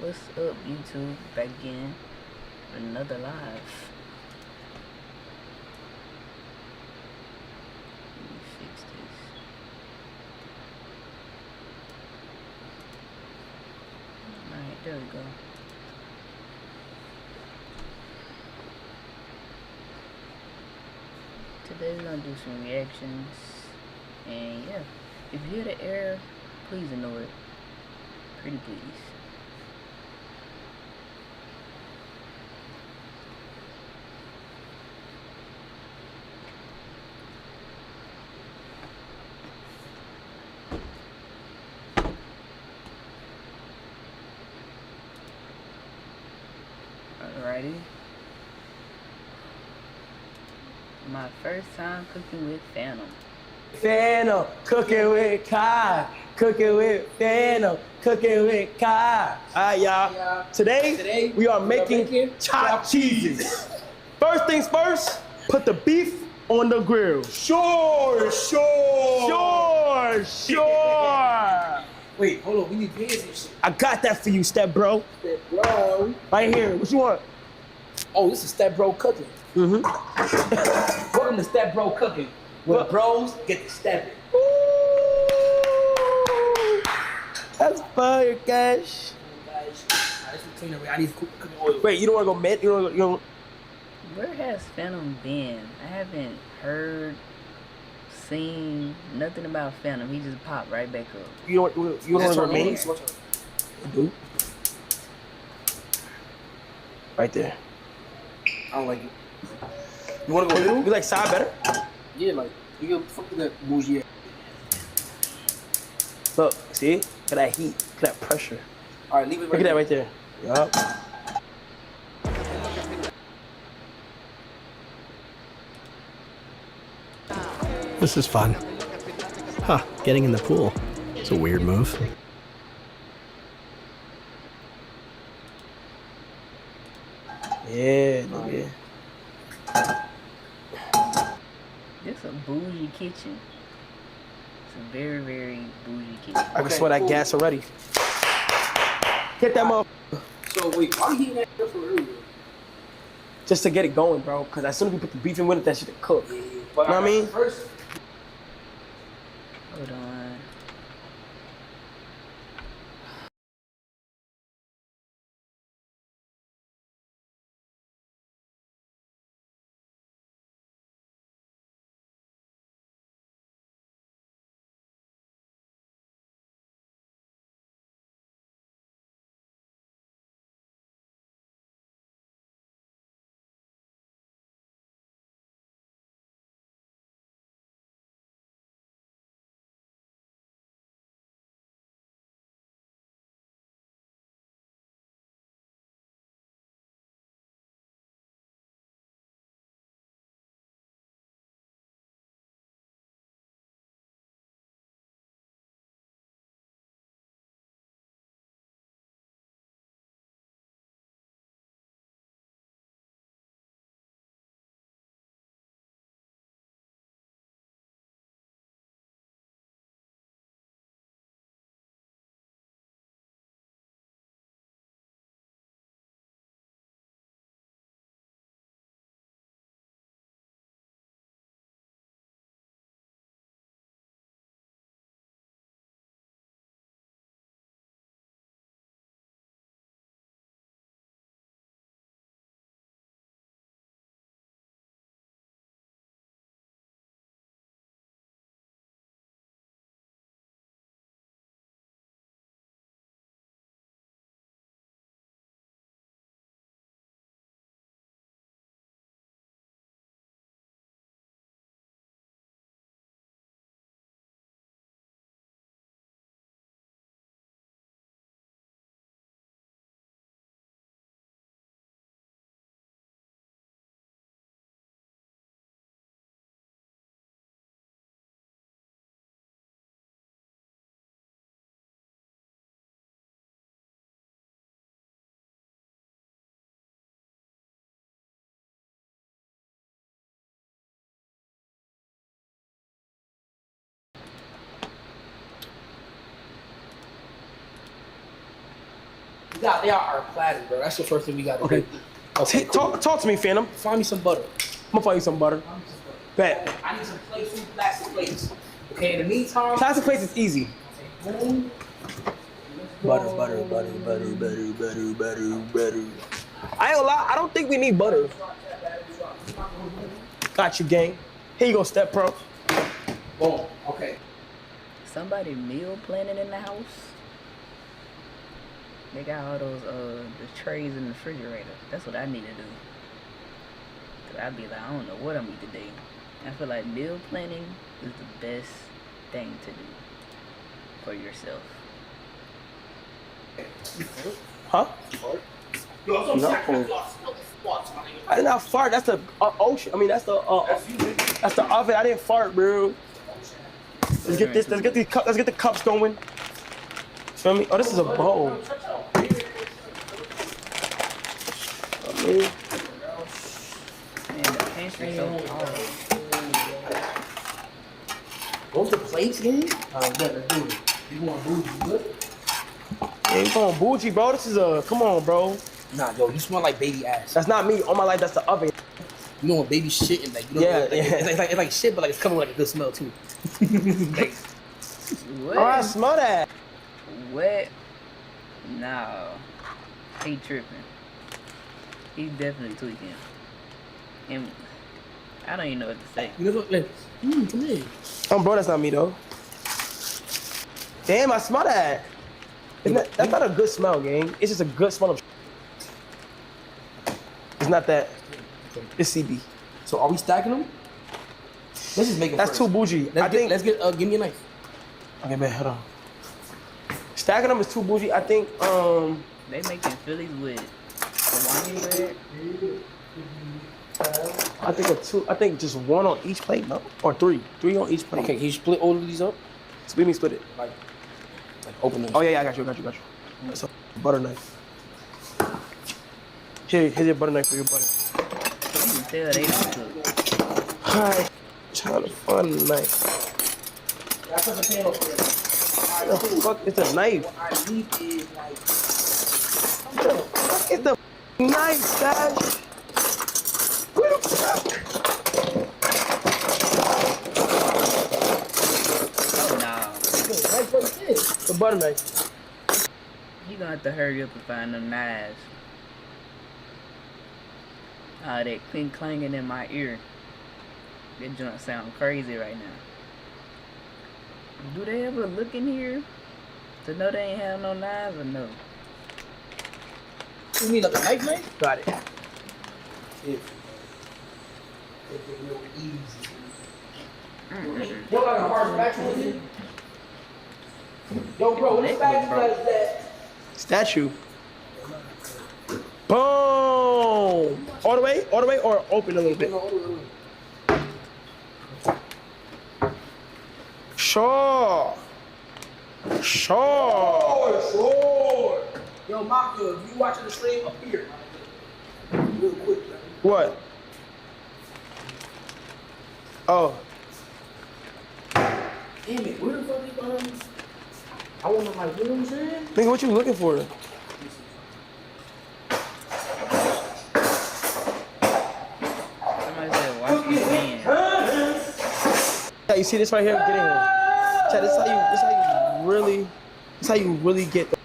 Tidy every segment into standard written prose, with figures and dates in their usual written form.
What's up, YouTube? Back again with another live. Let me fix this. Alright, there we go. Today we're gonna do some reactions. And yeah, if you hear the error, please ignore it. Pretty please. Alrighty. My first time cooking with Phantom. Phantom, cooking with Kai, cooking with Phantom, cooking with Kai. Alright, y'all. Today we are making chopped cheeses. First things first, put the beef on the grill. Sure. Wait, hold on. We need pans and shit. I got that for you, step bro. Step bro. Right here. What you want? Oh, this is Step Bro Cooking. Welcome to Step Bro Cooking, where bros get to stepping. That's fire, Cash. Guys, this is clean away. I need cooking oil. Wait, you don't want to go mid? You don't. Where has Phantom been? I haven't heard, seen nothing about Phantom. He just popped right back up. You don't want to go main? Do? Right there. I don't like it. You want to go middle? You like side better? Yeah, like you go fuck with that bougie. Look, see? Look at that heat. Look at that pressure. All right, leave it. Look at that right there. Yup. This is fun. Huh, getting in the pool. It's a weird move. Yeah, nigga. This a bougie kitchen. It's a very, very bougie kitchen. I can smell that gas already. Get that motherfucker. So wait, why are you heating that up for earlier? Just to get it going, bro. Because as soon as we put the beef in with it, that shit to cook. Yeah, You know what I mean? First, Hold on. They are platter, bro. That's the first thing we got to Okay. do. Okay, cool. Talk to me, Phantom. Find me some butter. I'm gonna find you some butter. Bet. I need some plates, some plastic plates. Okay, in the meantime, Plastic plates is easy. boom. Butter. I ain't gonna lie, I don't think we need butter. Got you, gang. Here you go, Step Pro. Boom. Okay. Somebody meal planning in the house. They got all those the trays in the refrigerator. That's what I need to do. Cause I'd be like, I don't know what I'm eating today. I feel like meal planning is the best thing to do for yourself. Huh? No. I did not fart. That's the ocean. I mean, that's the oven. I didn't fart, bro. Let's get this. Let's get these cups. Let's get the cups going. Feel me? Oh, this is a bowl. I mean, Man, the pantry's so tall. Those the plates, gang? Let's do it. You want bougie good? ain't going bougie, bro. This is a. Come on, bro. Nah, yo, you smell like baby ass. That's not me. All my life, that's the oven. You know when baby shit and like, you know, Yeah, like, yeah. It's like shit, but like it's coming with like a good smell too. Like, What? Oh, I smell that. What? No. He tripping. He definitely tweaking. And I don't even know what to say. you know, like, come here. Bro, that's not me though. Damn, I smell that. That's not a good smell, gang. It's just a good smell of. It's not that. It's CB. So are we stacking them? Let's just make them. That's first. too bougie. Let's get. Give me a knife. Okay, man, hold on. Stacking them is too bougie. I think. They making Phillies with Hawaiian bread. I think a two. I think just one on each plate, no, or three. Three on each plate. Okay, can you split all of these up? Split me, split it. Like open them. Oh yeah, I got you. That's a butter knife. Here's your butter knife for your butter. You can tell they don't cook. Alright, trying to find a knife. That's what the pan over there. What the fuck is a knife? I need is like. What the fuck is the knife, guys? What the fuck? Oh no. The butter knife. You gonna have to hurry up and find them knives. That clink clanging in my ear. That joint sound crazy right now. Do they ever look in here to know they ain't have no knives or no? You need like a knife? Got it. Yo, like a hard back one. Yo, bro, this bag is like that. Statue. Boom! All the way, or open a little bit. Sure. Sure. Yo, Maka, if you watching the stream up here, real quick. What? Oh. Damn it, where the fuck is I want to like, you know what I'm saying? Nigga, what you looking for? Somebody said wash your hands. Yeah, you see this right here? Get in here. Chad, this how you really get the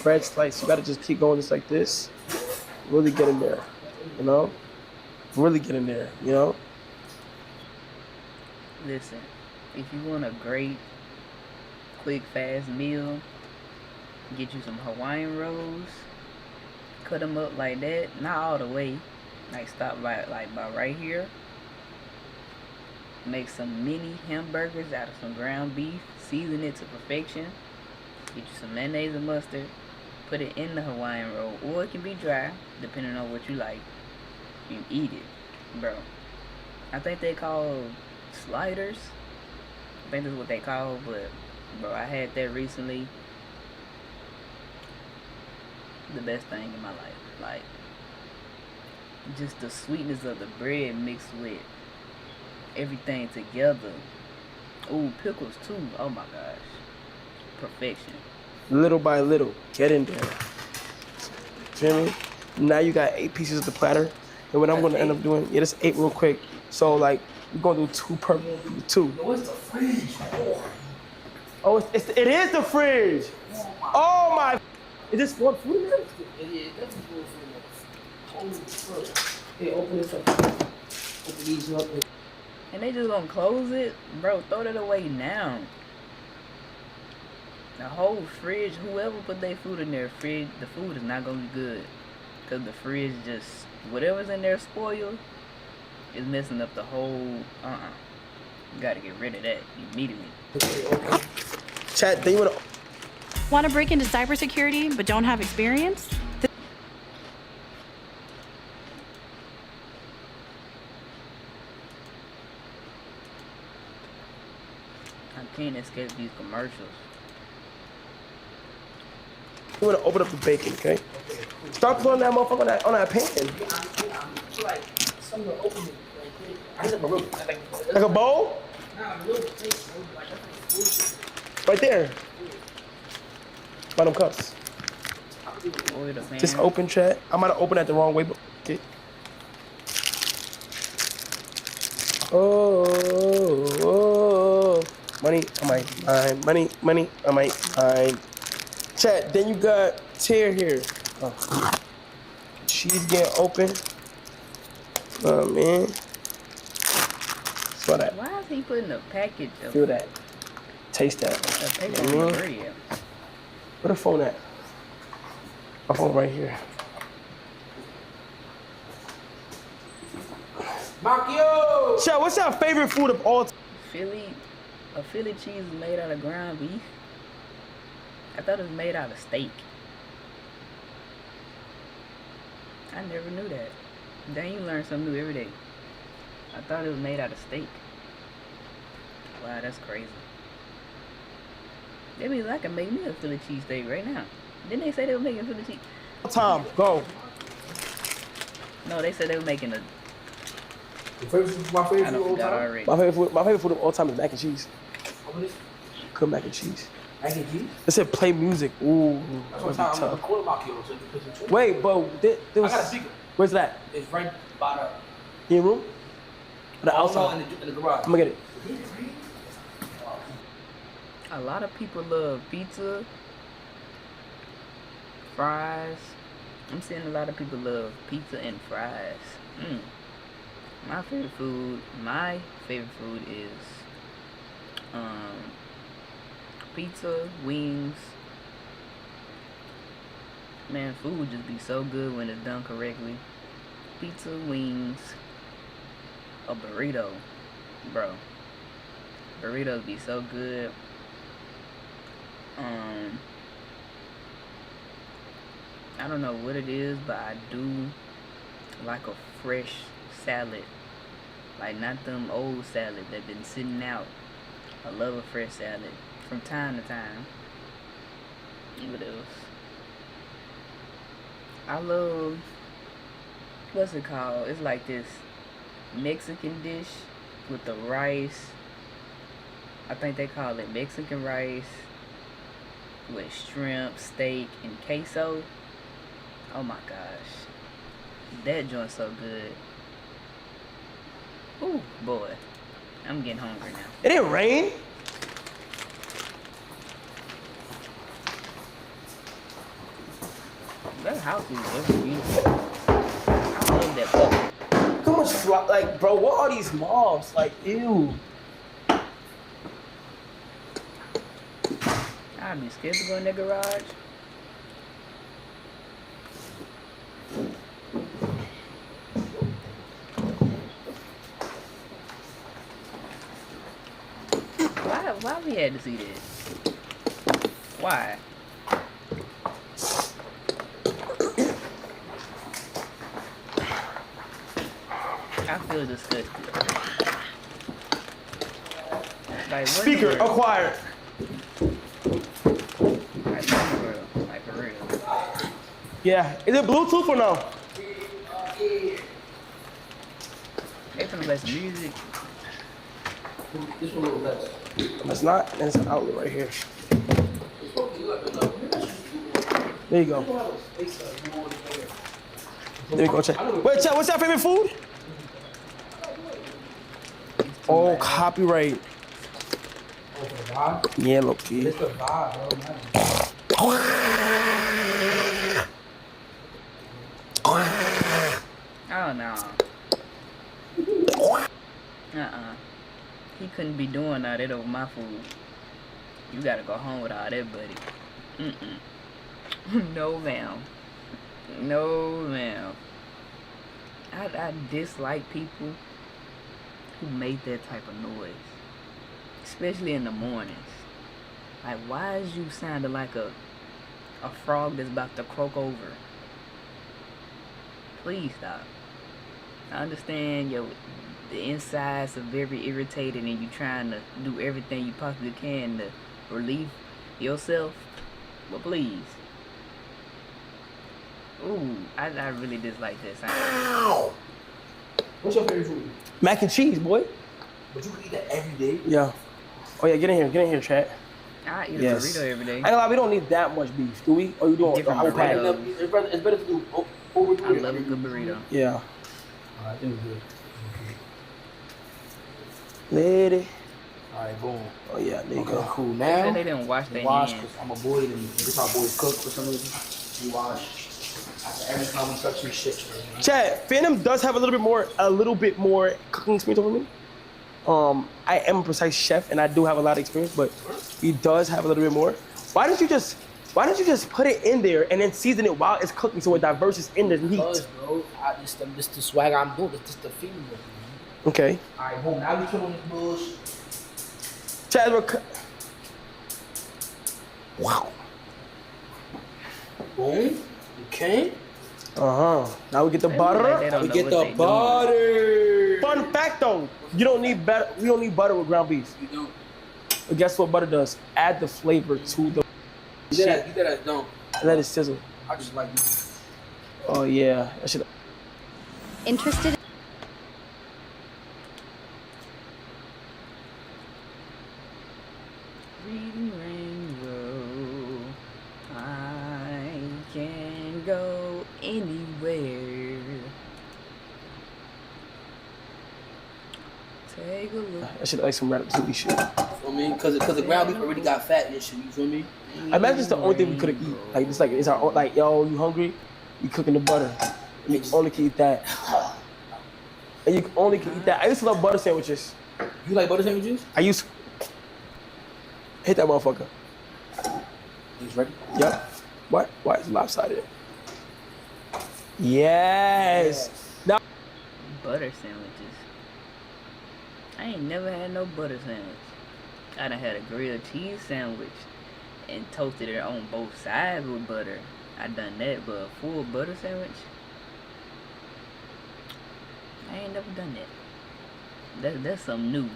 bread slice. You gotta just keep going just like this. Really get in there, you know? Really get in there, you know? Listen, if you want a great, quick, fast meal, get you some Hawaiian rolls. Cut them up like that, not all the way. Like stop by right here. Make some mini hamburgers out of some ground beef. Season it to perfection. Get you some mayonnaise and mustard. Put it in the Hawaiian roll, or it can be dry, depending on what you like. You eat it, bro. I think they call sliders. I think that's what they call, but bro, I had that recently. The best thing in my life. Like, just the sweetness of the bread mixed with everything together. Ooh, pickles too. Oh my gosh. Perfection. Little by little, get in there. feel me? Now you got 8 pieces of the platter. And what I'm gonna end up doing, yeah, just 8 real quick. So like, we're gonna do 2 per 2. No, it's the fridge. Oh, it is the fridge. Oh my, is this one food in there? Yeah, that's good for you. Holy fuck. Hey, open this up. Open these up. And they just gonna close it? Bro, throw that away now. The whole fridge, whoever put their food in their fridge, the food is not gonna be good. Cause the fridge just, whatever's in there spoiled, is messing up the whole, You gotta get rid of that immediately. Chat, then you wanna... Want to break into cybersecurity but don't have experience? I can't escape these commercials. You wanna open up the bacon, okay? Start putting that motherfucker on that pan. I feel like something to open it. I just have a real, Like a bowl? nah, a little place, bro. Like, that's like Right there. By them cups. Oil the pan. Just open, chat. I might have opened that the wrong way, but okay. Oh, money on my mind. Money on my mind. Chat, then you got tear here. Oh. Cheese getting open. Oh, man. Smell that. Why is he putting a package of Feel that. Taste that. a paper Mhm. on the bread? Where the phone at? My phone right here. Macchio! Chat, what's your favorite food of all time? A Philly cheese is made out of ground beef. I thought it was made out of steak. I never knew that. Dang, you learn something new every day. I thought it was made out of steak. Wow, that's crazy. That means I can make me a Philly cheese steak right now. Didn't they say they were making Philly cheese? Tom, go. No, they said they were making a. My favorite I food don't of all forgot time? already. My favorite food of all time is mac and cheese. Open this. Cook mac and cheese. Mac and cheese? It said play music. Ooh, That's that'd what be time I'm tough. recording Macchio, so you can put some chicken. Wait, but there I was. got a speaker. Where's that? It's right by In your room? The also outside. in the garage. I'm gonna get it. A lot of people love pizza, fries. I'm seeing a lot of people love pizza and fries. My favorite food is pizza, wings. Man, food would just be so good when it's done correctly. Pizza, wings, a burrito, bro. Burritos be so good. I don't know what it is, but I do like a fresh salad. Like not them old salad that been sitting out. I love a fresh salad from time to time. What else? I love, what's it called? It's like this Mexican dish with the rice. I think they call it Mexican rice with shrimp, steak, and queso. Oh my gosh. That joint's so good. Ooh, boy. I'm getting hungry now. It didn't rain. That house is very beautiful. I love that book. Too much like, bro, what are these mobs? Like, ew. I'd be scared to go in the garage. Why we had to see this? Why? I feel disgusted. Like, what Speaker in the world? acquired. Like, what in the world? Like, for real. Yeah. Is it Bluetooth or no? They finna play some music. This one a little less. It's not. It's an outlet right here. There you go. There we go, check. Wait, Chad, what's your favorite food? Oh, copyright. Oh, for the vibe? Yeah, low key. It's the vibe, bro. Oh no. He couldn't be doing all that over my food. You gotta go home with all that, buddy. No, ma'am. No, ma'am. I dislike people who make that type of noise, especially in the mornings. Like, why is you sounding like a frog that's about to croak over? Please stop. I understand the insides are very irritated and you trying to do everything you possibly can to relieve yourself, but please. Ooh, I really dislike that sound. What's your favorite food? Mac and cheese, boy. But you can eat that every day? Yeah. Oh yeah, get in here, chat. I eat a Yes. burrito every day. I ain't gonna lie, we don't need that much beef, do we? Or you doing the Different whole pack? burritos. It's better to do over I love a good burrito. Yeah. I think it's good. Lady. Alright, boom. Oh yeah, there you Okay, go. cool. They Now, said they didn't wash their wash, hands. because I'm a boy, and this how boys cook for some reason. You wash. After every time we touch some shit, man. Chat, Phantom does have a little bit more cooking experience over me. I am a precise chef and I do have a lot of experience, but he does have a little bit more. Why don't you just put it in there and then season it while it's cooking so it diverses in the heat? Because, bro, this the swag I'm doing. This the feeling of it, man. Okay. Alright, boom. Now we put on this bush. Chad, wow. Boom. Okay. Now we get the They butter. look like they don't We know get what the they doing. butter. Fun fact though, you don't need butter. We don't need butter with ground beef. You don't. But guess what butter does? Add the flavor to the You did that don't. let it sizzle. I just like this. Oh yeah, that should. Interested? Reading rainbow, I can go anywhere. Take a look. I should like some ratatouille shit. You feel me? Because the ground beef already got fat and shit. You feel me? I imagine it's the only thing we could have eat. Like it's like it's our own, like yo, you hungry? You cooking the butter. And you only can eat that. And you only can eat that. I used to love butter sandwiches. You like butter sandwiches? I used to hit that motherfucker. He's ready. Yep. What? Why is it lopsided? Yes. Now Butter sandwiches. I ain't never had no butter sandwich. I done had a grilled cheese sandwich and toasted it on both sides with butter. I done that, but a full butter sandwich, I ain't never done that. That's something new.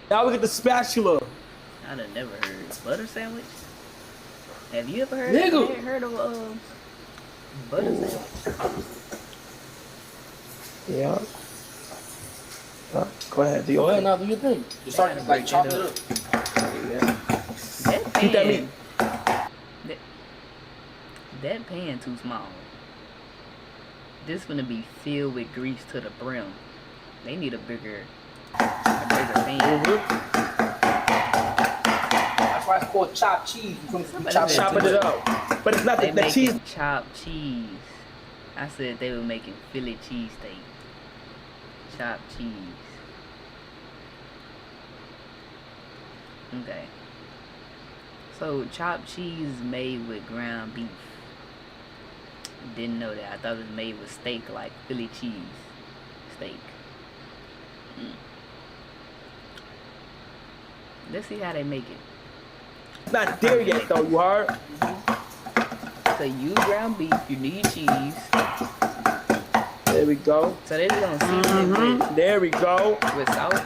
now we get the spatula. I done never heard butter sandwich. Have you ever heard? Nigga. Heard of a butter sandwich? Yeah. Go ahead. Do Go your ahead thing. now, do your thing. You start like chop it up. That pan, Eat that meat. That pan too small. This gonna be filled with grease to the brim. They need a bigger pan. That's why it's called chopped cheese. You feel me? Somebody Chop said Chopping it up. But it's not They the cheese. making chopped cheese. I said they were making Philly cheesesteak. Chopped cheese. Okay. So chopped cheese is made with ground beef. Didn't know that. I thought it was made with steak, like Philly cheese steak. Let's see how they make it. It's not there yet though, you heard? So you ground beef, you need cheese. There we go. So they're just gonna season it There we go. with salt.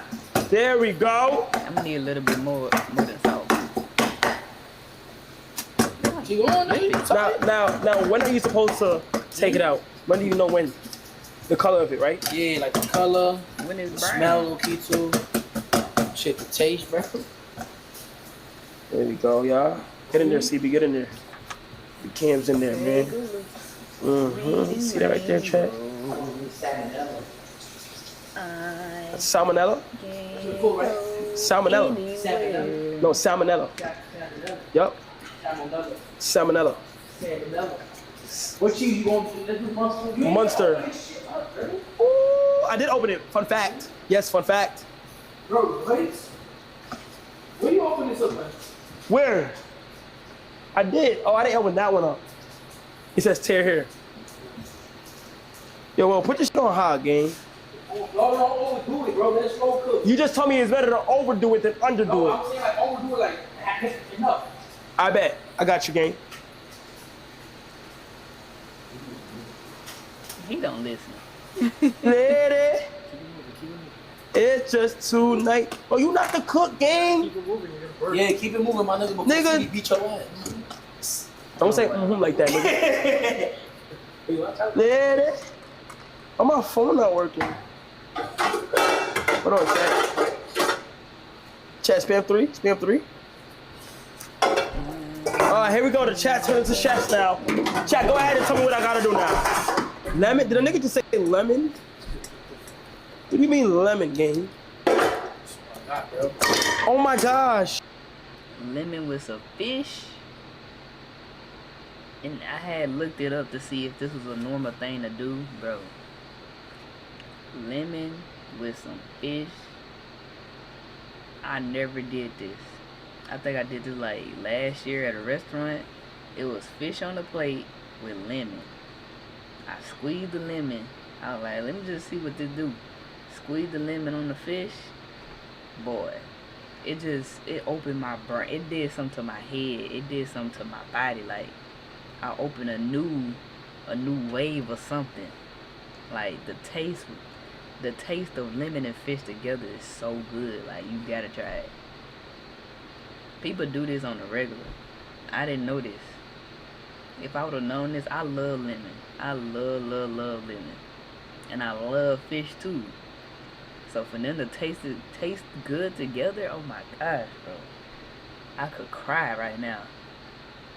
There we go. I'm gonna need a little bit more than salt. Keep going, nigga. Now, when are you supposed to take it out? When do you know when? The color of it, right? Yeah, like the color, When it's the brown. smell, low key too. Shit, the taste, bro. There we go, y'all. Get in there, CB. Get in there. The cam's in there, man. See that right there, Chad? Salmonella? Salmonella. No, salmonella. Yup. Salmonella. What cheese you going to do? Munster. Ooh, I did open it. Fun fact. Yes, fun fact. Bro, wait. Where you open this up, man? Where? I did. Oh, I didn't open that one up. It says tear here. Yo, well, put this shit on high, gang. Don't overdo it, bro. That's slow cook. You just told me it's better to overdo it than underdo No, it. I'm saying like overdo it, like enough. I bet. I got you, gang. He don't listen. Lady, it's just tonight. Oh, you not the cook, gang. Yeah, keep it moving, my nigga. Before Nigga. he beat your ass. Don't say like that, nigga. Lady, oh, my phone not working. Hold on, chat. Chat, spam 3. Spam 3. All right, here we go. The chat turns to chefs now. Chat, go ahead and tell me what I gotta do now. Lemon? Did a nigga just say lemon? What do you mean lemon, gang? Oh my gosh. Lemon with some fish. And I had looked it up to see if this was a normal thing to do, bro. Lemon with some fish. I never did this. I think I did this like last year at a restaurant. It was fish on the plate with lemon. I squeezed the lemon. I was like, let me just see what this do. Squeeze the lemon on the fish. Boy, it opened my brain. It did something to my head. It did something to my body. Like, I opened a new wave or something. Like, the taste of lemon and fish together is so good. Like, you gotta try it. People do this on the regular. I didn't know this. If I would have known this, I love lemon. I love lemon. And I love fish too. So for them to taste good together, oh my gosh, bro. I could cry right now.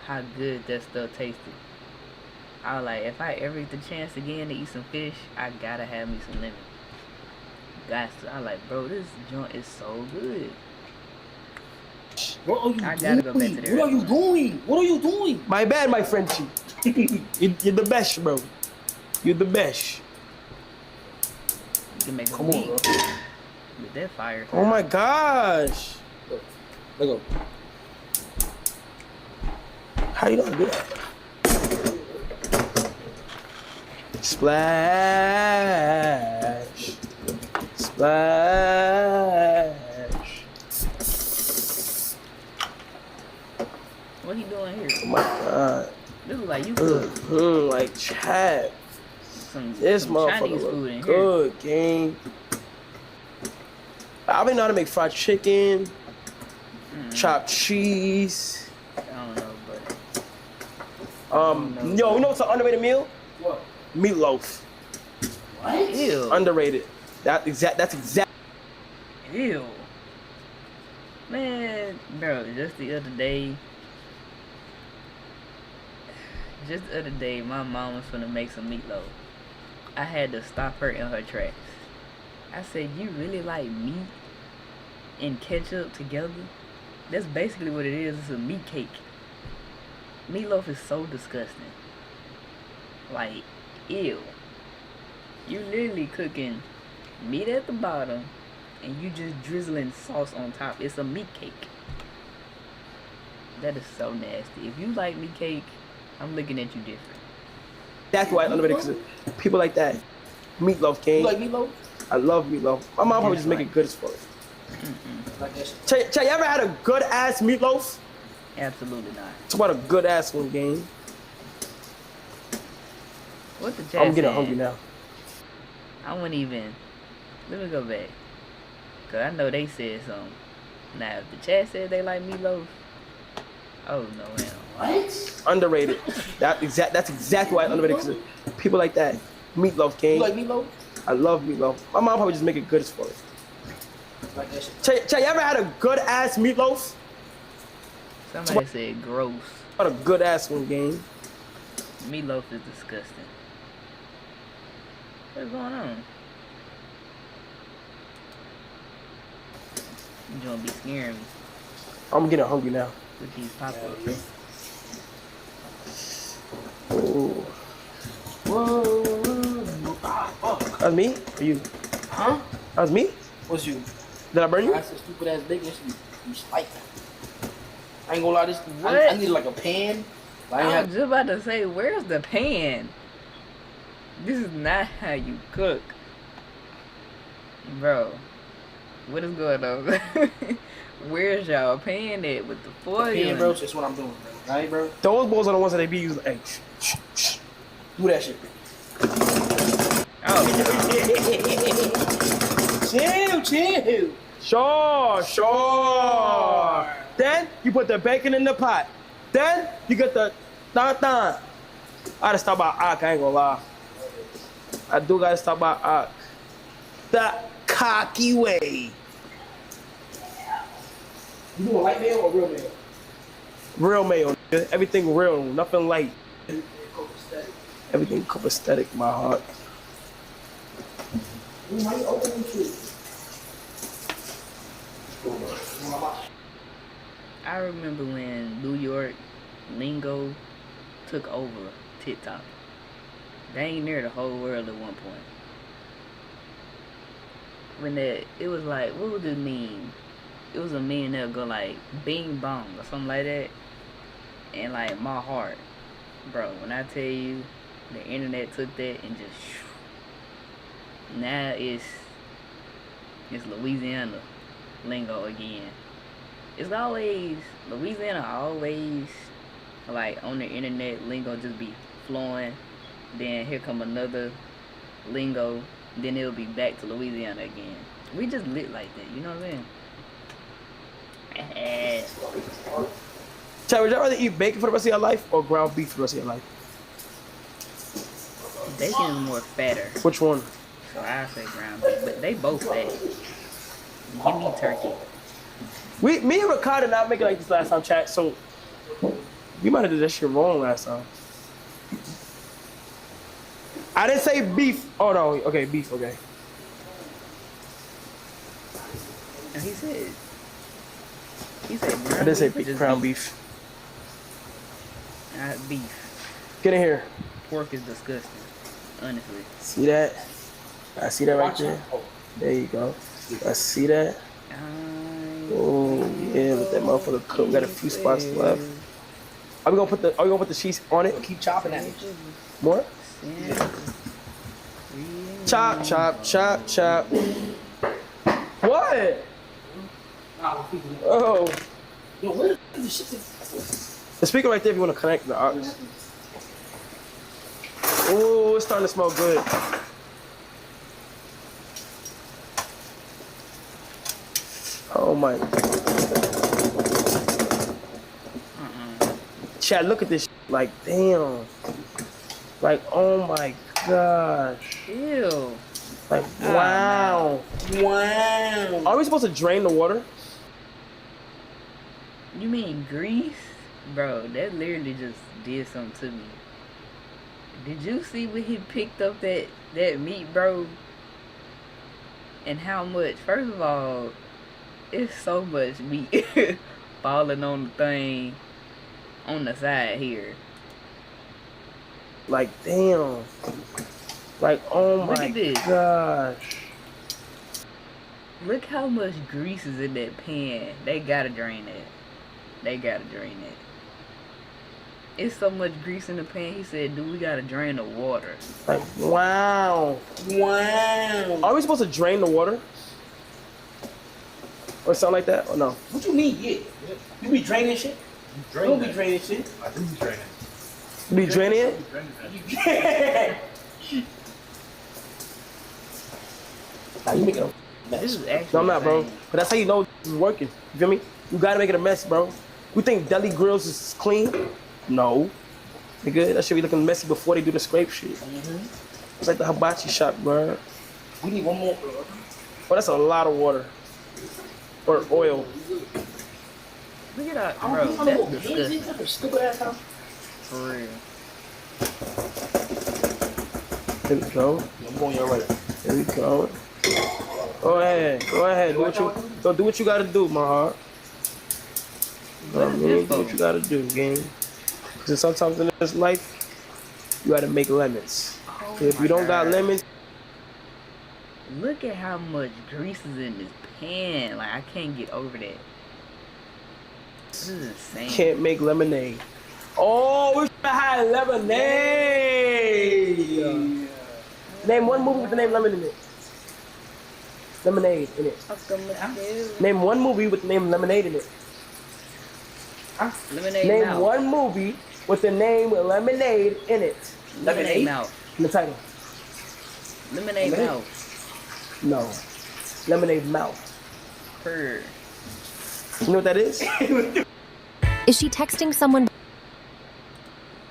How good that stuff tasted. I was like, if I ever get the chance again to eat some fish, I gotta have me some lemon. I was like, bro, this joint is so good. What are you I gotta go back to there. What are you doing? What are you doing? My bad, my Frenchie. You're the best, bro. You're the best. You can make a Come on, beat bro. with that fire. Oh my gosh. Let go. How you gonna do that? Splash. Splash. What he doing here? Oh my god. This look like you cook Like Chad. some This Chinese motherfucker food look in here. good, gang. I been know how to make fried chicken, chopped cheese. I don't know, but Yo, you know what's an underrated meal? What? Meatloaf. What? ew. Underrated. That's exact. Ew. Man, bro, just the other day, my mom was finna make some meatloaf. I had to stop her in her tracks. I said, you really like meat and ketchup together? That's basically what it is. It's a meat cake. Meatloaf is so disgusting. Like, ew. You literally cooking meat at the bottom and you just drizzling sauce on top. It's a meat cake. That is so nasty. If you like meat cake, I'm looking at you different. That's why it's underrated, because people like that. Meatloaf, gang. You like meatloaf? I love meatloaf. My mom probably just make it good as fuck. Like that shit. Chay, you ever had a good ass meatloaf? Absolutely not. Talk about a good ass one, gang. What the chat I'm getting saying? hungry now. I wouldn't even. Let me go back. Cause I know they said something. Now if the chat said they like meatloaf, oh no, man. What? Underrated. That's exactly why it's underrated, because people like that. Meatloaf, gang. You like meatloaf? I love meatloaf. My mom probably just make it good as fuck. Like that shit. Chay, you ever had a good ass meatloaf? Somebody said gross. What a good ass one, gang. Meatloaf is disgusting. What's going on? You gonna be scaring me I'm getting hungry now. with these pop-ups. Ooh. Whoa. Ah, fuck. That was me? Or you? Huh? That was me? What's you? Did I burn you? I said stupid ass bacon. You spike. I ain't gonna lie, this. What? I need like a pan. I ain't I have was just about to say, where's the pan? This is not how you cook. Bro, what is going on? Where's y'all pan at with the foil? pan, bro. That's what I'm doing, bro. Right, bro? Those balls are the ones that they be using. Hey, Do that shit. Oh, Chill. Sure. Then you put the bacon in the pot. Then you get the tan. I gotta stop by Ak, I ain't gonna lie. I do gotta stop by Ak. The cocky way. You doing light mayo or real mayo? Real mayo, nigga. Everything real, nothing light. Everything copacetic, my heart. Why you opening shit? I remember when New York lingo took over TikTok. They ain't near the whole world at one point. When it was like, what would it mean? It was a meme that would go like bing bong or something like that. And like my heart. Bro, when I tell you the internet took that and just now it's Louisiana lingo again. It's always Louisiana always like on the internet lingo just be flowing. Then here come another lingo. Then it'll be back to Louisiana again. We just lit like that, you know what I'm saying? Chad, would y'all rather eat bacon for the rest of your life or ground beef for the rest of your life? Bacon is more fatter, Which one? so I say ground beef, but they both fat. Give me turkey. Me and Ricardo did not make it like this last time, chat, so we might have did that shit wrong last time. I didn't say beef. Oh no, okay, beef, okay. And he said ground I did say beef or beef, just ground beef. Not beef. Get in here. Pork is disgusting, honestly. See that? I see that right there. There you go. I see that. Oh yeah, let that motherfucker cook. We got a few spots left. Are we gonna put the cheese on it? Keep chopping at it. More? Chop, chop, chop, chop. What? Oh. Yo, what is this shit? The speaker right there if you want to connect the aux. Oh, it's starting to smell good. Oh my. Chad, look at this. Like, damn. Like, oh my gosh. Ew. Like, wow. Wow. Are we supposed to drain the water? You mean grease? Bro, that literally just did something to me. Did you see when he picked up that meat, bro? And how much? First of all, it's so much meat falling on the thing on the side here. Like, damn. Like, oh Look my at this. gosh. Look how much grease is in that pan. They gotta drain that. They gotta drain that. It's so much grease in the pan. He said, "Dude, we gotta drain the water." Like, wow. Wow. Are we supposed to drain the water? Or something like that? Or no? What you mean, yeah? You be draining shit? You don't be draining shit. I do be draining. You be draining it? Yeah. Nah, you make it a This mess. is actually No, I'm not, bro. insane. But that's how you know this is working. You feel me? You gotta make it a mess, bro. We think deli grills is clean? No. Nigga, that should be looking messy before they do the scrape shit. It's like the hibachi shop, bro. We need one more. Oh, that's a lot of water. Or oil. Look at that, I bro. don't know That's what disgusting. That's a stupid ass house. For real. There we go. I'm going your right. There we go. Go ahead. Go ahead. Do what you gotta do, my heart. You know what I mean? Do what you gotta do, gang. Because sometimes in this life, you gotta make lemons. Oh If you don't got lemons, Look at how much grease is in this pan. Like, I can't get over that. This is insane. can't make lemonade. Oh, we should have had lemonade. Yeah. Name one movie with the name Lemon in it. Lemonade in it. Name one movie with the name Lemonade in it. Lemonade Name Mouth. one movie with the name Lemonade in it. Lemonade Mouth. In the title. Lemonade Lemonade? Mouth. No. Lemonade Mouth. Purr. You know what that is? Is she texting someone?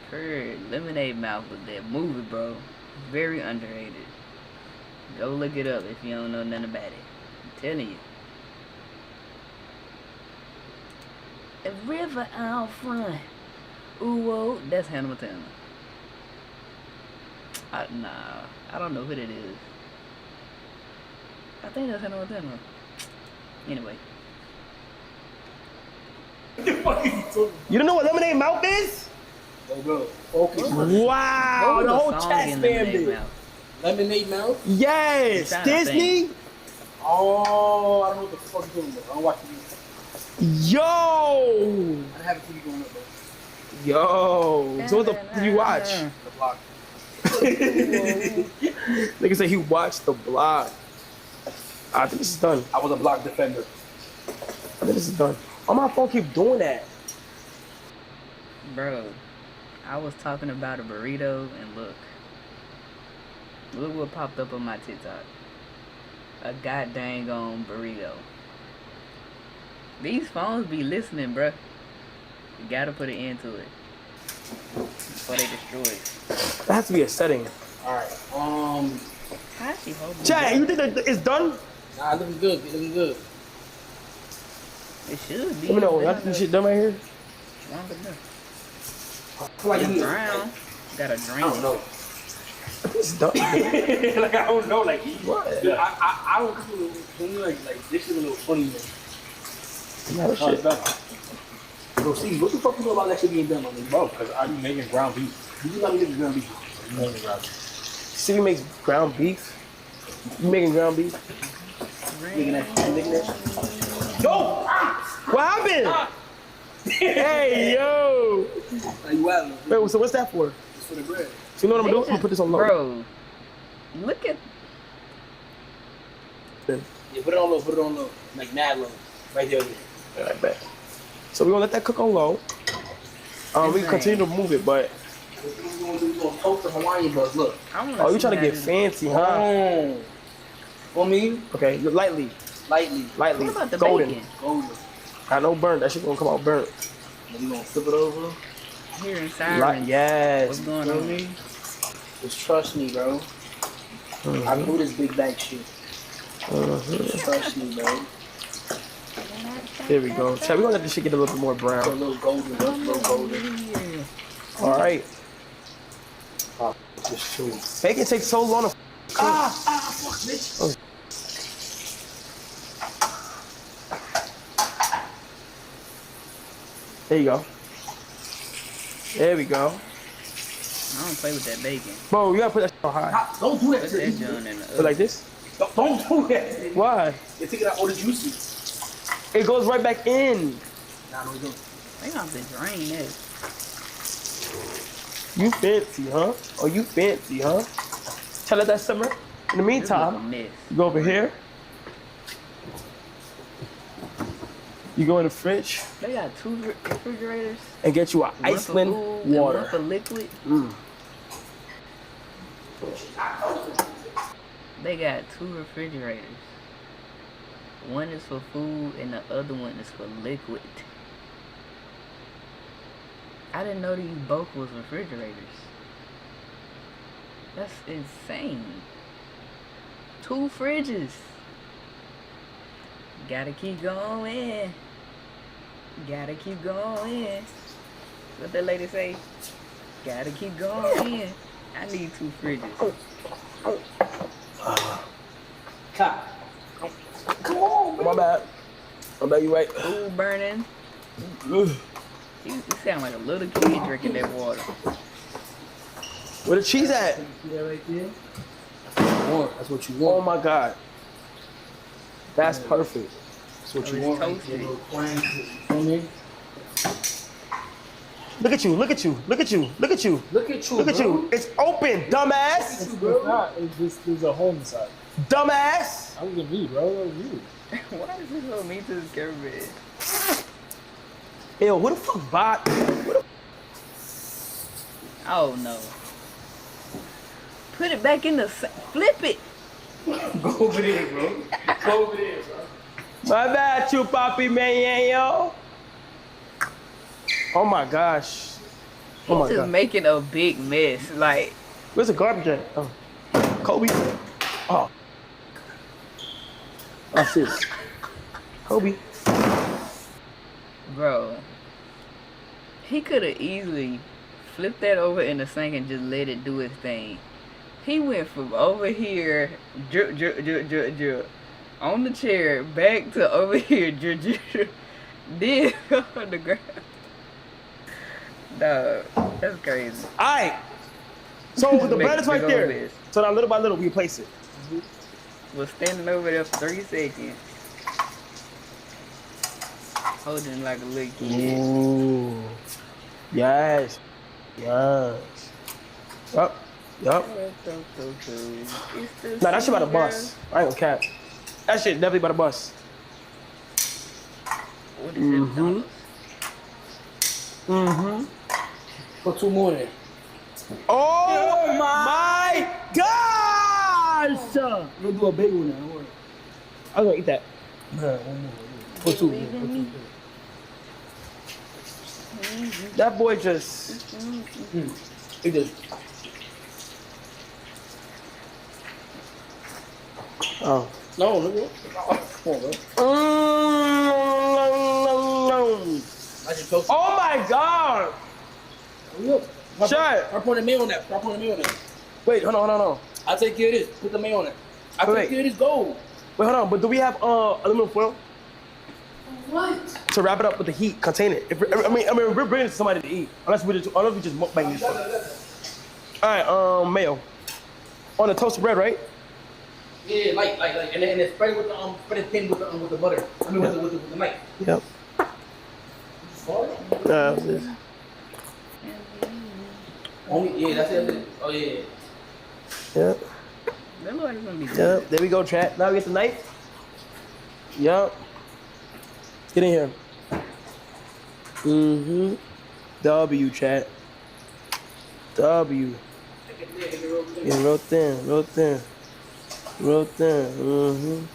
Purr. Lemonade Mouth was that movie, bro. Very underrated. Go look it up if you don't know nothing about it. I'm telling you. A river out front. Ooh, whoa. That's Hannah Montana. Nah, I don't know who that is. I think that's Hannah Montana. Anyway. You don't know what Lemonade Mouth is? Oh, bro. Focus. Wow, What the was whole song chat in spammed Lemonade it. Mouth? Lemonade Mouth? Yes, I'm trying to Disney. Oh, I don't know what the fuck you're doing, bro. I don't watch TV. Yo, I don't have a TV going up, bro. yo. So what the f- did you watch? The block. Nigga said he watched the block. I think this is done. I was a block defender. I think this is done. On my phone, keep doing that. Bro, I was talking about a burrito and look what popped up on my TikTok. A goddamn on burrito. These phones be listening, bruh. You gotta put an end to it before they destroy it. That has to be a setting. Alright. How is she holding Chad, it? you think that it's done? Nah, it looking good. It looking good. It should be. Let me know. It's Y'all think this shit done right here? long enough. I feel like It's you brown. Gotta drain I don't know. It's done. Like, I don't know. Like, What? I don't feel like this is a little funny, man. Yeah, that Oh, it's shit. done. Bro, see, what the fuck you know about that shit being done, man? Bro, because I be making ground beef. You do not make ground beef. I'm making ground beef. See, makes ground beef. You making ground beef? Making that shit. Yo! What happened? Hey, yo. Like, you out, man. Wait, so what's that for? It's for the bread. So you know what I'm gonna do? I'm gonna put this on low. Bro, look at Yeah, put it on low. Put it on low. Like, mad low. Right there. Yeah, I bet. So we're gonna let that cook on low. We can continue to move it, but We're gonna toast the Hawaiian buzz. Look. I wanna oh, you see trying to how get this- fancy, huh? Oh. For me, Okay, lightly, lightly. lightly, What about the golden. bacon? Golden. I know burnt. That shit gonna come out burnt. Then we gonna flip it over. Here inside. Light, yes. What's going Feel on? me? Just trust me, bro. Mm-hmm. I do this big bag shit. Trust me, bro. There we go. Chad, we're gonna let this shit get a little bit more A brown. little golden, bro. A little golden. All right. Just two. Bacon takes so long to cook. Fuck, bitch. There you go. There we go. I don't play with that bacon. Bro, you gotta put that shit on high. Don't do that Put to that me. joint in the Put like this. Don't do that. Why? They take it out all the juicy. It goes right back in. Nah, no, we don't. They gonna have to drain this. You fancy, huh? Oh, you fancy, huh? Tell it that simmer. In the This look a meantime, mess. you go over here. You go in the fridge They got two refrigerators. and get you an One for Iceland food and one water. for liquid. They got two refrigerators. One is for food and the other one is for liquid. I didn't know these both was refrigerators. That's insane. Two fridges. Gotta keep going. Gotta keep going. What that lady say? Gotta keep going in. I need 2 fridges. Cop. Come on, man. My bad. My bad, you right. Food burning. You sound like a little kid drinking that water. Where the cheese at? See that right there? That's what you Oh want. my God. That's perfect. That's what Oh, you it's want. toasted. Little twang, you feel me? Look at you, look at you, look at you, look at you. Look at you, Look at bro. you. It's open, dumbass. It's not. It's just there's a hole inside. Dumbass. I'm gonna be, bro. That was you. Why is this so mean to this cameraman? Yo, what the fuck, bot? Oh no. Put it back in the flip it. Go over there, bro. Go over there, bro. My bad, you papi man, yo. Oh my gosh. Oh my Just God. making a big mess. Like, Where's the garbage at? Oh. Kobe. Oh. Oh shit. Kobe. bro, he could have easily flipped that over in the sink and just let it do its thing. He went from over here, drip, drip, drip, drip, drip, on the chair, back to over here, drip, drip, drip, then on the ground. Dog, that's crazy. Alright. So the Make bread is right big old there. mess. So now little by little we place it. Was standing over there for 3 seconds, holding like a little kid. Ooh. Yes. Yes. Yup. Yup. Nah, that shit about to bust. I ain't gonna cap. That shit definitely about to bust. What is $7? Mm-hmm. Put 2 more in. Oh my gosh! We'll do a big one now. Don't worry. I'm gonna eat that. Nah, 1 more. Put 2 more. Put 2 more. That boy just. Eat this. Oh. No, nigga. Come on, bro. I just toasted. Oh my god! Hurry up. Shut. Start putting the mayo on that. Start putting the mayo on that. Wait, hold on. I'll take care of this. Put the mayo on that. I'll Wait. take care of this. Go. Wait, hold on. But do we have aluminum foil What? to wrap it up with the heat? Contain it. If I mean, we're bringing it to somebody to eat. Unless we just mukbang this. All right. Mayo on the toasted bread, right? Yeah, like, and then spread it with the spread it thin with the butter. I mean, with the knife. Yep. Only, yeah, that's it. Oh yeah. Yep. That look like it's gonna be good. Yep. There we go, chat. Now we get the knife. Yep. Get in here. Mm-hmm. W, chat. W. Yeah, real thin. Mm-hmm. Real thin.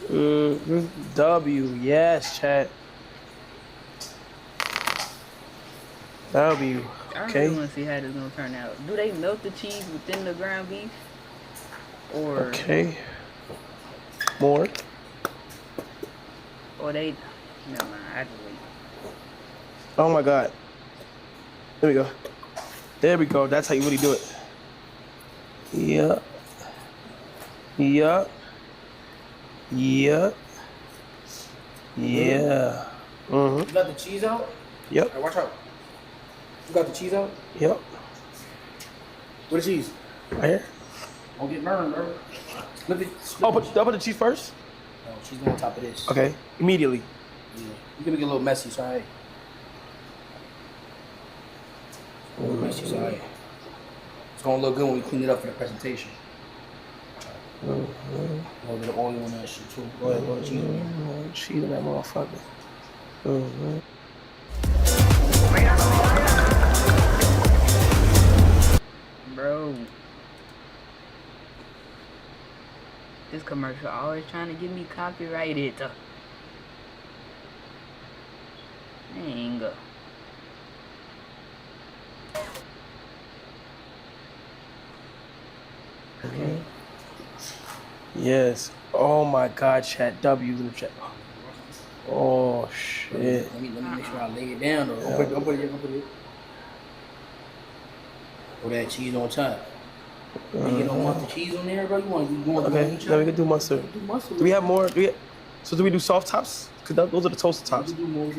Mm-hmm. W, yes, chat. W. I Okay. really want to see how this gonna turn out. Do they melt the cheese within the ground beef, or Okay. More. they? Never mind. I just wait. Oh my God. There we go. There we go. That's how you really do it. Yup. Yup. Yup. Yeah. Mm-hmm. You got the cheese out? Yep. Alright, watch out. You got the cheese out? Yep. Where the cheese? Right here. Don't get burned, bro. Look at. Oh, but I'll put the cheese first? No, she's going on top of this. Okay. Immediately. Yeah. You can make it a little messy, so alright. A little messy, so alright. It's gonna look good when we clean it up for the presentation. A little bit of oil on that shit too. Go ahead, cheese on there. Cheese on that motherfucker. Mm-hmm. Bro, this commercial always trying to get me copyrighted. Dang. Okay. Yes. Oh my God, chat. W in the chat. Oh shit. Let me make sure. sure I lay it down though. Don't put it. Put that cheese on top. You get no mustard cheese on there, bro. You want Okay, now we can do mustard. Do we have more? So do we do soft tops? Cause those are the toasted tops. We can do more.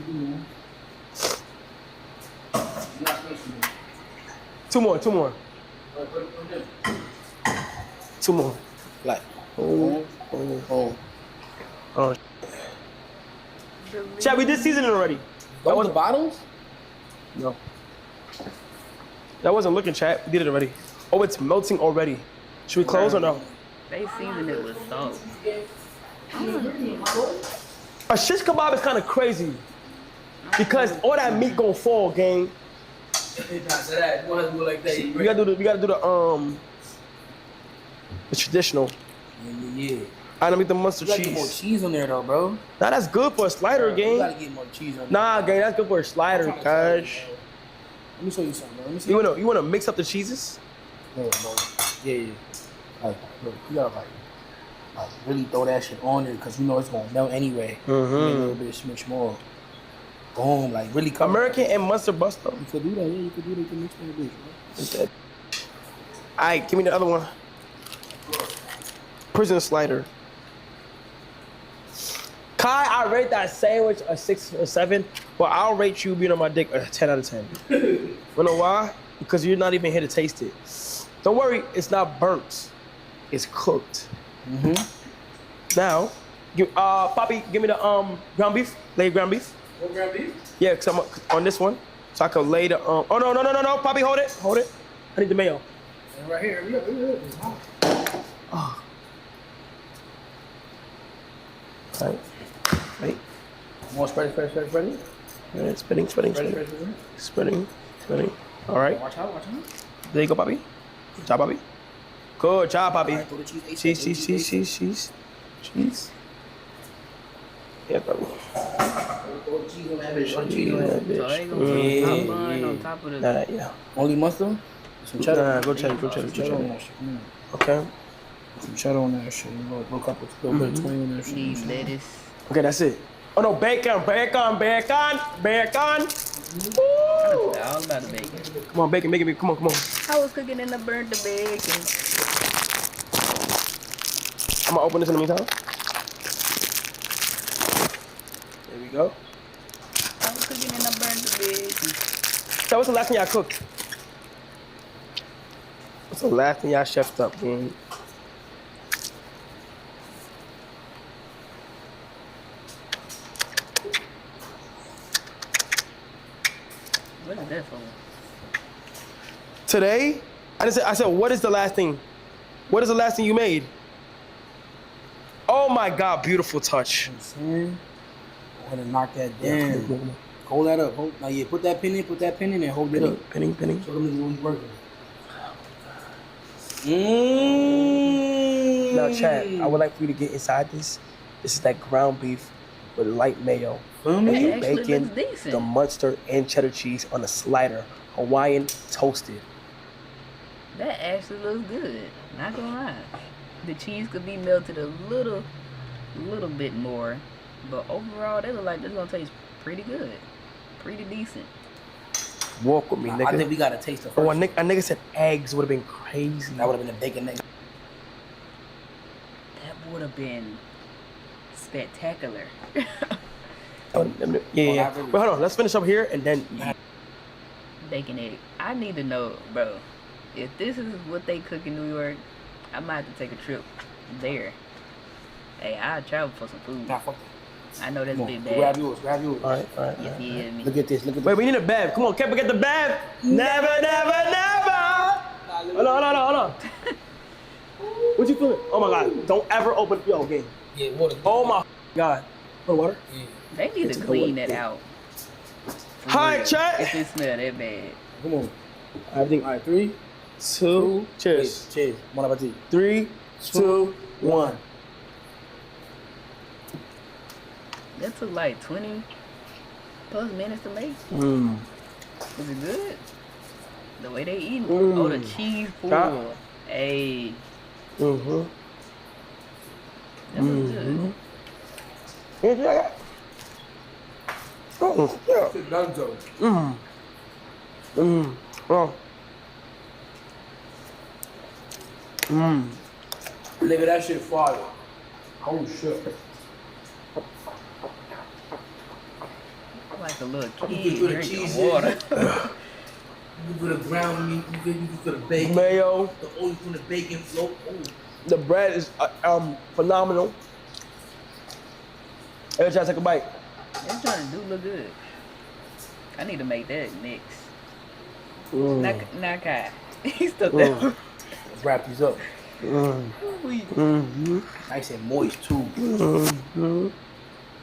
Two more. Like, oh. Chad, we did seasoning already. That was the bottles? No. That wasn't looking, Chad. We did it already. Oh, it's melting already. Should we close or no? They season it with salt. A shish kebab is kind of crazy because all that meat gonna fall, gang. We gotta do the traditional. Yeah. I don't make the mustard You gotta get more cheese. cheese on there though, bro. Nah, that's good for a slider, You gang. gotta get more cheese on there. Nah, gang, that's good for a slider, gosh. Let me show you something, bro. Let me see. You wanna mix up the cheeses? No. Yeah. Like, look, you gotta like really throw that shit on there because you know it's gonna melt anyway. A little bit smidge more. Boom, like really cover. American and mustard buster. You could do that, yeah. You could do that. You can mix that bitch, bro. Alright, give me the other one. Prison slider. Kai, I rate that sandwich a 6 or 7, but I'll rate you being on my dick a 10 out of 10. You know why? Because you're not even here to taste it. Don't worry, it's not burnt. It's cooked. Now, Poppy, give me the ground beef. Lay ground beef. What ground beef? Yeah, cause I'm on this one, so I can lay the Oh no, Poppy, hold it. I need the mayo. And right here, look. It's hot. Oh. Right. More spread. Right, spinning. All right. Watch out. There you go, Poppy. Good job, Poppy. Good job, Poppy. All right, throw the cheese. Cheese. Yeah, Poppy. Throw the cheese on that bitch. So they gonna put a top bun on top of the. Yeah. Only mustard? Some cheddar. Nah, go cheddar. on that shit. Come on. Okay. Some cheddar on that shit. Little couple, little bit of twang on that shit. Need lettuce. Okay, that's it. Oh no, bacon. Woo! All about the bacon. Come on, bacon. Come on. I was cooking and I burnt the bacon. I'm gonna open this in the meantime. There we go. I was cooking and I burnt the bacon. So what's the last thing y'all cooked? What's the last thing y'all chefed up, man? What is that for? Today, I said, what is the last thing? What is the last thing you made? Oh my God, beautiful touch. You know what I'm saying? Go ahead and knock that down. Hold that up. Now, yeah, put that pin in, and hold it up. Pinning. Show them niggas what we working with. Now, Chad, I would like for you to get inside this. This is that ground beef with light mayo. And It the actually bacon, looks decent. the mustard, and cheddar cheese on a slider. Hawaiian toasted. That actually looks good. Not gonna lie. The cheese could be melted a little bit more, but overall, they look like they're gonna taste pretty good, pretty decent. Walk with me, nigga. I think we gotta taste the first. Oh, a nigga said eggs would have been crazy. That would have been a bacon nigga. That would have been spectacular. Yeah. Wait, hold on. Let's finish up here and then. Bacon egg. I need to know, bro. If this is what they cook in New York, I might have to take a trip there. Hey, I'll travel for some food. Nah, fuck I know that's that. big Grab bad. yours. All right. Yes, he is me. Look at this. Wait, we need a bev. Come on, Keppa, get the bev. Never. Hold on. What you feeling? Oh my God! Don't ever open your game. Yeah, water. Oh my God! Put water. Yeah. They need to clean that out. For Hi, real. chat. If it smell that bad. Come on. Everything. All right, 3, 2. Cheers. Cheers. Bon appetit. 3, 2, 1. That took like 20 plus minutes to make. Mmm. Was it good? The way they eat. Mm. Oh, the cheese pool. God. Hey, Mm-hmm. that was good. Yeah. Oh. Yeah. Shit done though. Oh. Nigga, that shit fire. Oh shit. Like a little You kid can put the drinking cheese water. in. You can put the ground meat. You can put the bacon. Mayo. The oil from the bacon float. Oh. The bread is phenomenal. Every time I take a bite. It's trying to do look good. I need to make that mix. Nakai. He stuck that. Let's wrap these up. Nice and moist too.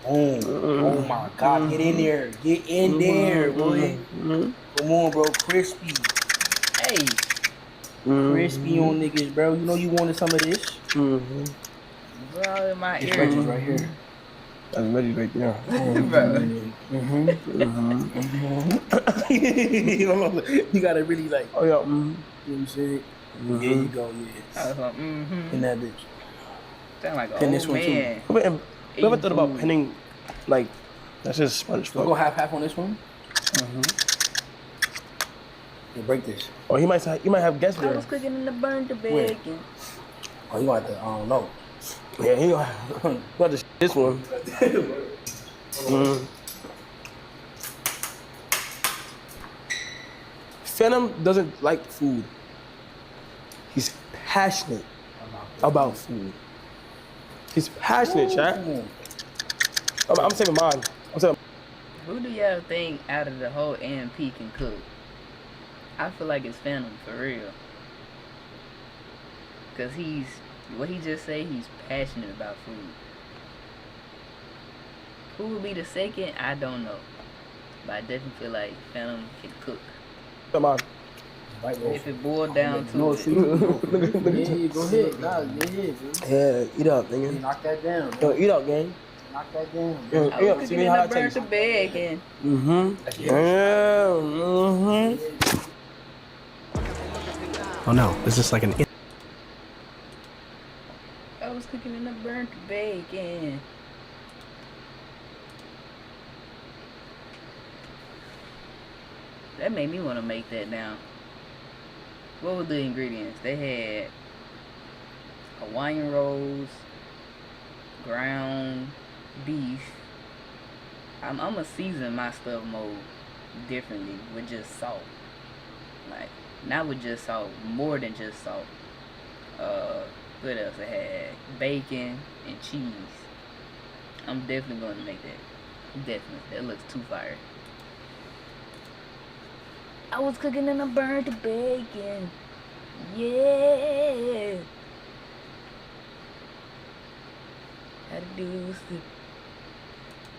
Oh my God, get in there. Get in there, boy. Come on, bro. Crispy. Hey. Crispy on niggas, bro. You know you wanted some of this. Bro, in my It's ear. Reggie's right here. That's ready right there. You gotta really like, Oh yeah. you know what I'm saying? There you go, I was like, In that bitch. Sound like Pin an this old one, too. man. You ever thought about pinning, like, that's just sponge We'll fuck? go half on this one. Yeah, break this. Or he might have guests I there. was cooking in the burnt the Where? bacon. Oh, you got the, I don't know. Yeah, he got this one. Phantom doesn't like food. He's passionate about food. He's passionate, chat. I'm saving mine. Who do y'all think out of the whole AMP can cook? I feel like it's Phantom for real. Cause what he just say, he's passionate about food. Who would be the second? I don't know. But I definitely feel like Phantom can cook. Mine. If it boiled down to No, it. shoot. Yeah, go ahead. Nah, yeah, Yeah, eat up, nigga. knock that down. Yo, eat up, gang. Knock that down. Yo, I eat was up. See cooking me in how the that burnt tastes. the bacon. Oh no, is this like an I was cooking in the burnt bacon. That made me want to make that now. What were the ingredients? They had Hawaiian rolls, ground beef. I'm gonna season my stuff more differently with just salt. Like, not with just salt, more than just salt. What else? I had bacon and cheese. I'm definitely going to make that. Definitely. That looks too fire. I was cooking in a burnt bacon. Yeah. How to do the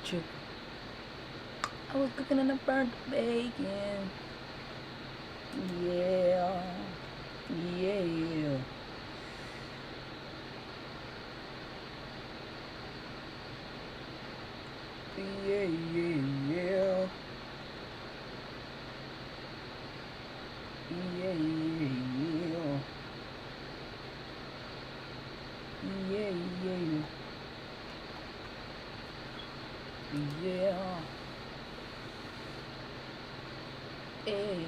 trip. I was cooking in a burnt bacon. Yeah. Yeah. Yeah, yeah, yeah. Yeah, yeah, yeah. Yeah, yeah. Yeah. Hey.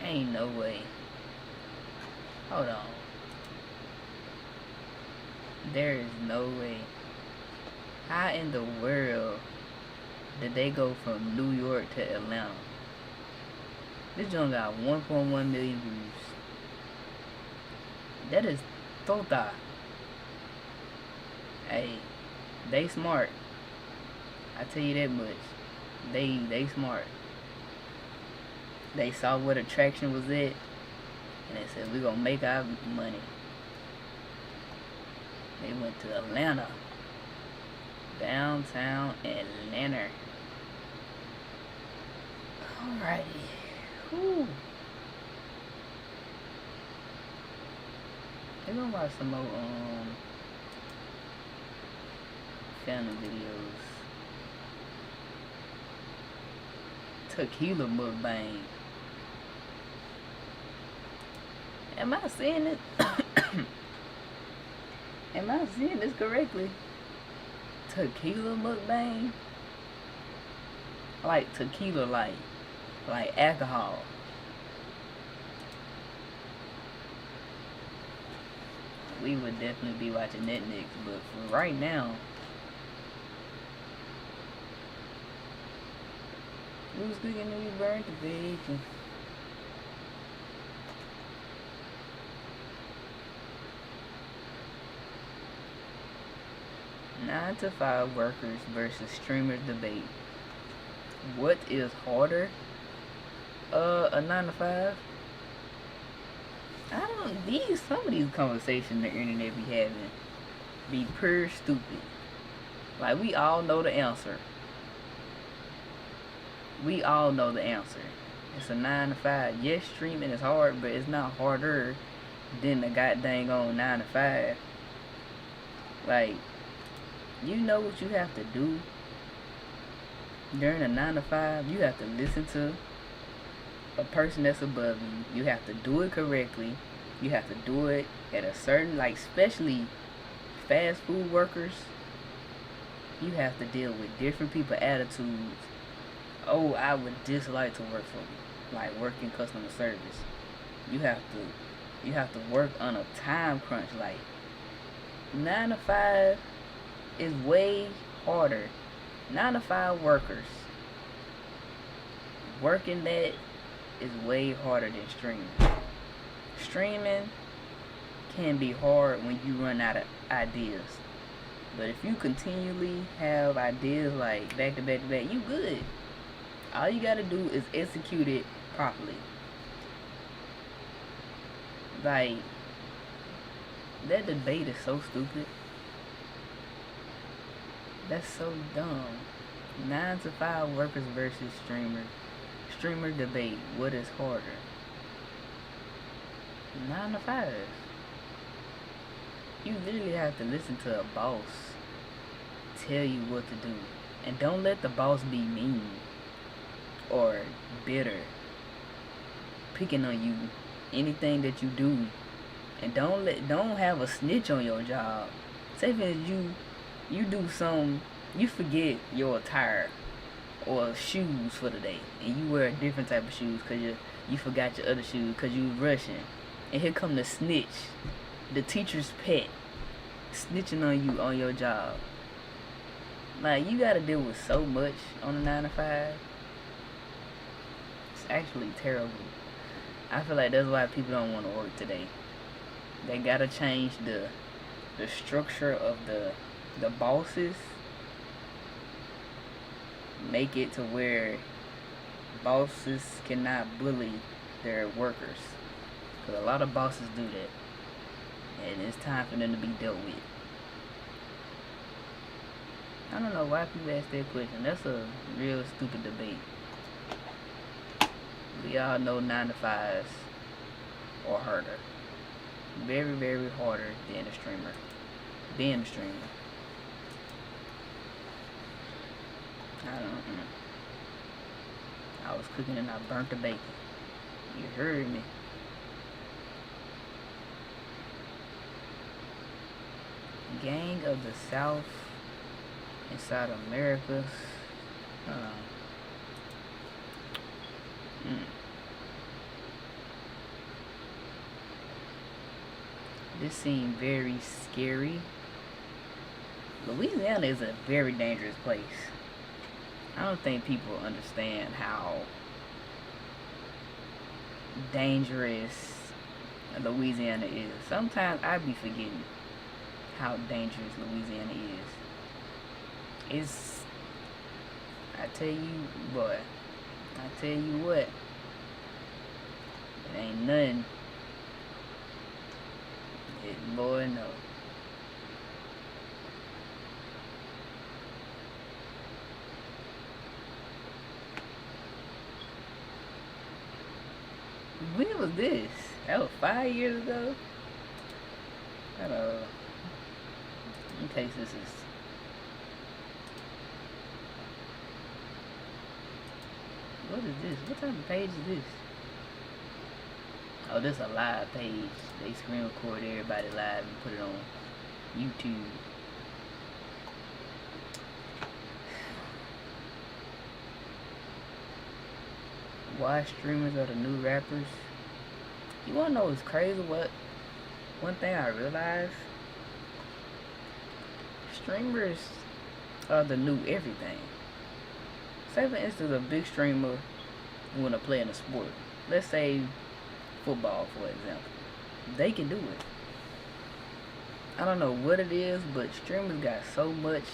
Ain't no way. Hold on. There is no way. How in the world did they go from New York to Atlanta? This joint got 1.1 million views. That is tota. Hey, they smart. I tell you that much. They smart. They saw what attraction was at, and they said, we're gonna make our money. They went to Atlanta. Downtown Atlanta. Alrighty. Whew. We're gonna watch some more Phantom videos. Tequila mukbang. Am I saying it? Am I saying this correctly? Tequila mukbang? Like tequila, like alcohol. We would definitely be watching that next, but for right now, who's cooking to be burnt the bacon? Nine to 5 workers versus streamers debate. What is harder? A 9 to 5? Some of these conversations the internet be having be pure stupid. Like, we all know the answer. We all know the answer. It's a 9 to 5. Yes, streaming is hard, but it's not harder than the goddamn on 9 to 5. Like, you know what you have to do during a 9 to 5. You have to listen to a person that's above you. You have to do it correctly. You have to do it at a certain, like, especially fast food workers. You have to deal with different people's attitudes. Oh, I would dislike to work for, like, working customer service. You have to work on a time crunch. Like, 9 to 5 is way harder. 9 to 5 workers working that is way harder than streaming. Streaming can be hard when you run out of ideas, but if you continually have ideas like back to back to back, you good. All you gotta do is execute it properly. Like, that debate is so stupid. That's so dumb. 9 to 5 workers versus streamers. Streamer debate. What is harder? 9 to 5. You literally have to listen to a boss tell you what to do. And don't let the boss be mean or bitter, picking on you, anything that you do. And don't have a snitch on your job. Say for instance, you do something, you forget your attire or shoes for the day, and you wear a different type of shoes because you forgot your other shoes because you was rushing. And here come the snitch, the teacher's pet, snitching on you on your job. Like, you gotta deal with so much on a 9 to 5. It's actually terrible. I feel like that's why people don't want to work today. They gotta change the structure of the bosses. Make it to where bosses cannot bully their workers. Because a lot of bosses do that. And it's time for them to be dealt with. I don't know why people ask that question. That's a real stupid debate. We all know 9 to 5s are harder. Very, very harder than a streamer. Being a streamer. I don't know. I was cooking and I burnt the bacon. You heard me. Gang of the South in South America. This seemed very scary. Louisiana is a very dangerous place. I don't think people understand how dangerous Louisiana is. Sometimes I be forgetting how dangerous Louisiana is. It's, I tell you what, it ain't nothing. Boy, no. When was this? That was 5 years ago? I don't know. In case this is... What is this? What type of page is this? Oh, this a live page. They screen record everybody live and put it on YouTube. Why streamers are the new rappers? You wanna know what's crazy? What? One thing I realized, streamers are the new everything. Say for instance, a big streamer wanna play in a sport. Let's say football, for example. They can do it. I don't know what it is, but streamers got so much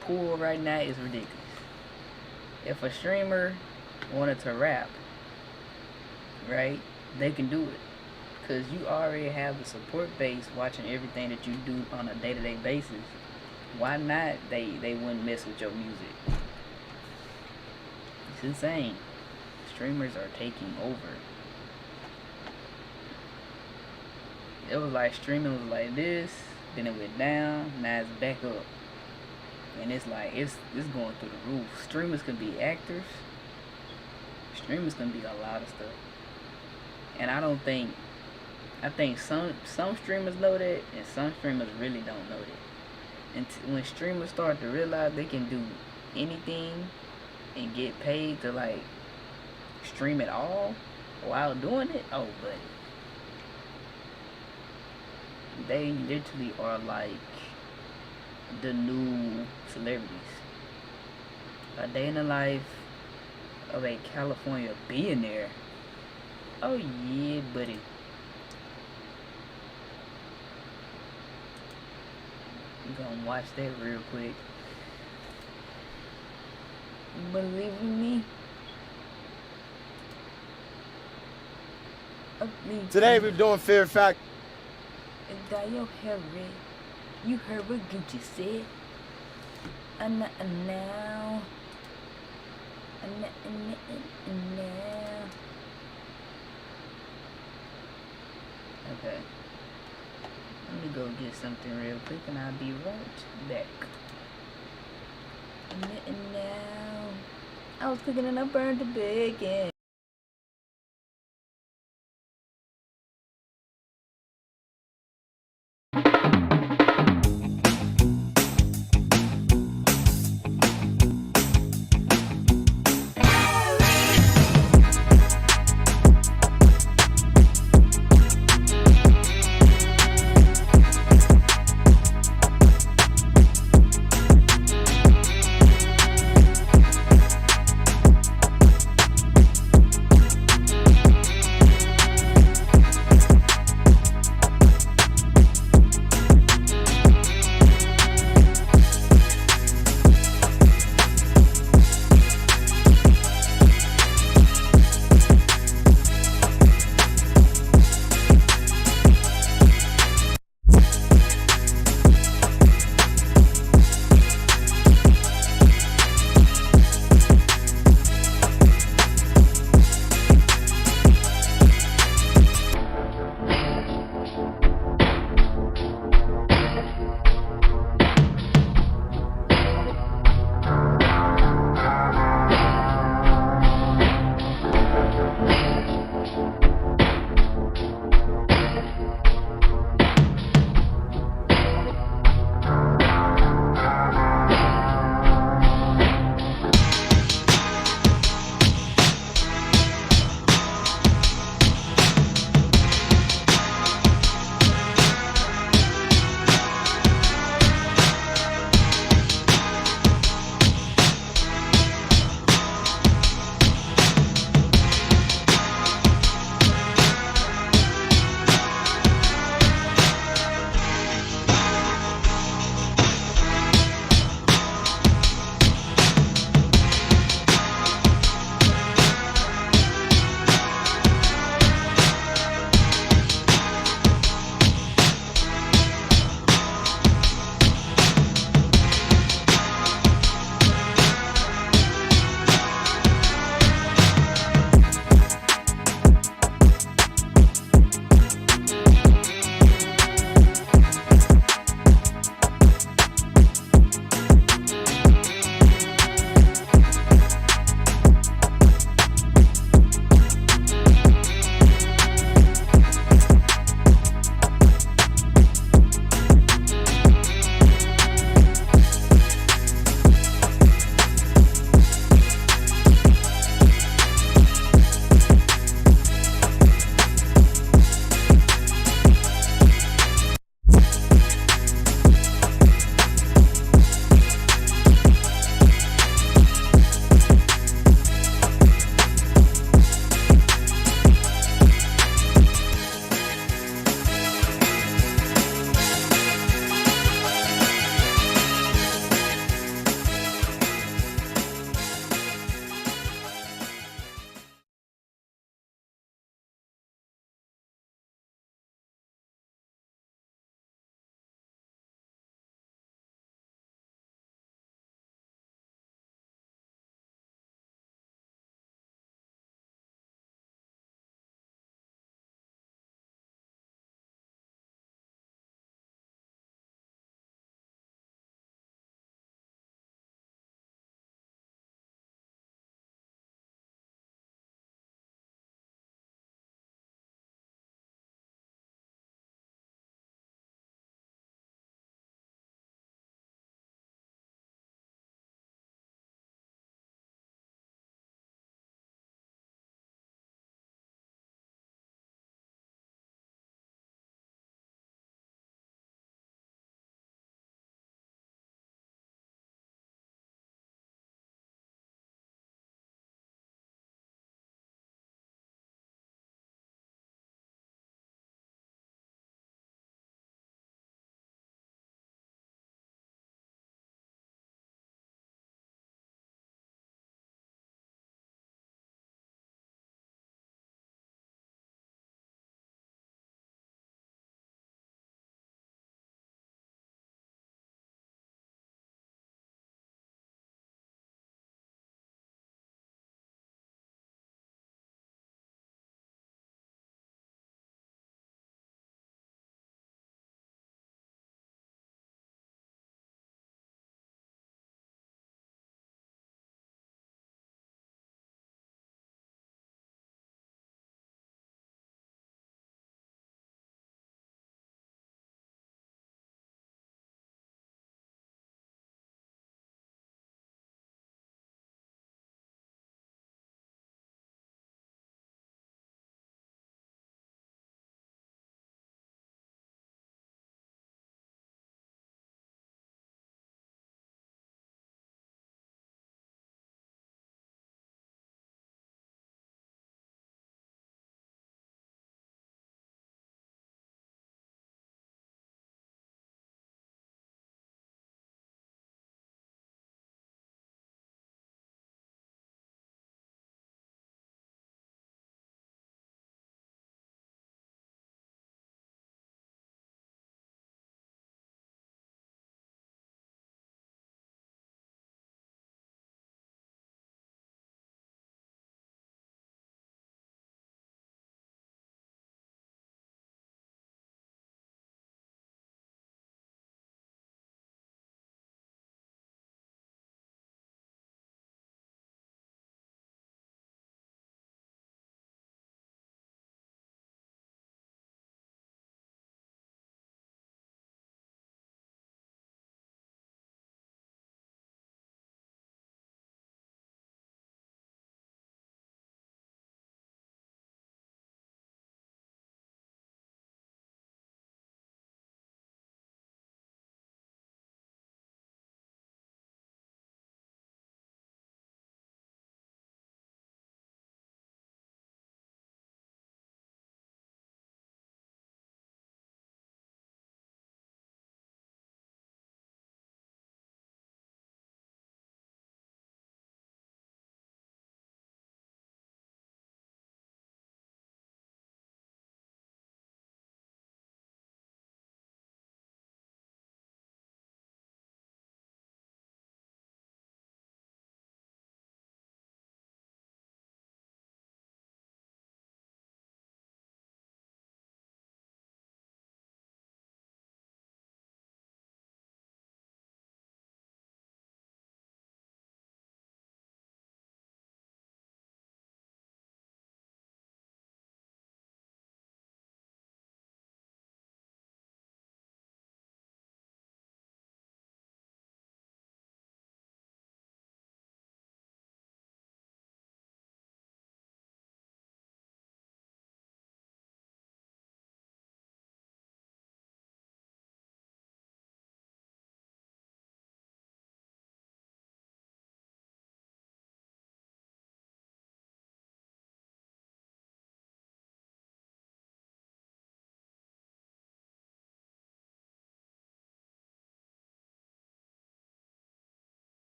pull right now, it's ridiculous. If a streamer wanted to rap, right, they can do it. Because you already have the support base watching everything that you do on a day-to-day basis. Why not they wouldn't mess with your music? It's insane. Streamers are taking over. It was like streaming was like this, then it went down, now it's back up. And it's like it's going through the roof. Streamers can be actors. Streamers can be a lot of stuff. And I think some streamers know that, and some streamers really don't know that. And when streamers start to realize they can do anything and get paid to like stream it all while doing it, oh buddy, they literally are like the new celebrities. A day in the life of a California billionaire. Oh yeah, buddy. I'm gonna watch that real quick. Believe me. Today we're doing Fear Fact. Got your hair red. You heard what Gucci said. Now. Okay. Let me go get something real quick and I'll be right back. Now. I was cooking and I burned the bacon.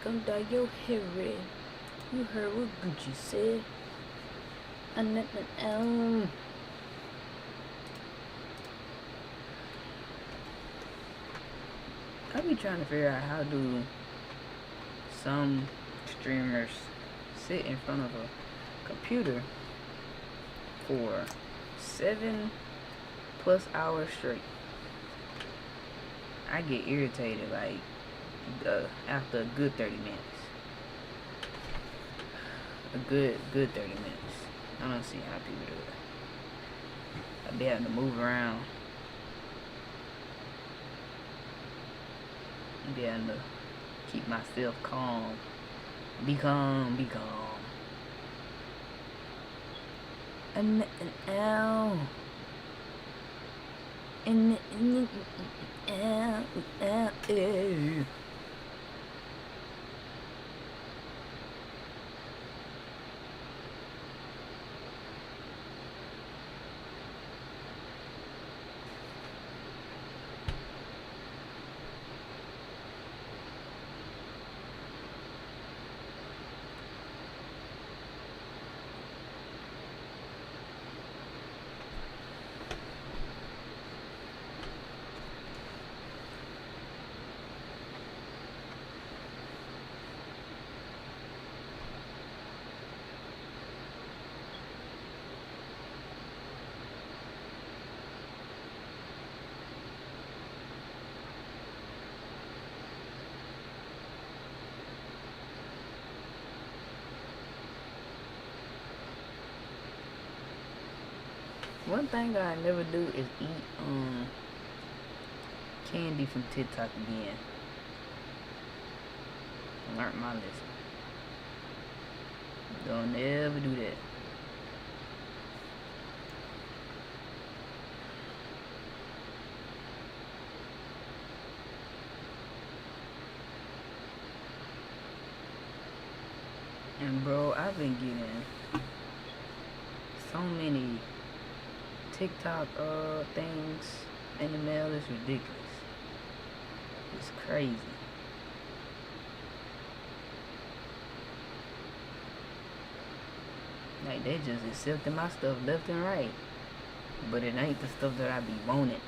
gon' dye your hair red. You heard what Gucci said. I be trying to figure out how do some streamers sit in front of a computer for 7+ hours straight. I get irritated like after a good 30 minutes. A good 30 minutes. I don't see how people do it. I be having to move around. I be having to keep myself calm. Be calm. And ow. And ow. One thing I never do is eat candy from TikTok again. I learned my lesson. Don't ever do that. And bro, I've been getting so many TikTok things in the mail. It's ridiculous. It's crazy. Like they just accepting my stuff left and right, but it ain't the stuff that I be wanting,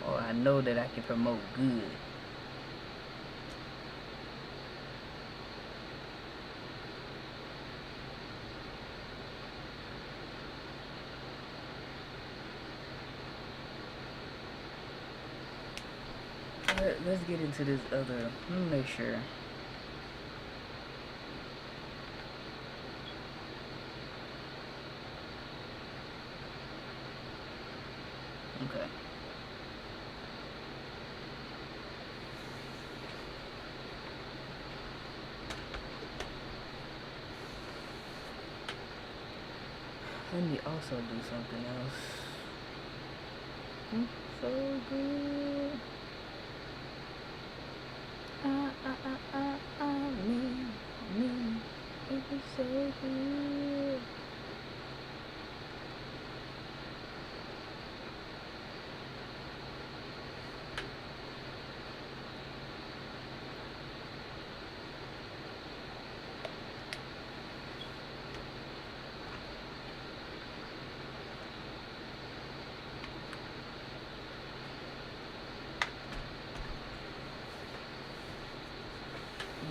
or I know that I can promote good. Let's get into this other. Let me make sure. Okay. Let me also do something else. So good. Me, it was so good.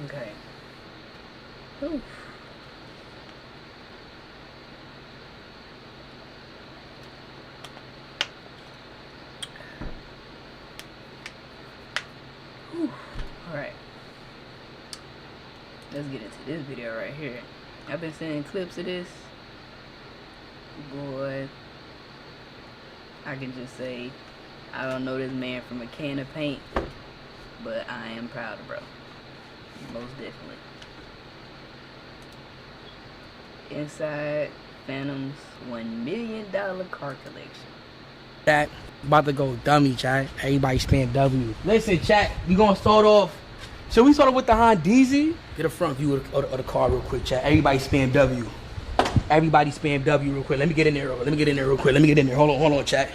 Okay. Oof. Alright. Let's get into this video right here. I've been seeing clips of this. Boy, I can just say I don't know this man from a can of paint, but I am proud of bro. Most definitely. Inside Phantom's $1 million car collection. Chat, about to go dummy, chat. Everybody spam W. Listen, chat, we gonna start off. Should we start off with the Hondeezy? Get a front view of the car real quick, chat. Everybody spam W. Everybody spam W real quick. Let me get in there real quick. Hold on, chat.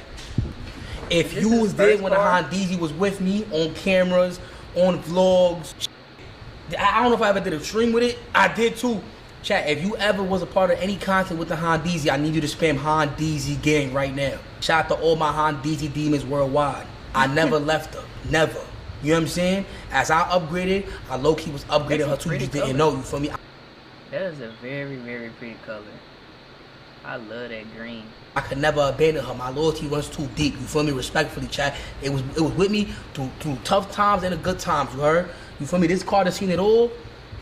If you was there when the Hondeezy was with me on cameras, on vlogs, I don't know if I ever did a stream with it. I did too. Chat, if you ever was a part of any content with the Hondeezy, I need you to spam Hondeezy gang right now. Shout out to all my Hondeezy demons worldwide. I never left her. Never. You know what I'm saying? As I upgraded, I low-key was upgrading her too. You just didn't know, you feel me? That is a very, very pretty color. I love that green. I could never abandon her. My loyalty runs too deep. You feel me? Respectfully, chat. It was with me through tough times and the good times, you heard? You feel me? This card has seen it all.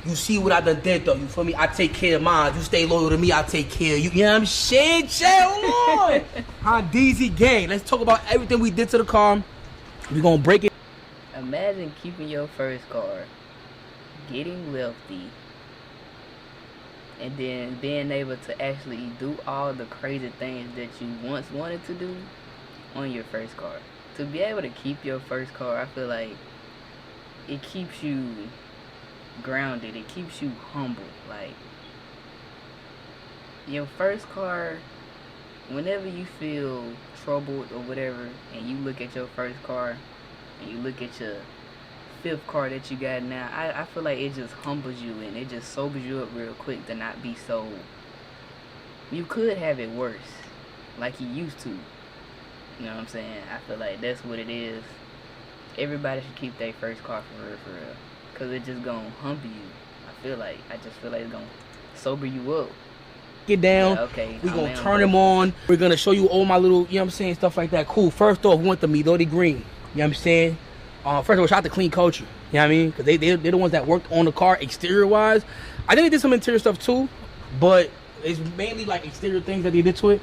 You see what I done did though, you feel me? I take care of mine. You stay loyal to me, I take care of you. You know what I'm saying? Chat, hold on. Hondeezy gang. Let's talk about everything we did to the car. We're gonna break it. Imagine keeping your first car, getting wealthy, and then being able to actually do all the crazy things that you once wanted to do on your first car. To be able to keep your first car, I feel like it keeps you grounded. It keeps you humble. Like, your first car, whenever you feel troubled or whatever, and you look at your first car, and you look at your fifth car that you got now, I feel like it just humbles you and it just sobers you up real quick to not be so... You could have it worse, like you used to. You know what I'm saying? I feel like that's what it is. Everybody should keep their first car for real, for real. Because it just gonna humble you. I just feel like it's gonna sober you up. Get down. Yeah, okay. We're gonna turn them on. We're gonna show you all my little, you know what I'm saying, stuff like that. Cool. First off, we want the Midori green. You know what I'm saying? First of all, shout out to Clean Culture. You know what I mean? Because they're the ones that worked on the car exterior-wise. I think they did some interior stuff too, but it's mainly like exterior things that they did to it.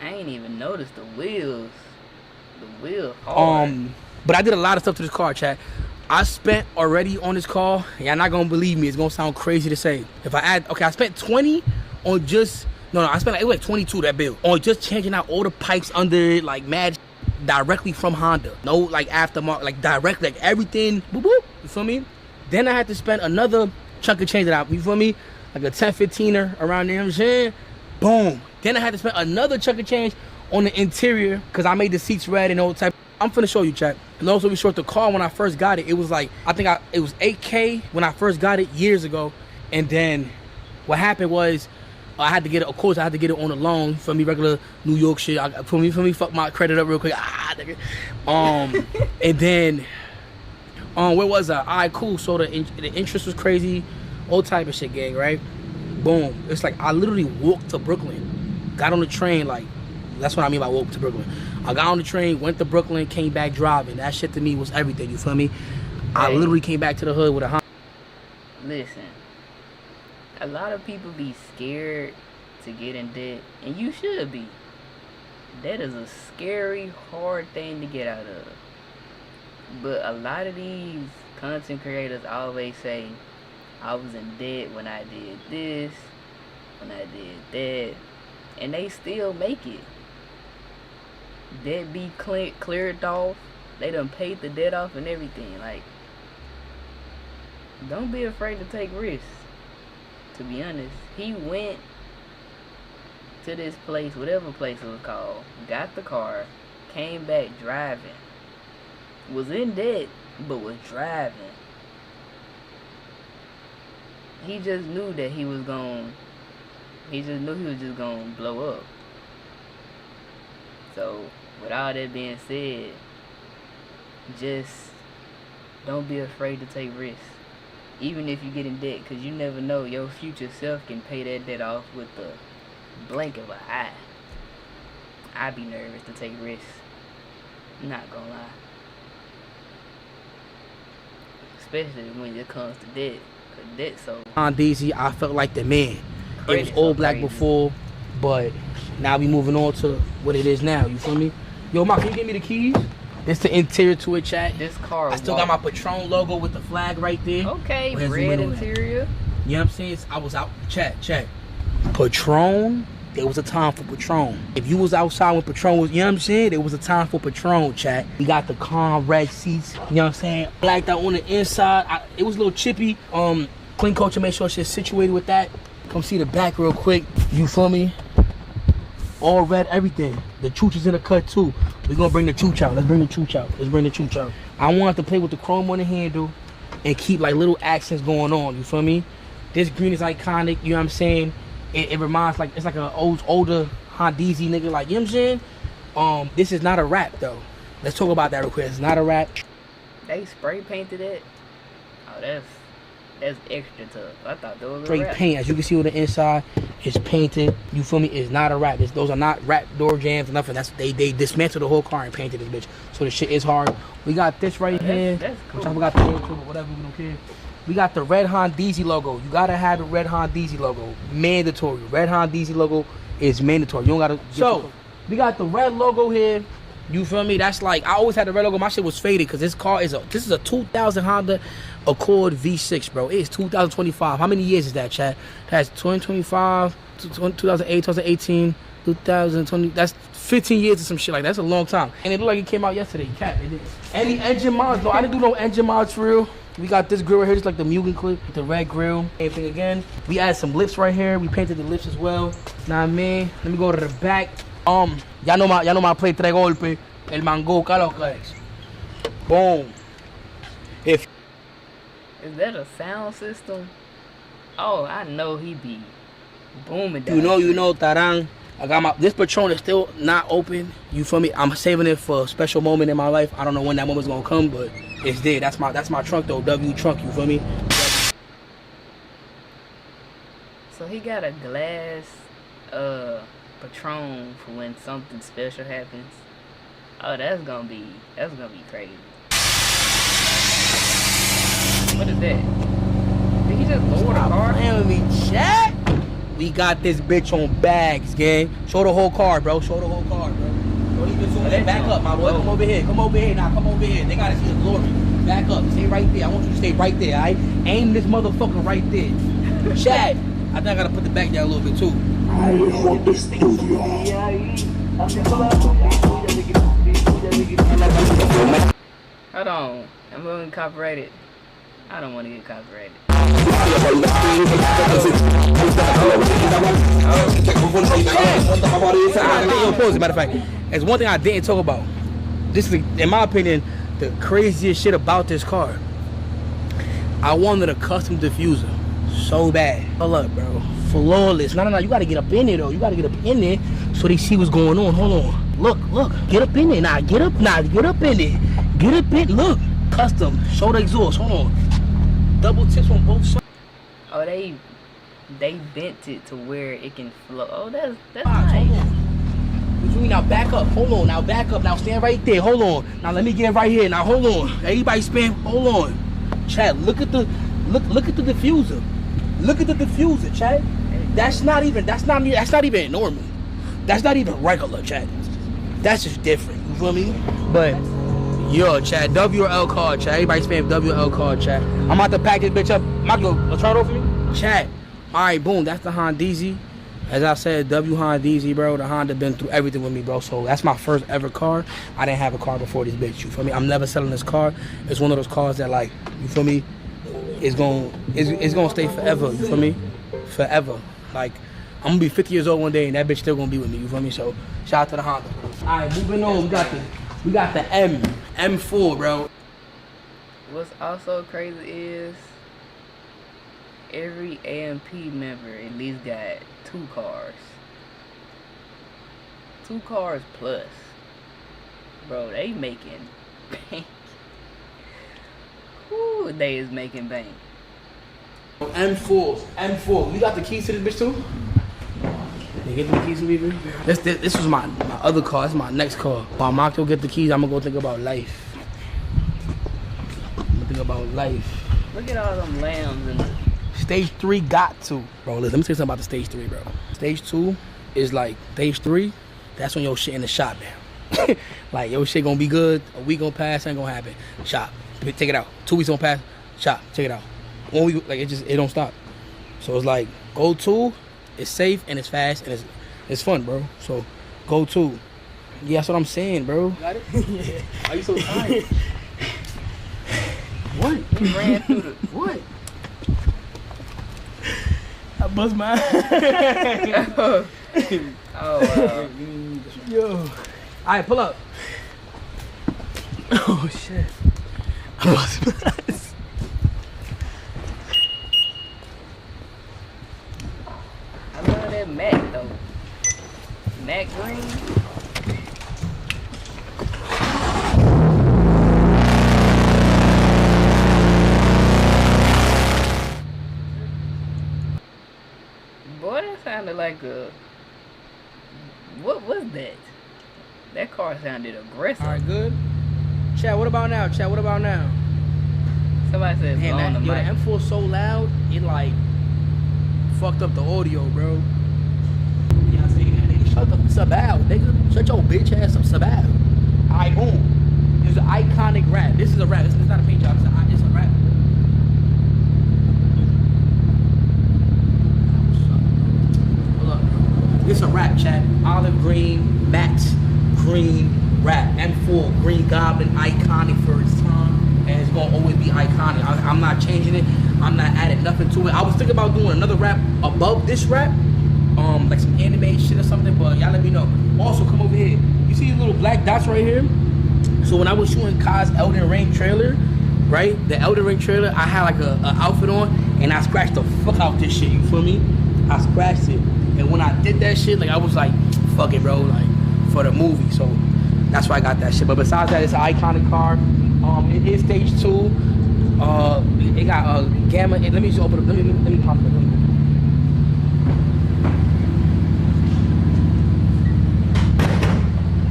I ain't even noticed the wheels. The wheels hard. But I did a lot of stuff to this car, chat. I spent already on this car, y'all not gonna believe me, it's gonna sound crazy to say. If I add, okay, I spent 20 on just, I spent it was like 22, that bill, on just changing out all the pipes under it, like mad directly from Honda. No, like aftermarket, like direct, like everything, boop, boop, you feel me? Then I had to spend another chunk of change that out, you feel me? Like a 10-15er around there, you know what I'm saying? Boom. Then I had to spend another chunk of change on the interior, because I made the seats red and all type. I'm finna show you, chat. And also be short, the car when I first got it, it was like, it was 8K when I first got it years ago. And then what happened was, I had to get it, of course I had to get it on a loan for me, regular New York shit. For me, fuck my credit up real quick. Nigga. And then, where was I? Alright, cool. So the interest was crazy, all type of shit, gang, right? Boom. It's like, I literally walked to Brooklyn, got on the train, like, that's what I mean by walk to Brooklyn. I got on the train, went to Brooklyn, came back driving. That shit to me was everything, you feel me? I literally came back to the hood with a Honda. Listen, a lot of people be scared to get in debt, and you should be. That is a scary, hard thing to get out of. But a lot of these content creators always say, I was in debt when I did this, when I did that, and they still make it. Debt be cleared off. They done paid the debt off and everything. Like, don't be afraid to take risks. To be honest, he went to this place, whatever place it was called, got the car, came back driving, was in debt, but was driving. He just knew that he was just gonna blow up. So, with all that being said, just don't be afraid to take risks. Even if you get in debt, because you never know, your future self can pay that debt off with the blink of an eye. I'd be nervous to take risks. Not gonna lie. Especially when it comes to debt. Because debt so... Hondeezy, I felt like the man. Crazy, it was all so black crazy. before, but now we moving on to what it is now, you feel me? Yo, Ma, can you give me the keys? This the interior to it, chat. This car I still got my Patron logo with the flag right there. Okay, Where's the red window at? interior. You know what I'm saying? I was out, chat. Patron, there was a time for Patron. If you was outside when Patron was, you know what I'm saying? There was a time for Patron, chat. We got the calm red seats, you know what I'm saying? Blacked out on the inside. It was a little chippy. Clean Culture made sure shit's situated with that. Come see the back real quick. You feel me? All red, everything. The chooch is in the cut too. We're gonna bring the chooch out. Let's bring the chooch out. I wanted to play with the chrome on the handle. and keep like little accents going on. You feel me? This green is iconic. You know what I'm saying? It reminds like it's like an older Hondeezy nigga. Like, you know what I'm saying? This is not a rap though. Let's talk about that real quick. It's not a rap. They spray painted it. Oh, that's extra tough. I thought that was a Straight rap. paint. As you can see on the inside, it's painted. You feel me? It's not a wrap. Those are not wrap door jams or nothing. That's they dismantled the whole car and painted this bitch. So the shit is hard. We got this right here. That's cool. Which I forgot the name to, but whatever, we don't care. We got the red Hondeezy logo. You gotta have the red Hondeezy logo. Mandatory. Red Hondeezy logo is mandatory. You don't gotta. So we got the red logo here. You feel me? That's like, I always had the red logo. My shit was faded because this car is this is a 2000 Honda Accord V6, bro. It is 2025. How many years is that, chat? That's 2025, 2008, 2018, 2020. That's 15 years or some shit like that. That's a long time. And it looked like it came out yesterday. Cat, it did. Any engine mods? No, I didn't do no engine mods for real. We got this grill right here, just like the Mugen clip, the red grill. Same thing again. We added some lips right here. We painted the lips as well. Nah, man. Let me go to the back. Ya no me play tres golpes. El mango, caloca. Boom. Is that a sound system? Oh, I know he be booming. You know, Tarang. I got this Patron is still not open. You feel me? I'm saving it for a special moment in my life. I don't know when that moment's gonna come, but it's there. That's my trunk though. W trunk. You feel me? So he got a glass Patron for when something special happens. Oh, that's gonna be crazy. What is that? Did he just lower the car? Playing with me, chat. We got this bitch on bags, gang. Show the whole car, bro. Show the whole car, bro. Show these bitches on there. Back up, my boy. Come over here. Come over here. Now, come over here. They gotta see the glory. Back up. Stay right there. I want you to stay right there, alright? Aim this motherfucker right there. Chad, I think I gotta put the back down a little bit too. Hold on. I'm going to copyright it. I don't want to get copyrighted. As a matter of fact, there's one thing I didn't talk about. This is, in my opinion, the craziest shit about this car. I wanted a custom diffuser so bad. Hold up, bro. Flawless. No. You gotta get up in there, though. You gotta get up in there so they see what's going on. Hold on. Look. Get up in there. Nah, get up in there. Get up in. Look. Custom. Show the exhaust. Hold on. Double tips on both sides. Oh, they bent it to where it can flow. Oh, that's nice. Now back up. Hold on. Now back up. Now stand right there. Hold on. Now let me get right here. Now hold on. Everybody spin. Hold on. Chad, look at the diffuser. Look at the diffuser, Chad. That's not even normal. That's not even regular, Chad. That's just different. You feel me? But yo, Chad, W or L card, Chad. Everybody spam W or L card, Chad. I'm about to pack this bitch up. I'm about to go turn it over for me. Chad. Alright, boom. That's the Hondeezy. As I said, W Hondeezy, bro. The Honda been through everything with me, bro. So that's my first ever car. I didn't have a car before this bitch. You feel me? I'm never selling this car. It's one of those cars that, like, you feel me? It's gonna stay forever. You feel me? Forever. Like, I'm gonna be 50 years old one day, and that bitch still gonna be with me. You feel me? So shout out to the Honda. All right, moving on. We got the M4, bro. What's also crazy is every AMP member at least got 2 cars. 2 cars plus. Bro, they making bank. Whoo, they is making bank. M4. You got the keys to this bitch too? You get the keys to me, bro? This was my other car. This is my next car. While Marco get the keys, I'm gonna go think about life. Look at all them lambs in the... Stage 3 got to. Bro, listen, let me tell you something about the stage 3, bro. Stage 2 is like, stage 3, that's when your shit in the shop now. Like, your shit gonna be good, a week gonna pass, ain't gonna happen. Shop, take it out. 2 weeks gonna pass, shop, take it out. 1 week, like, it don't stop. So it's like, go 2, it's safe and it's fast and it's fun, bro. So, go 2. Yeah, that's what I'm saying, bro. Got it? Yeah. Are you so tired? What? You ran through the... What? I bust my Oh, wow. Yo. Alright, pull up. Oh shit. I bust my ass. sounded like a. What was that? That car sounded aggressive. All right, good. Chat, what about now? Chat, what about now? Somebody said blow on the yo, the mic. M4 so loud, it like fucked up the audio, bro. Yeah, I say that. Nigga, shut the sub out, nigga. Shut your bitch ass up, sub out. Alright, boom. This is an iconic rap. This is a rap. This is not a paint job. It's a rap. Hold up, bro. It's a rap, chat. Olive green, matte green rap. M4, Green Goblin, iconic for its time. And it's gonna always be iconic. I'm not changing it. I'm not adding nothing to it. I was thinking about doing another rap above this rap, like some anime shit or something. But y'all let me know. Also, come over here. You see these little black dots right here? So when I was shooting Kai's Elden Ring trailer, right? The Elden Ring trailer, I had like a outfit on, and I scratched the fuck out this shit. You feel me? I scratched it, and when I did that shit, like I was like, fuck it, bro, like for the movie. So that's why I got that shit. But besides that, it's an iconic car. It is stage 2. It got gamma. Let me just open up. Let me pop it.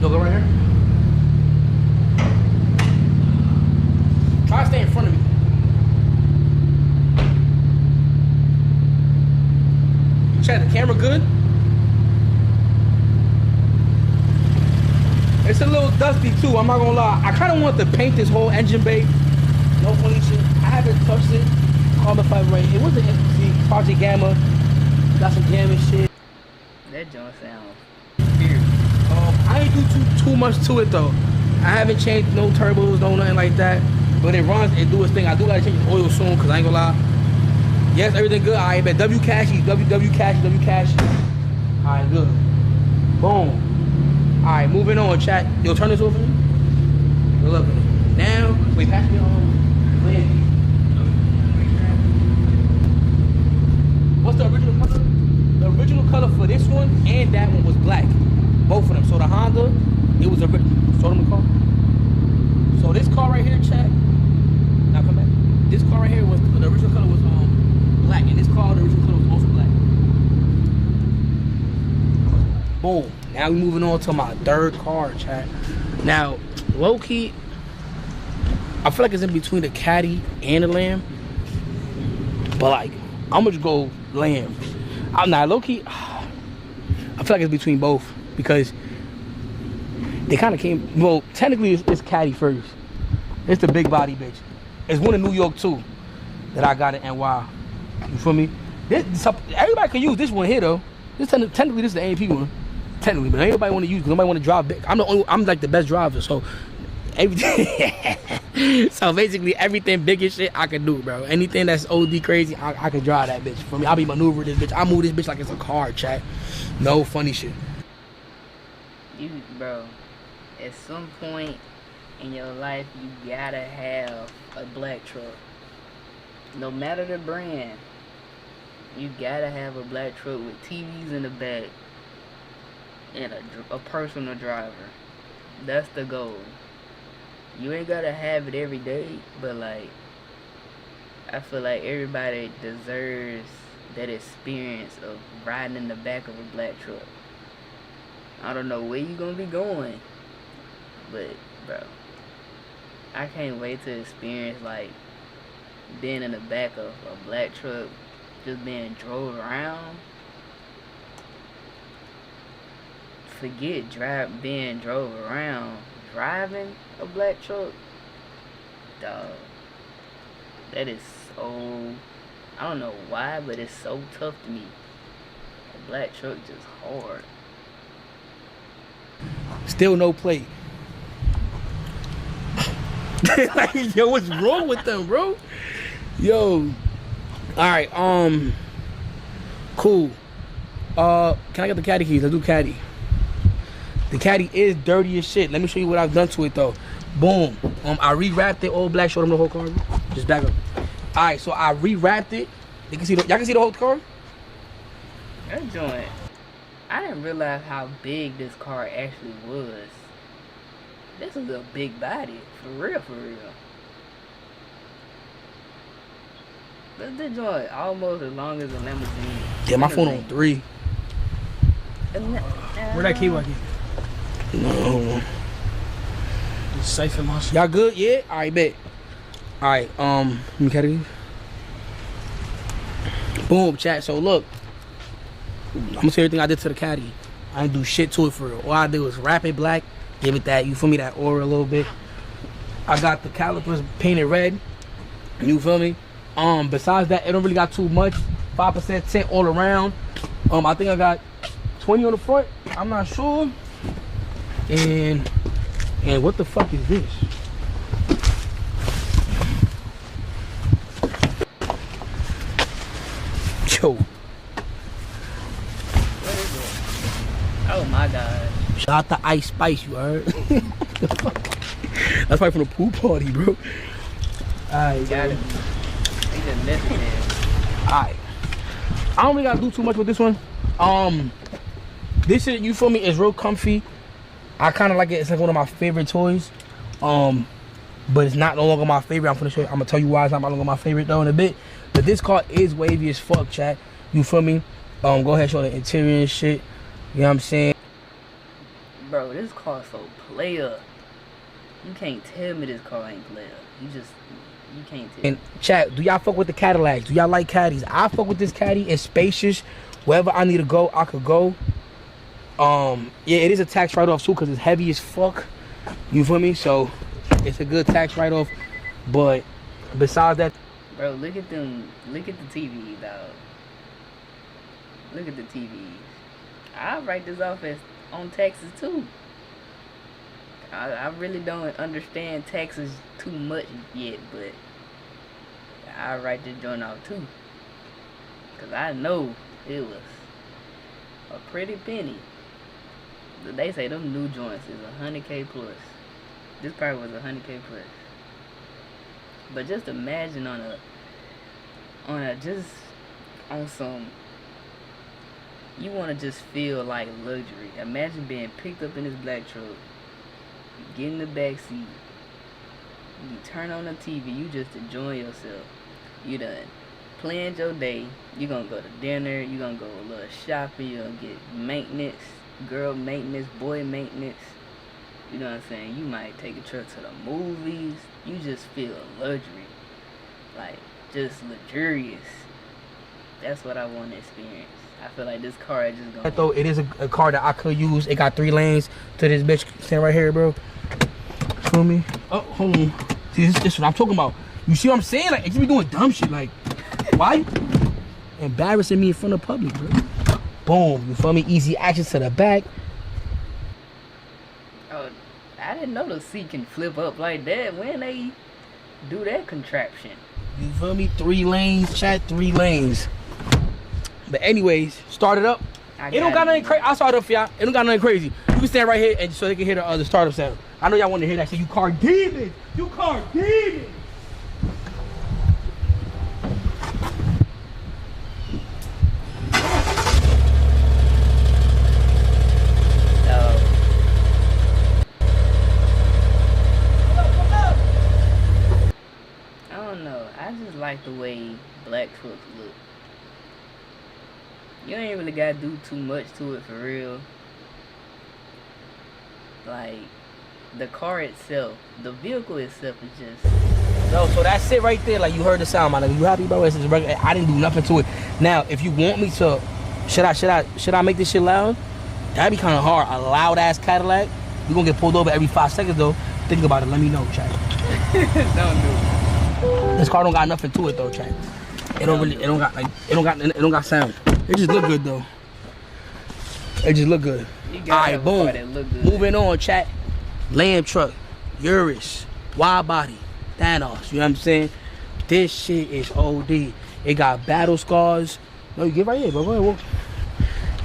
Yo, go right here. Try to stay in front of me. Check the camera good. It's a little dusty too, I'm not gonna lie. I kinda want to paint this whole engine bay. No funny shit. I haven't touched it. Carbon fiber right. It wasn't MPC, Project Gamma. Got some Gamma shit. That joint sounds weird. I ain't do too much to it though. I haven't changed no turbos, no nothing like that. But it runs, it do its thing. I do gotta change the oil soon, cause I ain't gonna lie. Yes, everything good. Alright, bet W Cash, W Cash. Alright, good. Boom. Alright, moving on, chat. Yo, turn this over for me. Good luck. Now, wait, pass me on. What's the original color? The original color for this one and that one was black. Both of them. So the Honda, it was original. Show them the car. So this car right here, chat. Now come back. This car right here was the original color was black, and this car, the original color was also black. Boom. Now we moving on to my third car, chat. Now, low key, I feel like it's in between the Caddy and the Lamb. But like, I'm gonna just go Lamb. I'm not low key. I feel like it's between both because they kind of came. Well, technically it's Caddy first. It's the big body bitch. It's one in New York too that I got in NY. You feel me? Everybody can use this one here though. Technically this is the AMP one. Technically, but ain't nobody want to use because nobody want to drive big. I'm like the best driver, so everything. So basically everything big as shit I can do, bro. Anything that's OD crazy, I can drive that bitch. For me, I'll be maneuvering this bitch. I move this bitch like it's a car, chat. No funny shit. Bro, at some point in your life, you gotta have a black truck. No matter the brand, you gotta have a black truck with TVs in the back and a personal driver. That's the goal. You ain't gotta have it every day, but like, I feel like everybody deserves that experience of riding in the back of a black truck. I don't know where you gonna be going, but bro, I can't wait to experience like being in the back of a black truck, just being drove around. Forget being drove around. Driving a black truck, dog, that is so, I don't know why, but it's so tough to me. A black truck just hard. Still no plate. Like, yo, what's wrong with them, bro? Yo, all right, cool. Can I get the Caddy keys? Let's do Caddy. The Caddy is dirty as shit. Let me show you what I've done to it though. Boom. I re-wrapped it all black. Show them the whole car. Just back up. All right, so I re-wrapped it. You can see y'all can see the whole car. That joint, I didn't realize how big this car actually was. This is a big body, for real, for real. This joint almost as long as a limousine. Yeah, my phone on 3. Where that key was? No. It's safe in my shit. Y'all good? Yeah? Alright, bet. Alright, you got it? Boom, chat. So look, I'm gonna say everything I did to the caddy. I didn't do shit to it for real. All I did was wrap it black, give it that, you feel me, that aura a little bit. I got the calipers painted red. You feel me? Besides that, it don't really got too much. 5% tint all around. I think I got 20 on the front. I'm not sure. And what the fuck is this? Yo. Oh my god. Shout out to Ice Spice, you heard? That's probably from the pool party, bro. Alright, Got it. He just messed with it. Alright. I don't really gotta do too much with this one. This shit, you feel me, is real comfy. I kinda like it. It's like one of my favorite toys. But it's not no longer my favorite. I'm gonna tell you why it's not no longer my favorite though in a bit. But this car is wavy as fuck, chat. You feel me? Go ahead, show the interior and shit. You know what I'm saying? Bro, this car so player. You can't tell me this car ain't player. You can't tell. And chat, do y'all fuck with the Cadillacs? Do y'all like caddies? I fuck with this caddy. It's spacious. Wherever I need to go, I could go. Yeah, it is a tax write-off too because it's heavy as fuck. You feel me? So it's a good tax write-off. But besides that, Bro, look at them. Look at the TV, dog. Look at the TV. I'll write this off as on taxes too. I really don't understand taxes too much yet, but I'll write this joint off too. Cause I know it was a pretty penny. They say them new joints is 100K plus. This probably was 100K plus. But just imagine on some, you want to just feel like luxury. Imagine being picked up in this black truck, you get in the back seat, you turn on the TV, you just enjoy yourself. You done planned your day, you gonna go to dinner, you gonna go a little shopping, you gonna get maintenance, girl maintenance, boy maintenance. You know what I'm saying? You might take a trip to the movies. You just feel luxury. Like, just luxurious. That's what I want to experience. I feel like this car is just gonna... though, it is a car that I could use. It got 3 lanes to this bitch standing right here, bro. Feel me? Oh, hold on. See, this what I'm talking about. You see what I'm saying? Like, you be doing dumb shit. Like, why? Embarrassing me in front of public, bro. Boom. You feel me? Easy access to the back. I didn't know the seat can flip up like that. When they do that contraption? You feel me? 3 lanes, chat, 3 lanes. But anyways, start it up. It don't got nothing crazy. I'll start it up for y'all. It don't got nothing crazy. You can stand right here and so they can hear the startup sound. I know y'all want to hear that shit. You car demons. You car demons. Like the way black trucks look. You ain't really gotta do too much to it for real. Like the car itself, the vehicle itself is just... No, so that's it right there. Like you heard the sound, my nigga. You happy, bro? I didn't do nothing to it. Now, if you want me to, should I make this shit loud? That'd be kind of hard. A loud ass Cadillac. You gonna get pulled over every 5 seconds though. Think about it. Let me know, chat. Don't do it. This car don't got nothing to it though, chat. It don't got sound. It just look good though. It just look good. Alright, boom. Moving on, chat. Lamb truck, Urus, wide body, Thanos. You know what I'm saying? This shit is OD. It got battle scars. No, you get right here, bro. Go ahead,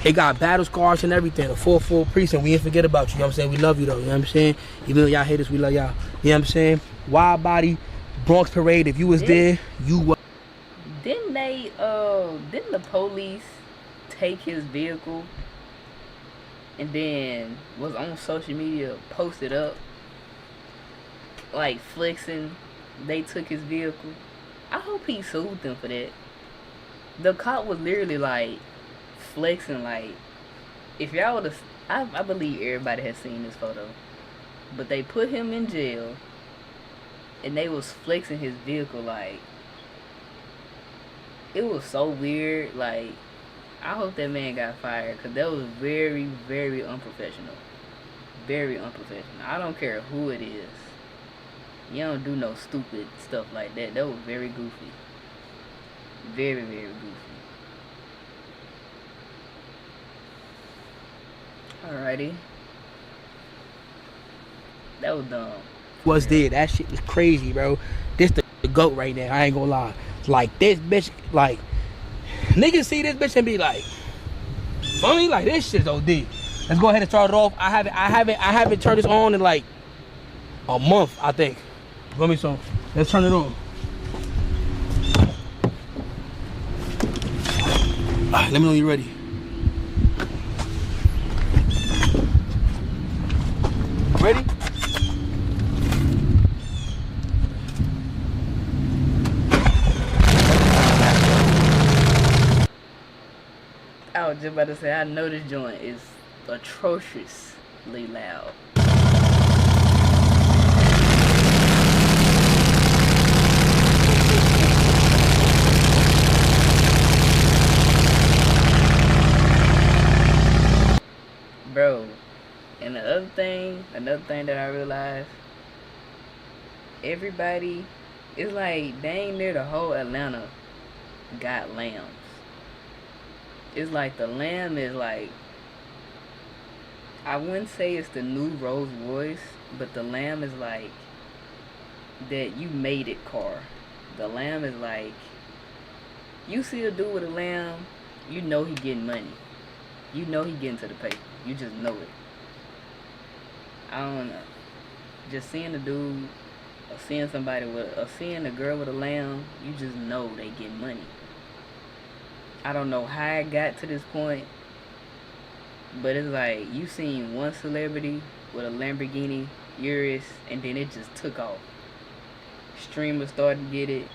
it got battle scars and everything. A full precinct. We ain't forget about you. You know what I'm saying? We love you though. You know what I'm saying? Even though y'all hate us, we love y'all. You know what I'm saying? Wide body. Bronx Parade, if you was there, you were. Didn't the police take his vehicle and then was on social media, posted up, like flexing, they took his vehicle? I hope he sued them for that. The cop was literally like flexing, like if y'all would have, I believe everybody has seen this photo, but they put him in jail, and they was flexing his vehicle like, it was so weird. Like, I hope that man got fired, because that was very, very unprofessional. Very unprofessional. I don't care who it is. You don't do no stupid stuff like that. That was very goofy. Very, very goofy. Alrighty. That was dumb. Was dead. That shit was crazy, bro. This the GOAT right now. I ain't gonna lie. Like, this bitch, like, niggas see this bitch and be like, funny, like, this shit's OD. Let's go ahead and start it off. I haven't turned this on in like a month, I think. Let me so. Let's turn it on. Alright, let me know you're ready. Ready? I was just about to say, I know this joint is atrociously loud. Bro, and another thing that I realized, everybody, it's like dang near the whole Atlanta got lambs. It's like the lamb is like, I wouldn't say it's the new Rolls Royce, but the lamb is like that you made it car. The lamb is like, you see a dude with a lamb, you know he getting money. You know he getting to the paper. You just know it. I don't know. Just seeing a dude, or seeing somebody with, or seeing a girl with a lamb, you just know they get money. I don't know how it got to this point, but it's like you seen one celebrity with a Lamborghini Urus, and then it just took off. Streamers started to get it,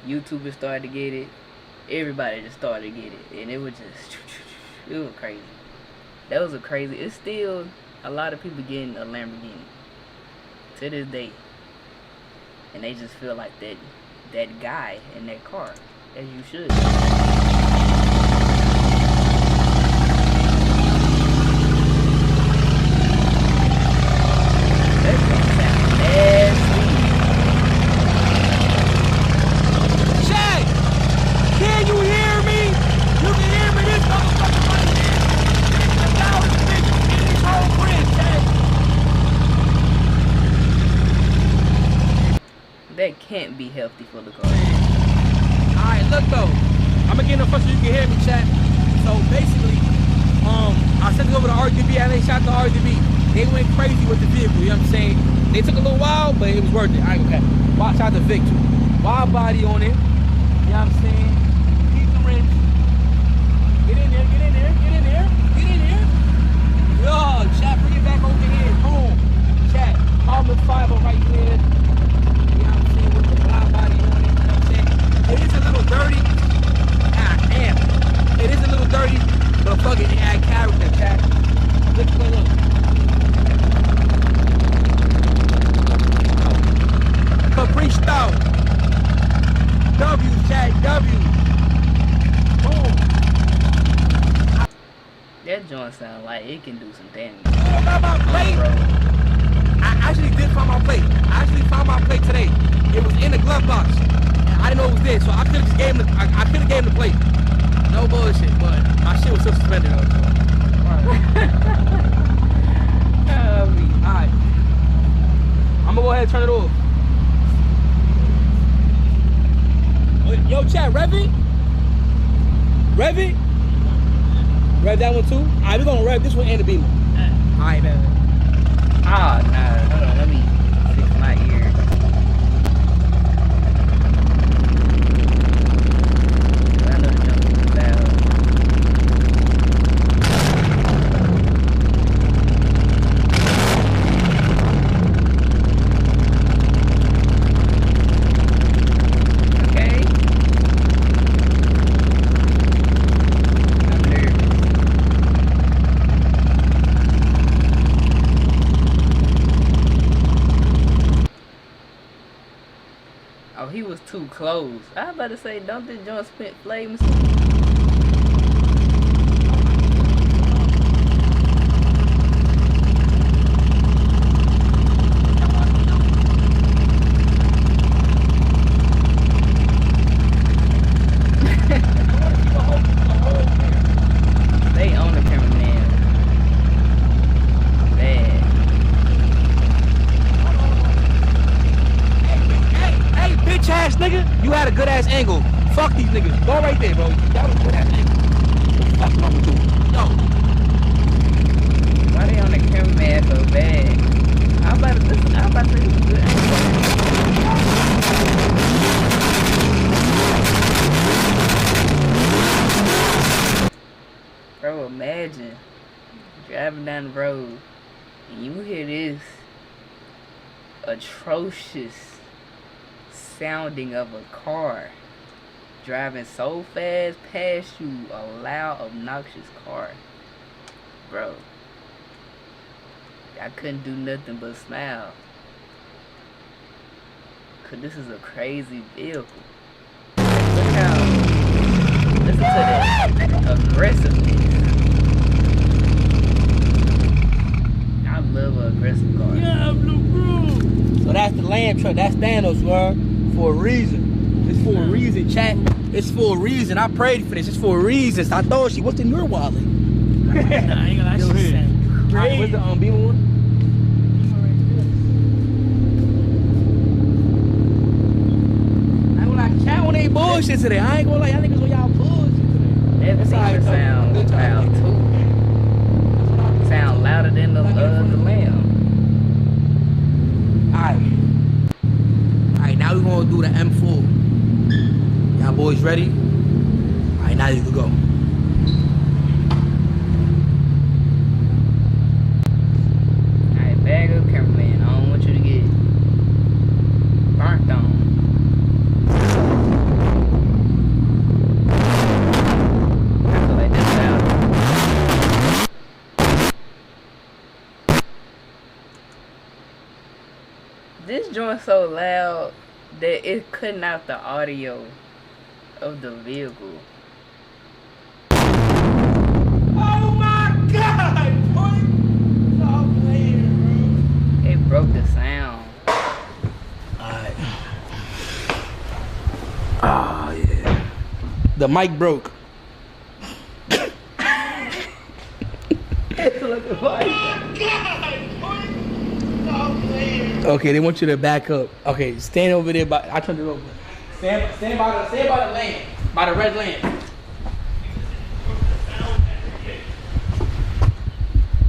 YouTubers started to get it, everybody just started to get it, and it was just, it was crazy. That was a crazy. It's still a lot of people getting a Lamborghini to this day, and they just feel like that guy in that car, as you should. That can't be healthy for the car. Alright, look though. I'm gonna get in the front so you can hear me, chat. So basically, I sent it over to RDB and they shot the RDB. They went crazy with the vehicle, you know what I'm saying? They took a little while, but it was worth it. I ain't gonna care. Watch out the Vic too. Wild body on it. You know what I'm saying? Keep the rims. Get in there, get in there, get in there, get in there. Yo, chat, bring it back over here. Boom. Chat, carbon fiber right there. It is a little dirty. Ah, damn. It is a little dirty, but fuck it, it add character, chat. Look. Caprice style. W, chat, W. Boom. That joint sound like it can do some damage. What about my plate? I actually did find my plate. I actually found my plate today. It was in the glove box. I didn't know it was there, so I could have just gave him the, I could have gave him the plate. No bullshit, but my shit was still suspended though. So. Alright. I'm gonna go ahead and turn it off. Yo, chat, rev it? Rev it? Rev that one too? Alright, we're gonna rev this one and the Beamer. Alright, man. Ah, nah, hold on, let me fix my ear. I know the jump is loud. Okay. I'm nervous. close. I was about to say, don't this joint spit flames? They own the cameraman. Bad. Hey, bitch ass nigga, you had a good ass angle. Fuck these niggas. Go right there, bro. That was a good ass angle. What the fuck wrong with you? Yo. Why they on the cameraman so bad? I'm about to listen. I'm about to say this is good angle. Bro, imagine driving down the road and you hear this atrocious sounding of a car driving so fast past you, a loud, obnoxious car. Bro, I couldn't do nothing but smile. Cause this is a crazy vehicle. Look how, listen to that aggressiveness. I love an aggressive car. So that's the Lamb truck. That's Thanos, bro. For a reason. It's for a reason, chat. It's for a reason. I prayed for this. It's for a reason. I thought she. What's in your wallet? Nah, I ain't gonna lie, she's Alright, what's the Beamer one? I ain't gonna lie, chat on they bullshit today. I ain't gonna lie, y'all niggas on y'all bullshit today. That That's feature alright, sound though. loud too. Sound louder than the Lamb. Alright, now we're gonna do the M4. Y'all boys ready? Alright, now you can go. Alright, bag up cameraman. I don't want you to get burnt on. I feel like that's loud. This joint so loud that it's cutting out the audio of the vehicle. Oh my god! Boy! Stop playing, bro. It broke the sound. Alright. Ah, yeah. The mic broke. Okay, they want you to back up. Okay, stand over there. I turned it over. Stand by the lane, by the red lane.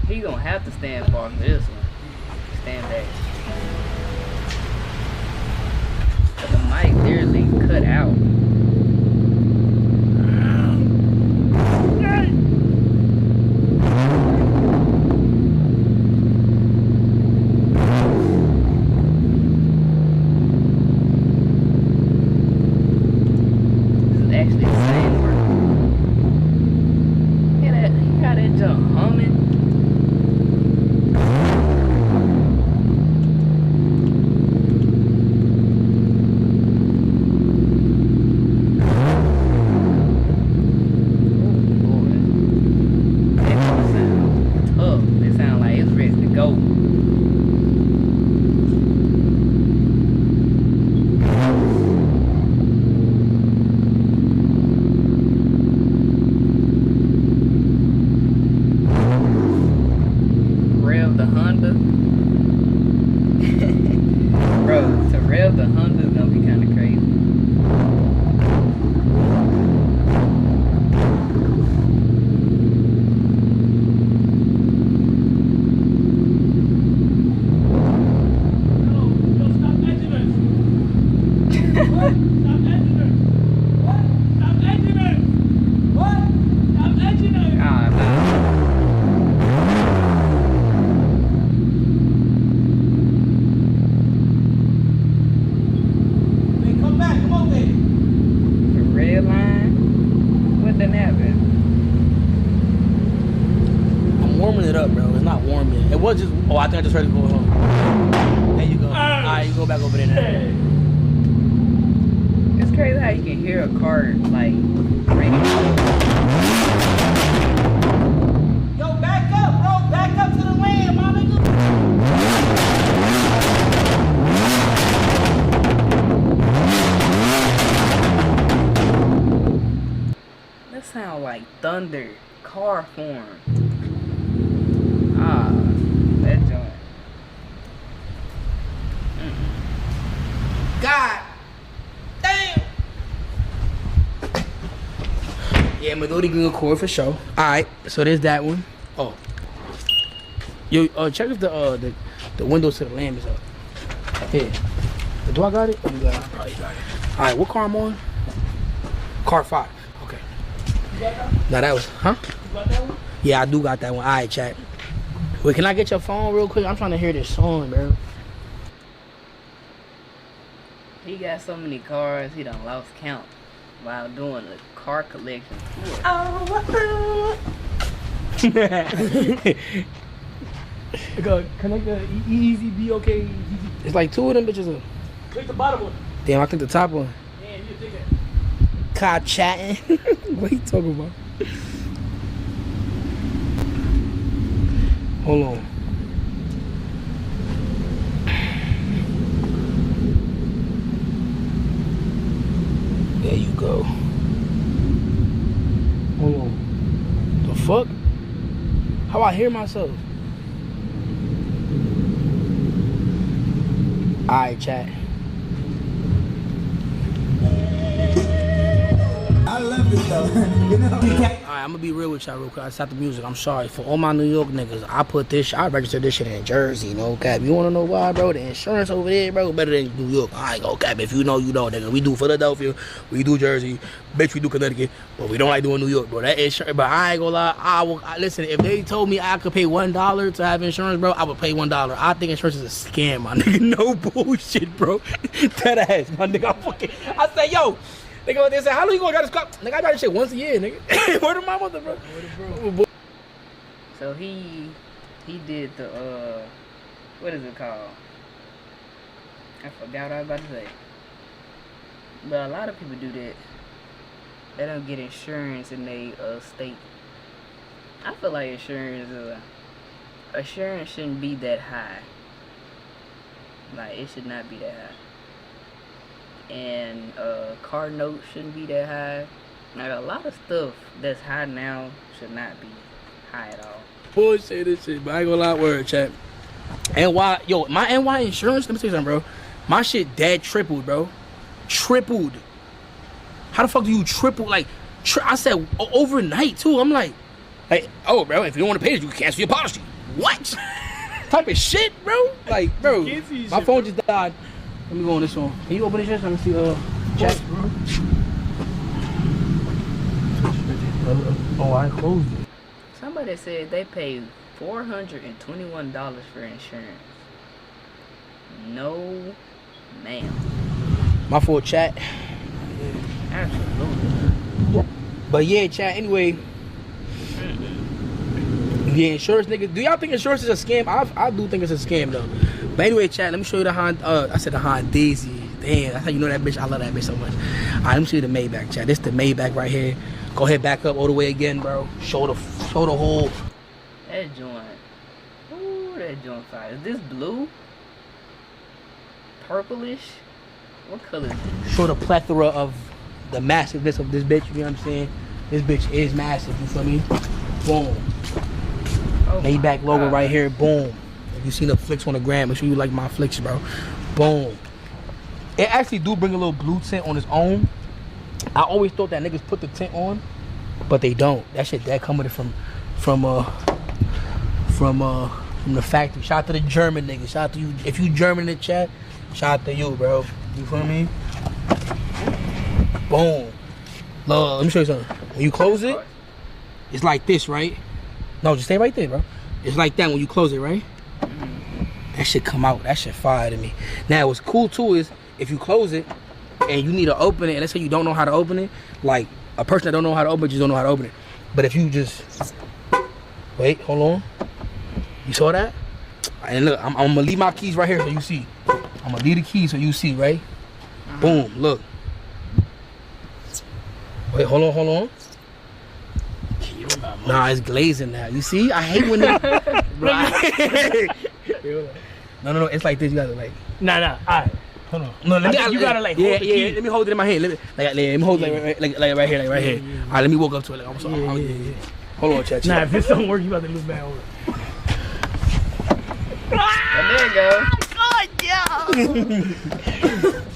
He gonna have to stand far for this one. Stand back. But the mic literally cut out. This is actually the same work. Hear that? You got that jump humming. was just, oh, I think I just heard it going home. There you go. All right, you go back over there now. It's crazy how you can hear a car like ringing. Yo, back up, bro. Back up to the lane, my nigga. That sound like thunder, car horn. Ah, that joint. God damn. Yeah, Midori Green Accord for sure. Alright, so there's that one. Oh. Yo, check if the windows to the lamp is up. Here. Do I got it? Oh, you got it. Oh, you got it. Alright, what car I'm on? Car 5. Okay. Now that was, huh? You got that one? Yeah, I do got that one. Alright, chat. Wait, can I get your phone real quick? I'm trying to hear this song, bro. He got so many cars, he done lost count while doing a car collection tour. Go connect the easy be okay. It's like 2 of them bitches. Click the bottom one. Damn, I clicked the top one. Damn, you think that? Car chatting. What you talking about? Hold on. There you go. Hold on. The fuck? How I hear myself? Alright, chat. I love it though. You know? Alright, I'm gonna be real with y'all real quick. I stopped the music. I'm sorry. For all my New York niggas, I registered this shit in Jersey, you know, cap. You wanna know why, bro? The insurance over there, bro, better than New York. I ain't gonna cap. If you know, you know, nigga. We do Philadelphia, we do Jersey, bitch, we do Connecticut, but we don't like doing New York, bro. That insurance, but I ain't gonna lie. Listen, if they told me I could pay $1 to have insurance, bro, I would pay $1. I think insurance is a scam, my nigga. No bullshit, bro. That ass, my nigga. I say, yo. They say, how long you gonna got this car? Nigga, I got this shit once a year, nigga. Where the my mother, bro? So he did the what is it called? I forgot what I was about to say. But a lot of people do that. They don't get insurance in their state. I feel like insurance shouldn't be that high. Like, it should not be that high. And car notes shouldn't be that high. Like, a lot of stuff that's high now should not be high at all. Bullshit this shit, but I ain't gonna lie, word, chat. NY, yo, my NY insurance, let me tell you something, bro. My shit dead tripled, bro. Tripled. How the fuck do you triple? Like, I said overnight, too. I'm like, oh, bro, if you don't want to pay this, you can cancel your policy. What? Type of shit, bro? Like, bro, my phone just died. Let me go on this one. Can you open this shit so I can see, chat? Bro. Oh, I closed it. Somebody said they paid $421 for insurance. No, ma'am. My fault, chat. Absolutely. But yeah, chat, anyway. Yeah, insurance, nigga. Do y'all think insurance is a scam? I do think it's a scam, though. But anyway, chat, let me show you the Honda. I said the Honda Daisy. Damn, that's how you know that bitch. I love that bitch so much. Alright, let me show you the Maybach, chat. This is the Maybach right here. Go ahead, back up all the way again, bro. Show the whole. That joint. Ooh, that joint fire. Is this blue? Purplish? What color is this? Show the plethora of the massiveness of this bitch. You know what I'm saying? This bitch is massive. You feel me? Boom. Oh Maybach logo God. right here. Boom. If you seen the flicks on the gram, make sure you like my flicks, bro. Boom. It actually do bring a little blue tint on its own. I always thought that niggas put the tint on, but they don't. That shit that come with it from the factory. Shout out to the German niggas. Shout out to you. If you German in the chat, shout out to you, bro. You feel me? Boom. Look, let me show you something. When you close it, it's like this, right? No, just stay right there, bro. It's like that when you close it, right? That shit come out. That shit fire to me. Now, what's cool too is if you close it and you need to open it, and let's say you don't know how to open it, like a person that don't know how to open it just don't know how to open it. But if you just wait, hold on. You saw that? And look, I'm gonna leave my keys right here so you see. I'm gonna leave the keys so you see, right? Boom, look. Wait, hold on. Nah, it's glazing now. You see? I hate when they... No. It's like this. You gotta like... Nah. All right. Hold on. No, let me... You gotta like hold the key. Let me hold it in my hand. Let me hold it like right here. All right, let me walk up to it. Like, I'm sorry. Yeah. Hold on, chat. Nah, if this don't work, you about to lose back over. And there you go.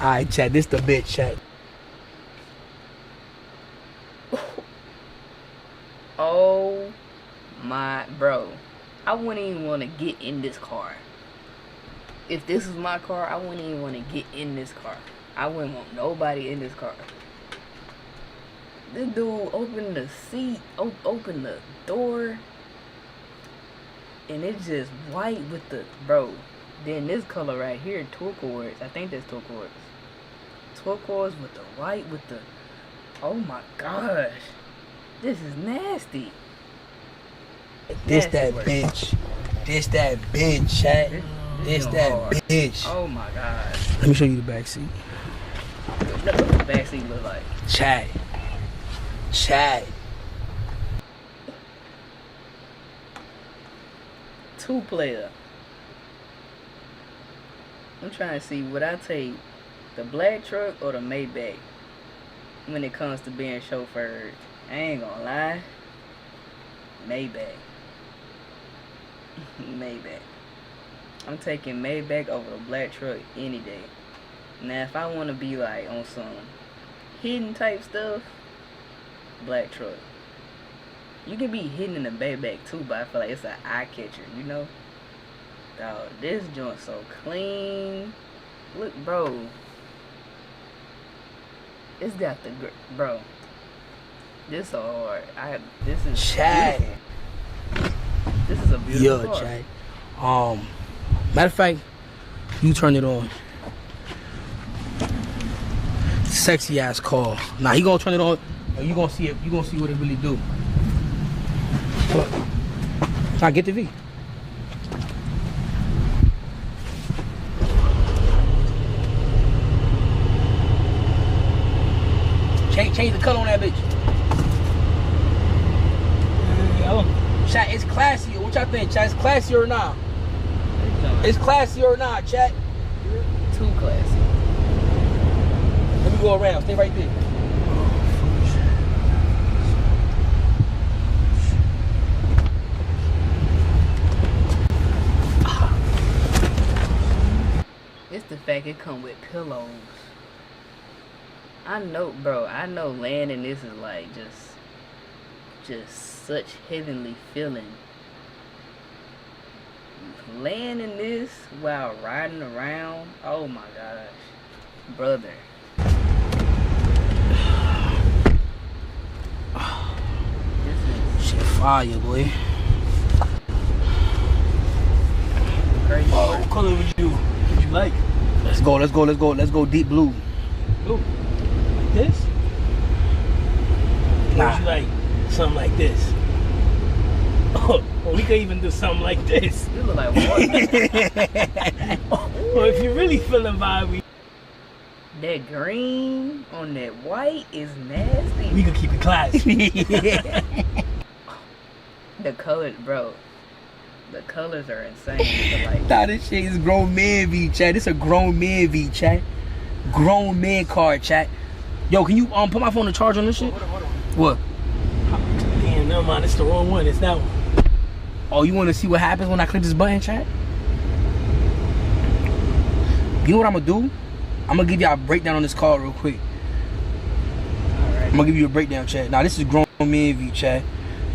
Alright, chat. This the bitch, chat. Oh my bro. I wouldn't even want to get in this car. If this was my car, I wouldn't even want to get in this car. I wouldn't want nobody in this car. This dude opened the seat, opened the door, and it's just white with the bro. Then this color right here, turquoise. I think that's turquoise. Turquoise with the white with the. Oh my gosh, this is nasty. This that bitch. This that bitch, chat. This that bitch. Oh my god. Let me show you the back seat. Look what the back seat look like. Chat. 2-player. I'm trying to see, would I take the black truck or the Maybach when it comes to being chauffeured? I ain't gonna lie. Maybach. I'm taking Maybach over the black truck any day. Now, if I want to be like on some hidden type stuff, black truck. You can be hidden in the Maybach too, but I feel like it's an eye catcher, you know? Dog, this joint so clean. Look, bro. It's got the bro. This so hard. This is Chat. beautiful. This is a beautiful car. Chat. Matter of fact, you turn it on. Sexy ass car. Nah, he gonna turn it on. You gonna see it. You gonna see what it really do. Look. Now get the V. Change the color on that bitch. Chat, it's classy. What y'all think, chat? It's classy or not? It's classy or not, chat? Too classy. Let me go around. Stay right there. It's the fact it come with pillows. I know, bro. I know laying in this is like just such heavenly feeling. Laying in this while riding around. Oh my gosh, brother. Shit fire, boy. Crazy. Oh, what color would you like? Let's go deep blue. Blue. Like this? Or Nah. would you like something like this? Oh, well, we could even do something like this. You look like water. Or if you're really feeling vibey, That green on that white is nasty. we could keep it classy. The colors, bro. The colors are insane. But like, Nah, this shit is grown man V, chat. This a grown man V, chat. Grown man car, chat. Yo, can you put my phone to charge on this shit? What? Damn, never mind. It's the wrong one. It's that one. Oh, you want to see what happens when I click this button, chat? You know what I'm gonna do? I'm gonna give y'all a breakdown on this car real quick. I'm gonna give you a breakdown, chat. Now this is grown man V, chat.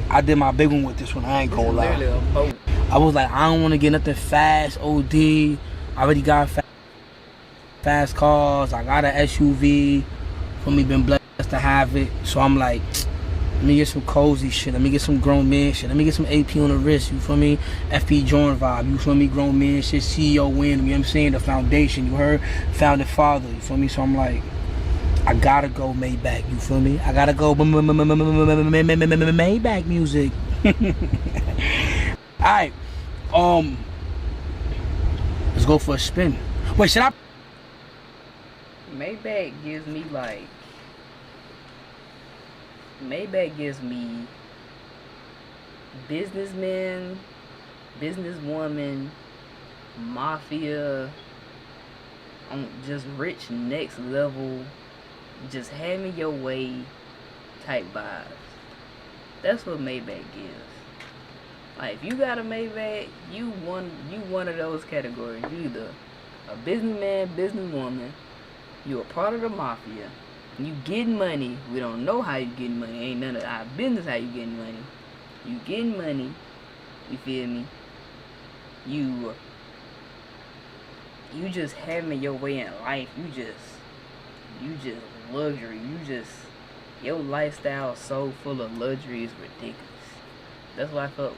I did my big one with this one. I ain't gonna lie. literally a boat. I was like, I don't want to get nothing fast, OD. I already got fast cars. I got an SUV. For me, been blessed to have it. So I'm like, let me get some cozy shit. Let me get some grown man shit. Let me get some AP on the wrist. You feel me? FP Jordan vibe. You feel me? Grown man shit. CEO win. You know what I'm saying? The foundation. You heard? Founding father. You feel me? So I'm like, I gotta go Maybach. You feel me? I gotta go Maybach music. Alright. Let's go for a spin. Wait, should I? Maybach gives me like Maybach gives me businessmen, businesswoman, mafia, just rich next level, just having your way type vibes. That's what Maybach gives. Like, if you got a Maybach, you one of those categories. You either a businessman, businesswoman, you a part of the mafia, you getting money. We don't know how you getting money. Ain't none of our business how you getting money. You getting money. You feel me? You just having your way in life. You just luxury. Your lifestyle so full of luxury is ridiculous. That's what I feel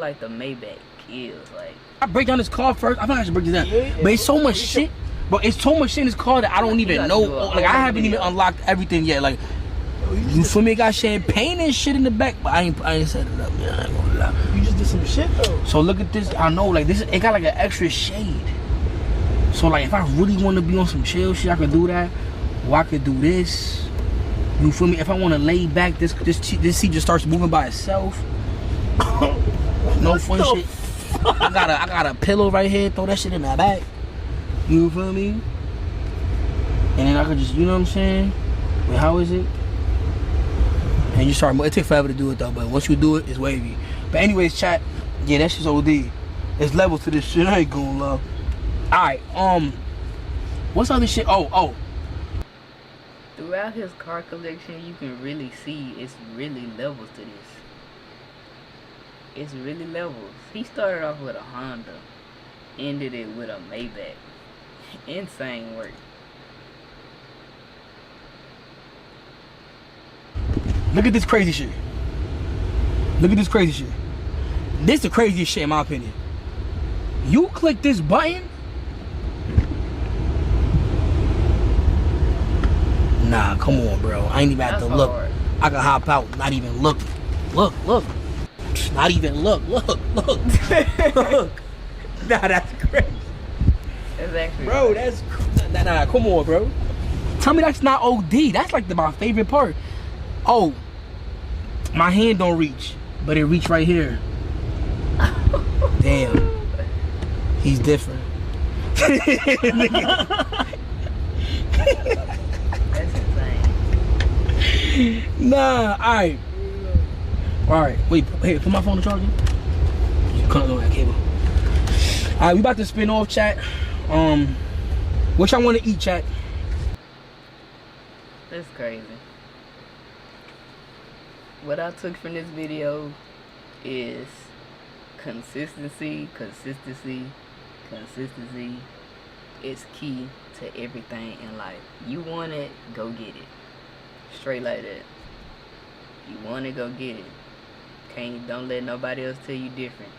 like the Maybach is. Like, I break down this car first. I think I should break this down. But it's so much shit. But it's so much shit in this car that I don't even know. Like, I haven't even unlocked everything yet. Like, you feel me? It got champagne and shit in the back, but I ain't set it up. Yeah, I ain't gonna lie. You just did some shit though. So look at this. I know, like, this. It got like an extra shade. So like, if I really want to be on some chill shit, I could do that. Or I could do this. You feel me? If I want to lay back, this seat just starts moving by itself. No fun shit. I got a pillow right here. Throw that shit in the back. You feel me? And then I could just, you know what I'm saying? Wait, how is it? And you start. It takes forever to do it though, but once you do it, it's wavy. But anyways, chat. Yeah, that shit's OD. There's levels to this shit. I ain't gonna lie. Alright, what's other shit? Oh. Throughout his car collection, you can really see it's really levels to this. It's really levels. He started off with a Honda, ended it with a Maybach. Insane work. Look at this crazy shit. Look at this crazy shit. This the craziest shit in my opinion. You click this button. Nah, come on, bro. I ain't even have to look. I can hop out, not even look. Look. Not even look. Look. Nah, that's crazy. That's actually bro, that's nah, come on, bro. Tell me that's not OD. That's like my favorite part. Oh, my hand don't reach, but it reach right here. Damn. He's different. That's insane. Nah, alright, wait, hey, put my phone on charger. You can't know that cable. Alright, we about to spin off, chat. What y'all want to eat, chat? That's crazy. What I took from this video is consistency is key to everything in life. You want it, go get it. Straight like that. You want it, go get it. Don't let nobody else tell you different.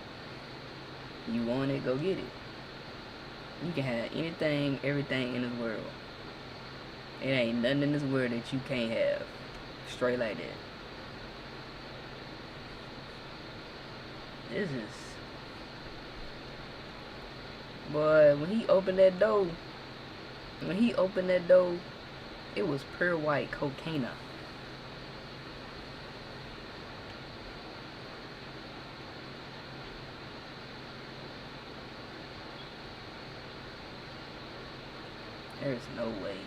You want it, go get it. You can have anything, everything in this world. It ain't nothing in this world that you can't have. Straight like that. This is... Boy, when he opened that door, it was pure white cocaine. There's no way.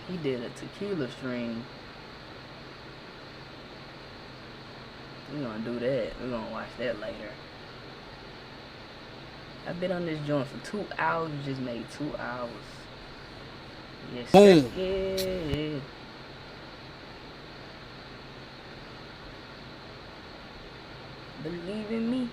He did a tequila stream. We're gonna do that. We're gonna watch that later. I've been on this joint for 2 hours. You just made 2 hours. Yes, boom. Yeah. Believe in me.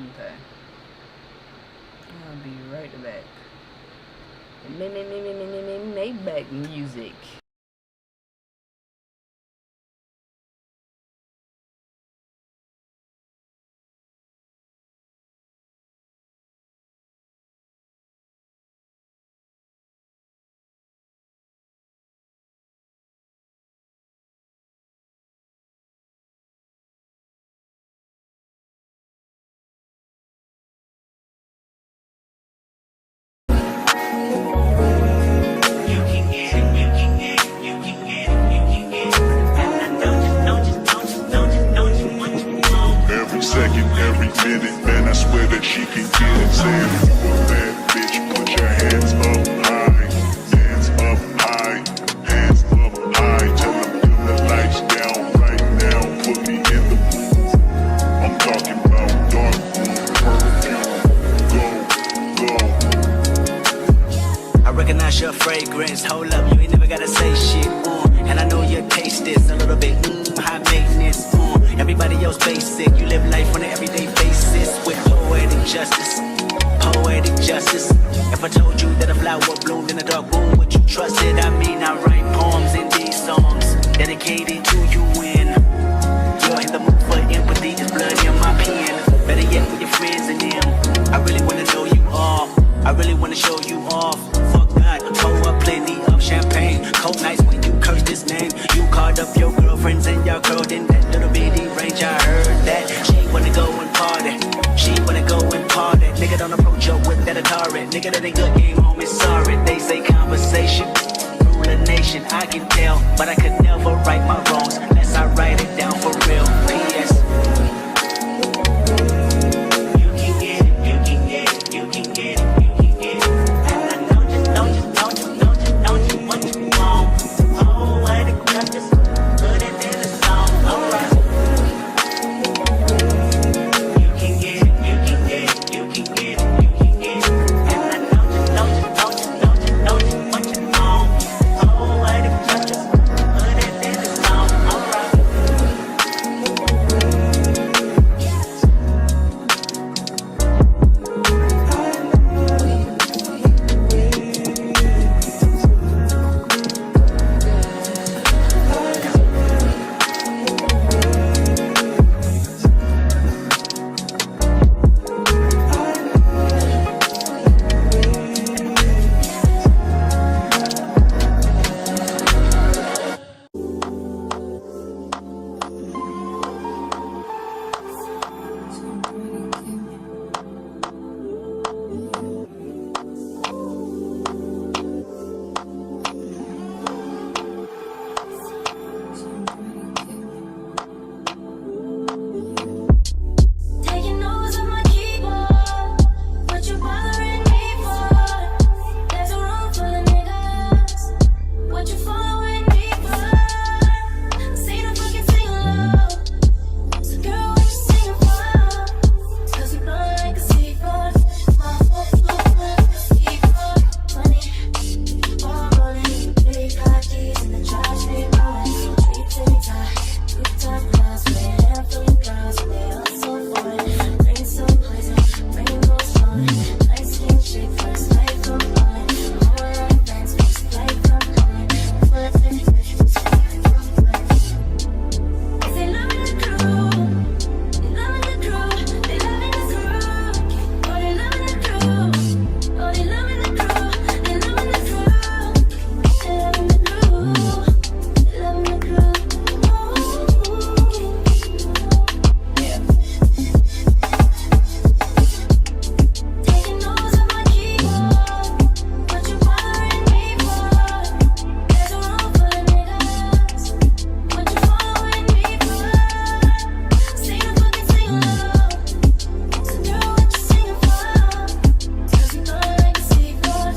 Okay. I'll be right back. Maybach music. flower bloomed in a dark room. Would you trust it? I mean, I write poems in these songs dedicated to you when you're in the mood for empathy. It's blood in my pen. Better yet, with your friends and them. I really wanna know you all. I really wanna show you off. Fuck God, pour up plenty of champagne. Cold nights when you curse this name. You called up your girlfriends and y'all curled in that little bitty range. I heard that she wanna go and party. She wanna go and party. Nigga, don't approach her with that Atari. Nigga, that ain't good game, homie, sorry. They say conversation rule a nation. I can tell, but I could never right my wrongs unless I write it down for real. P.S. You can get it, you can get it, you can get it, you can get it. And I know you what you want. Oh, I just put it in the song. Alright. You can get it, you can get it, you can get it, you can get it. And I know you what you want. Oh, I just put it in the song. Alright. Taking notes on my keyboard. What you bothering me for? There's a room full of niggas. What you following me for? Say the fucking sing low. So girl, what you singing for? 'Cause you blow like a seagull. My whole flow like a seagull. Funny, ball rolling. Big hot D's in the trash, they rolling. Treat to me tight. Rooftop glass, with a handful of girls, and they all so foreign. Bring some poison, rainbow flowing. Nice skin chick, first light from falling. More like bands, first light from falling. Full of fish, fish, from falling. They loving the crew, they loving the crew, they loving the crew. Oh, they loving the crew, oh, they loving the crew, they loving the crew. They loving the crew, they loving the crew. Taking notes on my keyboard. What you bothering me for? There's a room full of niggas. What you following me for? Say the fucking sing low. So girl, what you singing for? 'Cause you blow like a seagull.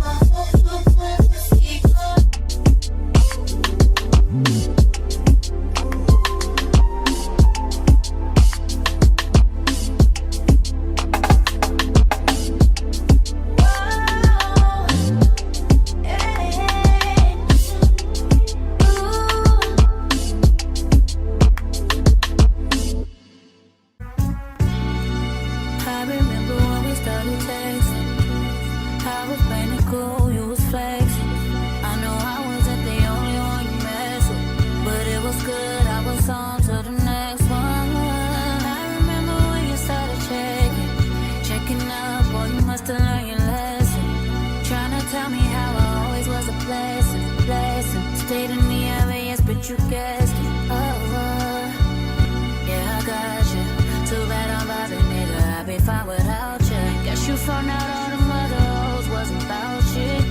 My whole flow like a seagull. I remember when we started texting. I was playing it cool, you was flexing. I know I wasn't the only one you messed with, but it was good. I was on to the next one. I remember when you started checking up. Boy, you must have learned your lesson. Trying to tell me how I always was a blessing. Stayed in the LAS, but you guessed it. Yeah, I got you. Too bad I'm vibing, nigga. I'd be fine without you. Guess you found out all them other hoes wasn't about shit.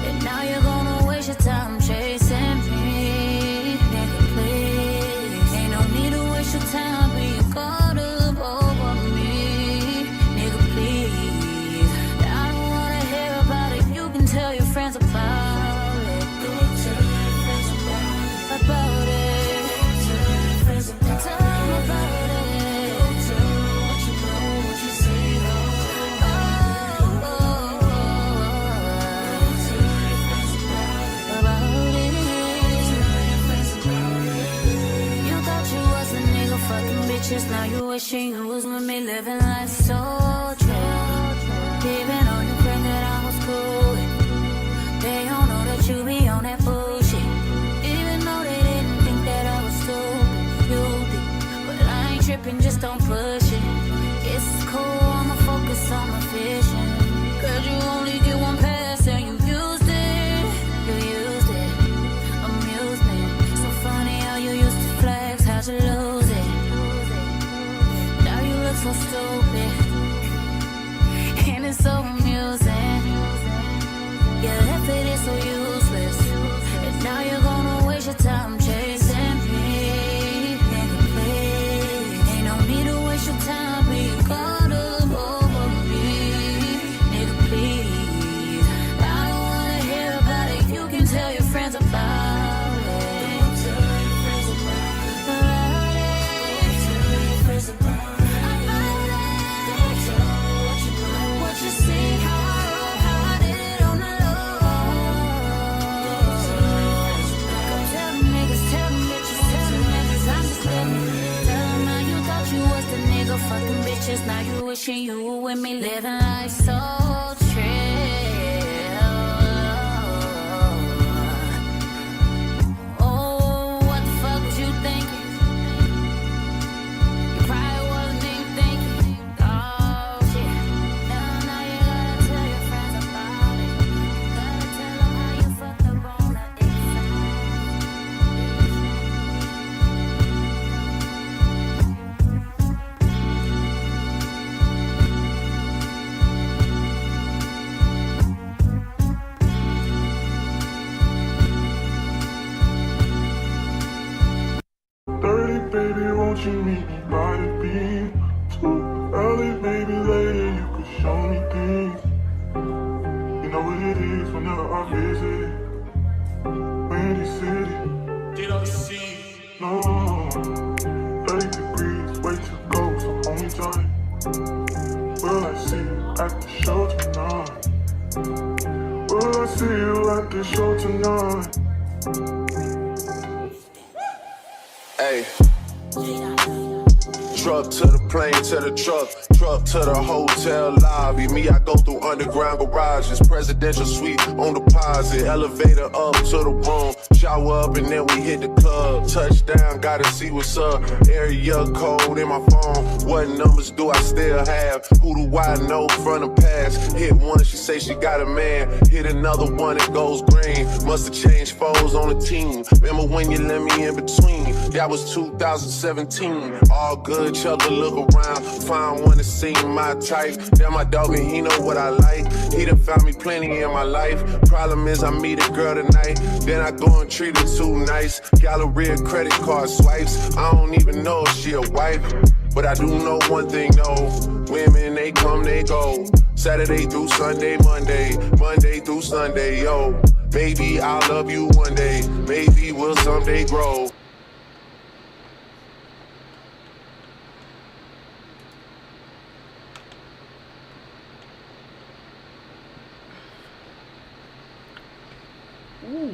And now you're gonna waste your time chasing me. Nigga, please. Ain't no need to waste your time being caught up over me. Nigga, please. I don't wanna hear about it. You can tell your friends about it. Go tell your friends about it. Tell your friends about it. Tell them about it. Fucking bitches, now you wishing you was with me, living life so true. Even on your friend that I was cool with. time chasing me. Nigga, please. Ain't no need to waste your time being caught up over me. Nigga, please. I don't wanna hear about it. You can tell your friends about it. Tell your friends about it. What you see, how I did it on the low. Tell them niggas, I'm just living. Tell them how you thought you was the nigga, fucking bitches. Now you wishing you were with me, living life so trill. Oh, what the fuck was you thinking? You probably wasn't even thinking. Oh shit. Now you gotta tell your friends about it. Gotta tell them how you fucked up on the Baby, won't you meet me by the beam? Too early, maybe later you could show me things. You know what it is whenever I visit Windy City. Did I see? No, 30 degrees, way to go, so hold me tight. Will I see you at the show tonight? Will I see you at the show tonight? Hey. Truck to the plane, to the truck to the hotel lobby. Me, I go through underground garages, presidential suite on deposit, elevator up to the room, shower up and then we hit the club. Touchdown, gotta see what's up. Area code in my phone. What numbers do I still have? Who do I know from the past? Hit one, she say she got a man. Hit another one, it goes green. Must've changed foes on the team. Remember when you let me in between? That was 2017. All good, chug a look around. Find one that seem my type. Damn, my dog and he know what I like. He done found me plenty in my life. Problem is I meet a girl tonight, then I go and treat her too nice. Galleria credit card swipes. I don't even know if she a wife, but I do know one thing though. Women, they come, they go. Saturday through Sunday, Monday through Sunday, yo. Maybe I'll love you one day. Maybe we'll someday grow. Ooh.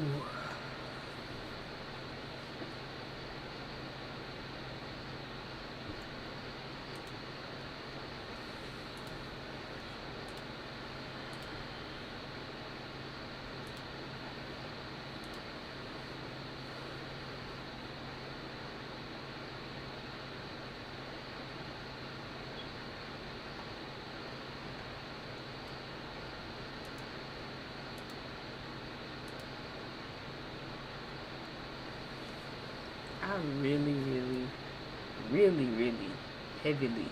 I really, heavily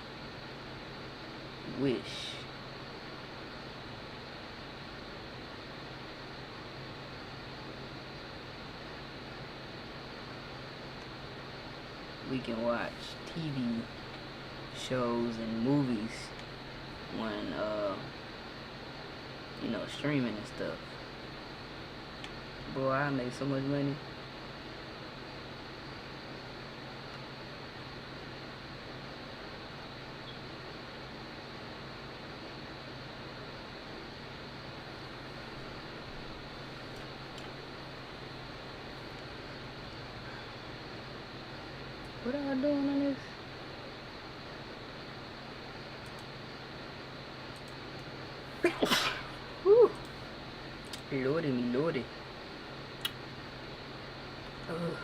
wish we can watch TV shows and movies when, you know, streaming and stuff. Boy, I make so much money. What am I doing on this? Whew. Lordy me, lordy. Ugh.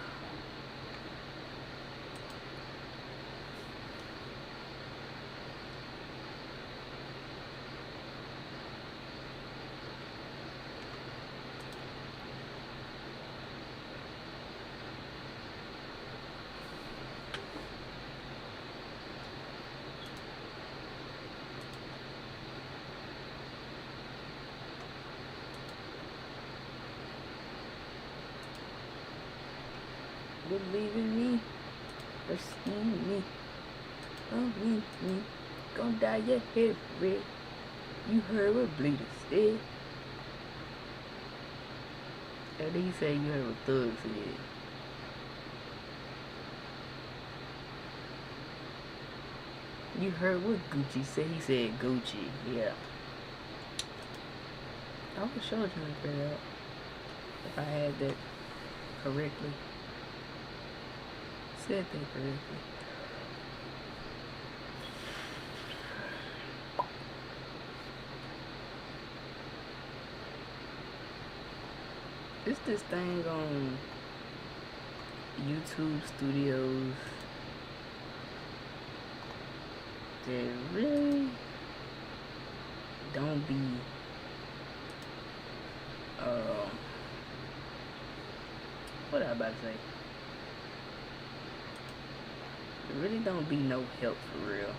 believe in me, trust in me, believe me, gon' dye your hair red. You heard what Bleeder said. And then he said you heard what Thug said. You heard what Gucci said. He said Gucci. Yeah. I was sure trying to figure out if I had that correctly. Said that correctly. It's this thing on YouTube Studios that really don't be what I about to say? It really don't be no help for real.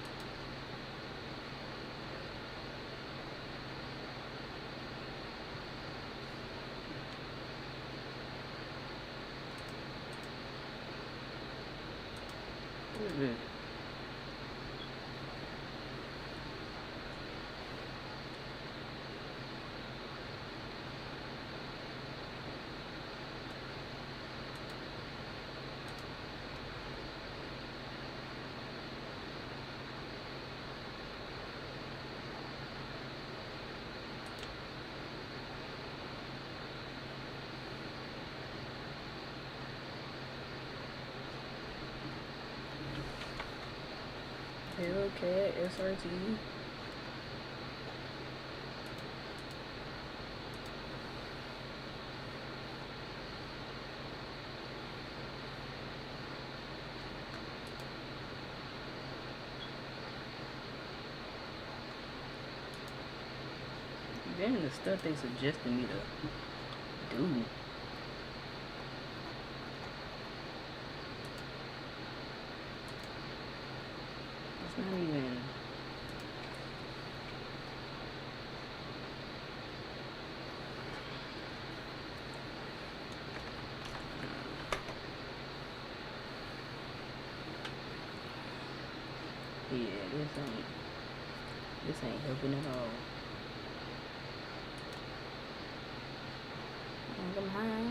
What is this? Hellcat SRT. Then the stuff they suggested me to do. It's not even. Yeah, this ain't helping at all. I'm high.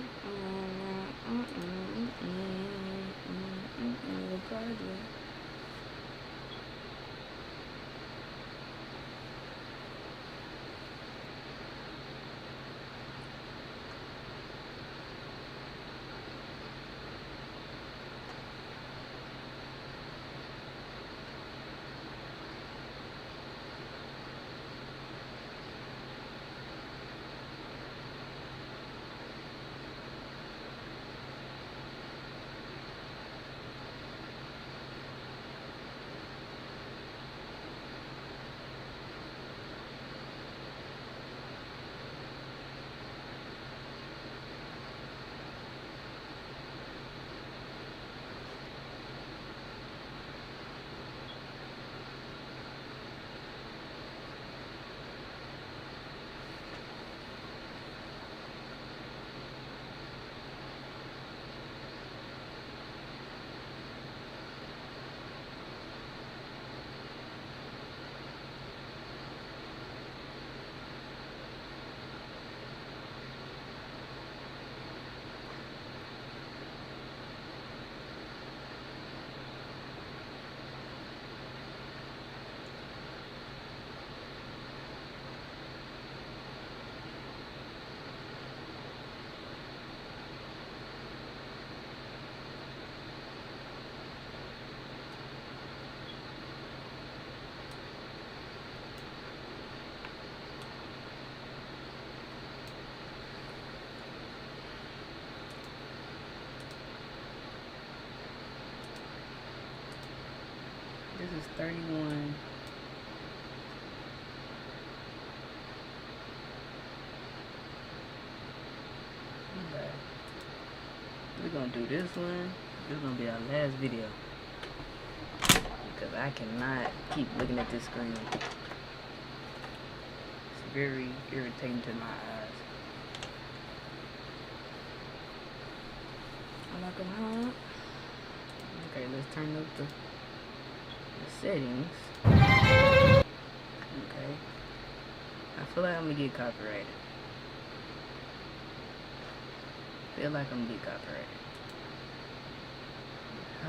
This is 31. Okay. We're gonna do this one. This is gonna be our last video. Because I cannot keep looking at this screen. It's very irritating to my eyes. I'm not gonna let's turn up the settings. Okay. I feel like I'm gonna get copyrighted. Feel like I'm gonna get copyrighted.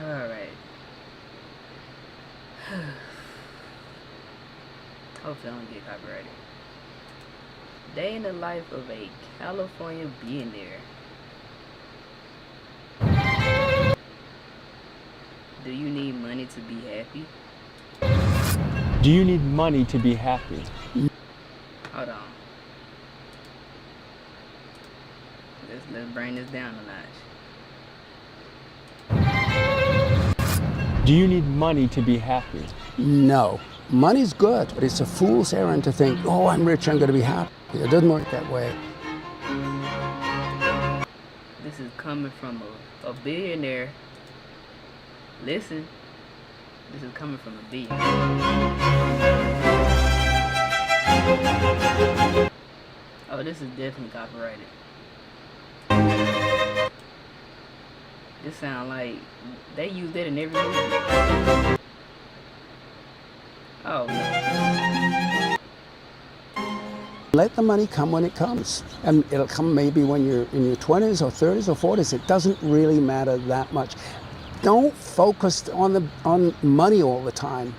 Alright. Hopefully I don't get copyrighted. Day in the life of a California billionaire. Do you need money to be happy? Do you need money to be happy? Hold on. Let's bring this down a notch. Do you need money to be happy? No. Money's good, but it's a fool's errand to think, oh, I'm rich, I'm going to be happy. It doesn't work that way. This is coming from a billionaire. Listen, this is coming from a billionaire. Oh, this is definitely copyrighted. This sound like they use that in every movie. Oh no. Let the money come when it comes. And it'll come maybe when you're in your 20s or 30s or 40s. It doesn't really matter that much. Don't focus on money all the time.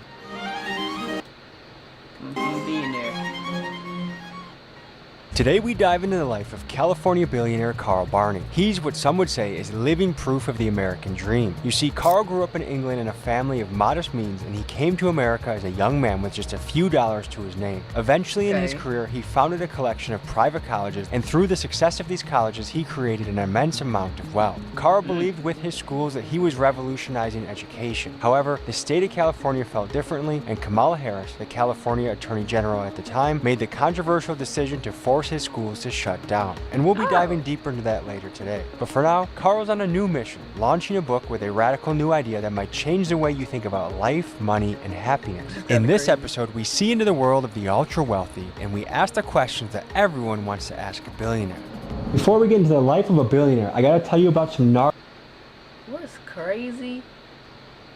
Today we dive into the life of California billionaire Carl Barney. He's what some would say is living proof of the American dream. You see, Carl grew up in England in a family of modest means, and he came to America as a young man with just a few dollars to his name. Eventually in his career, he founded a collection of private colleges, and through the success of these colleges, he created an immense amount of wealth. Carl believed with his schools that he was revolutionizing education. However, the state of California felt differently, and Kamala Harris, the California Attorney General at the time, made the controversial decision to force his schools to shut down. And we'll be diving deeper into that later today. But for now, Carl's on a new mission, launching a book with a radical new idea that might change the way you think about life, money, and happiness. In this episode, we see into the world of the ultra wealthy, and we ask the questions that everyone wants to ask a billionaire. Before we get into the life of a billionaire, I gotta tell you about some What's crazy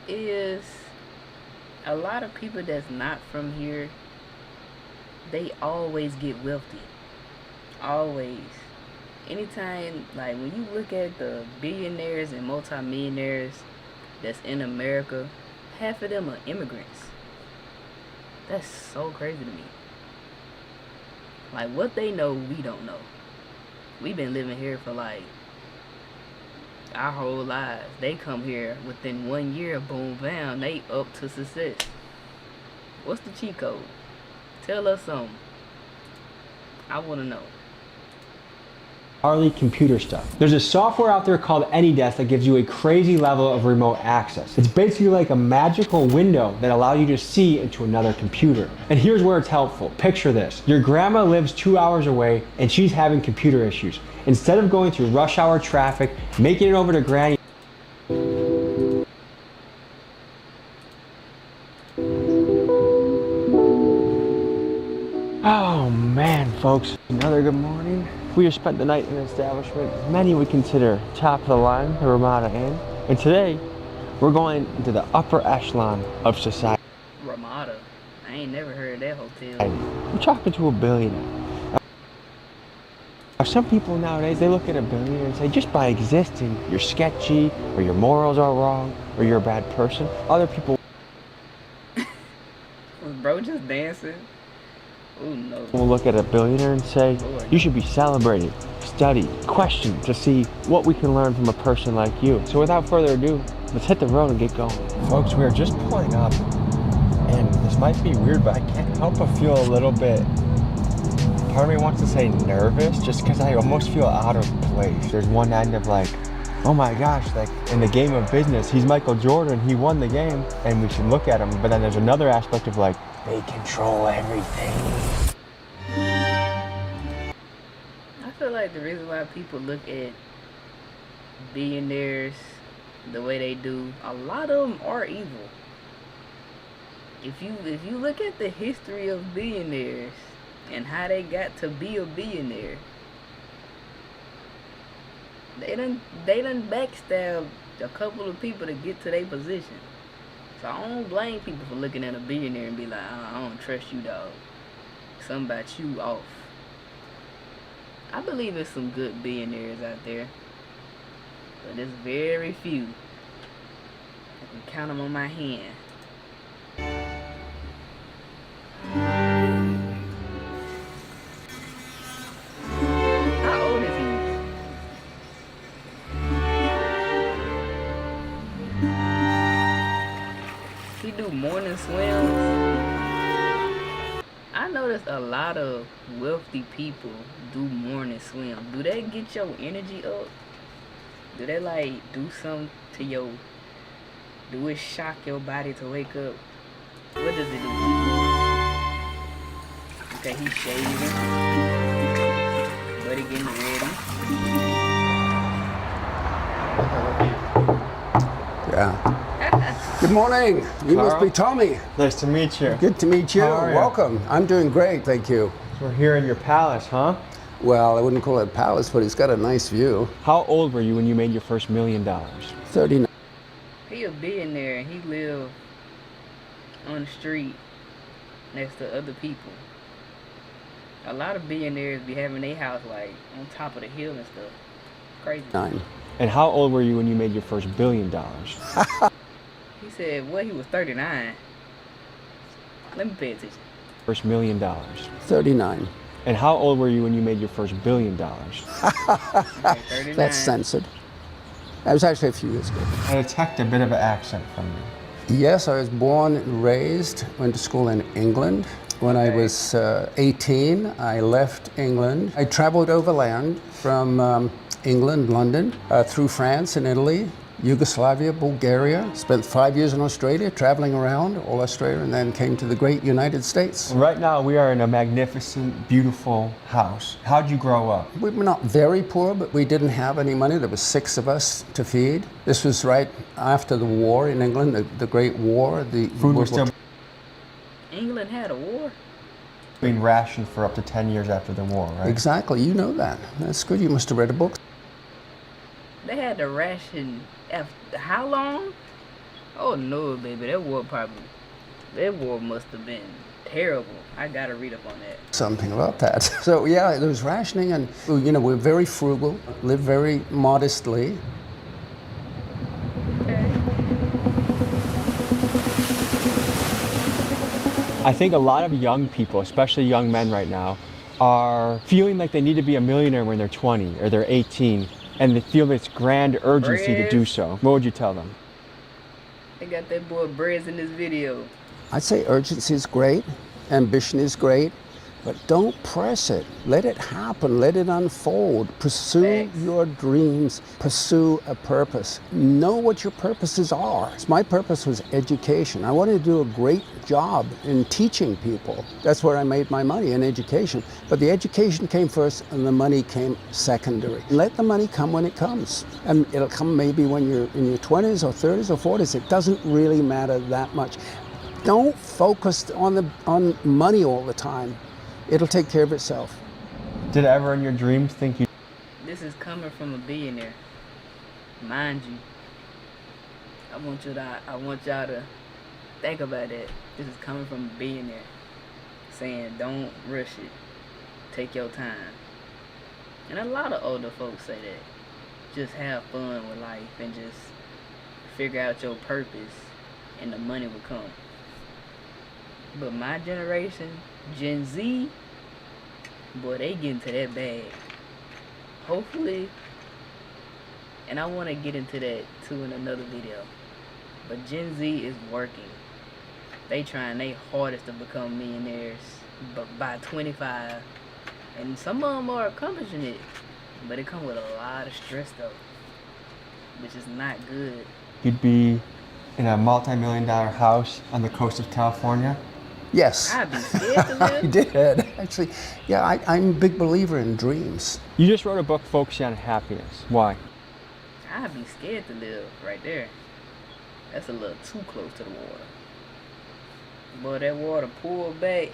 is a lot of people that's not from here, they always get wealthy. Always. Anytime, like when you look at the billionaires and multimillionaires that's in America, half of them are immigrants. That's so crazy to me. Like what they know, we don't know. We've been living here for like our whole lives. They come here within 1 year, boom, bam, they up to success. What's the cheat code? Tell us something. I want to know. gnarly computer stuff. There's a software out there called AnyDesk that gives you a crazy level of remote access. It's basically like a magical window that allows you to see into another computer. And here's where it's helpful. Picture this. Your grandma lives 2 hours away and she's having computer issues. Instead of going through rush hour traffic, making it over to Granny, oh man, folks, another good morning. We just spent the night in an establishment many would consider top of the line, the Ramada Inn. And today, we're going into the upper echelon of society. Ramada? I ain't never heard of that hotel. We're talking to a billionaire. Now, some people nowadays, they look at a billionaire and say, just by existing, you're sketchy, or your morals are wrong, or you're a bad person. Other people Was bro just dancing? Oh no. will look at a billionaire and say, you should be celebrated, studied, questioned to see what we can learn from a person like you. So without further ado, let's hit the road and get going. Folks, we are just pulling up, and this might be weird, but I can't help but feel a little bit, part of me wants to say nervous, just because I almost feel out of place. There's one end of like, oh my gosh, like in the game of business, he's Michael Jordan, he won the game, and we should look at him. But then there's another aspect of like, they control everything. I feel like the reason why people look at billionaires the way they do, a lot of them are evil. If you look at the history of billionaires and how they got to be a billionaire, They done backstabbed a couple of people to get to their position. So I don't blame people for looking at a billionaire and be like, I don't trust you, dog. Something about you off. I believe there's some good billionaires out there, but there's very few. I can count them on my hand. How old is he? He do morning swims. I noticed a lot of wealthy people do morning swim. Do that get your energy up? Do they like do something to your... Do it shock your body to wake up? What does it do? Okay, he's shaving. Buddy getting ready. Yeah. Good morning. You must be Tommy. Nice to meet you. Good to meet you. How are you? Welcome. I'm doing great, thank you. So we're here in your palace, huh? Well, I wouldn't call it a palace, but it's got a nice view. How old were you when you made your first $1 million? 39. He a billionaire and he live on the street next to other people. A lot of billionaires be having their house like on top of the hill and stuff. Crazy. 9. And how old were you when you made your first $1 billion? He said, what, he was 39. Let me pay attention. First $1 million. 39. And how old were you when you made your first $1 billion? Okay, 39. That's censored. That was actually a few years ago. I detect a bit of an accent from you. Yes, I was born and raised, went to school in England. When I was 18, I left England. I traveled overland from England, London, through France and Italy, Yugoslavia, Bulgaria. Spent 5 years in Australia, traveling around all Australia, and then came to the great United States. Right now, we are in a magnificent, beautiful house. How'd you grow up? We were not very poor, but we didn't have any money. There were 6 of us to feed. This was right after the war in England, the Great War. The Food was still England had a war? being rationed for up to 10 years after the war, right? Exactly, you know that. That's good, you must have read a book. They had to ration after how long? Oh no, baby, that war must have been terrible. I gotta read up on that. Something about that. So yeah, there was rationing, and you know, we're very frugal, live very modestly. I think a lot of young people, especially young men right now, are feeling like they need to be a millionaire when they're 20 or they're 18, and they feel this grand urgency to do so. What would you tell them? They got that boy Brez in this video. I'd say urgency is great, ambition is great, but don't press it. Let it happen, let it unfold. Pursue your dreams, pursue a purpose. Know what your purposes are. My purpose was education. I wanted to do a great job in teaching people. That's where I made my money, in education. But the education came first and the money came secondary. Let the money come when it comes. And it'll come maybe when you're in your 20s or 30s or 40s. It doesn't really matter that much. Don't focus on money all the time. It'll take care of itself. Did ever in your dreams think you... This is coming from a billionaire. Mind you. I want y'all to think about that. This is coming from a billionaire. Saying don't rush it. Take your time. And a lot of older folks say that. Just have fun with life and just figure out your purpose and the money will come. But my generation, Gen Z, boy, they get into that bag. Hopefully, and I want to get into that too in another video, but Gen Z is working. They trying their hardest to become millionaires by 25, and some of them are accomplishing it, but it comes with a lot of stress though, which is not good. You'd be in a multi-million-dollar house on the coast of California? Yes. I'd be scared to live. I did. Actually, yeah, I'm a big believer in dreams. You just wrote a book focusing on happiness. Why? I'd be scared to live right there. That's a little too close to the water. But that water pull back,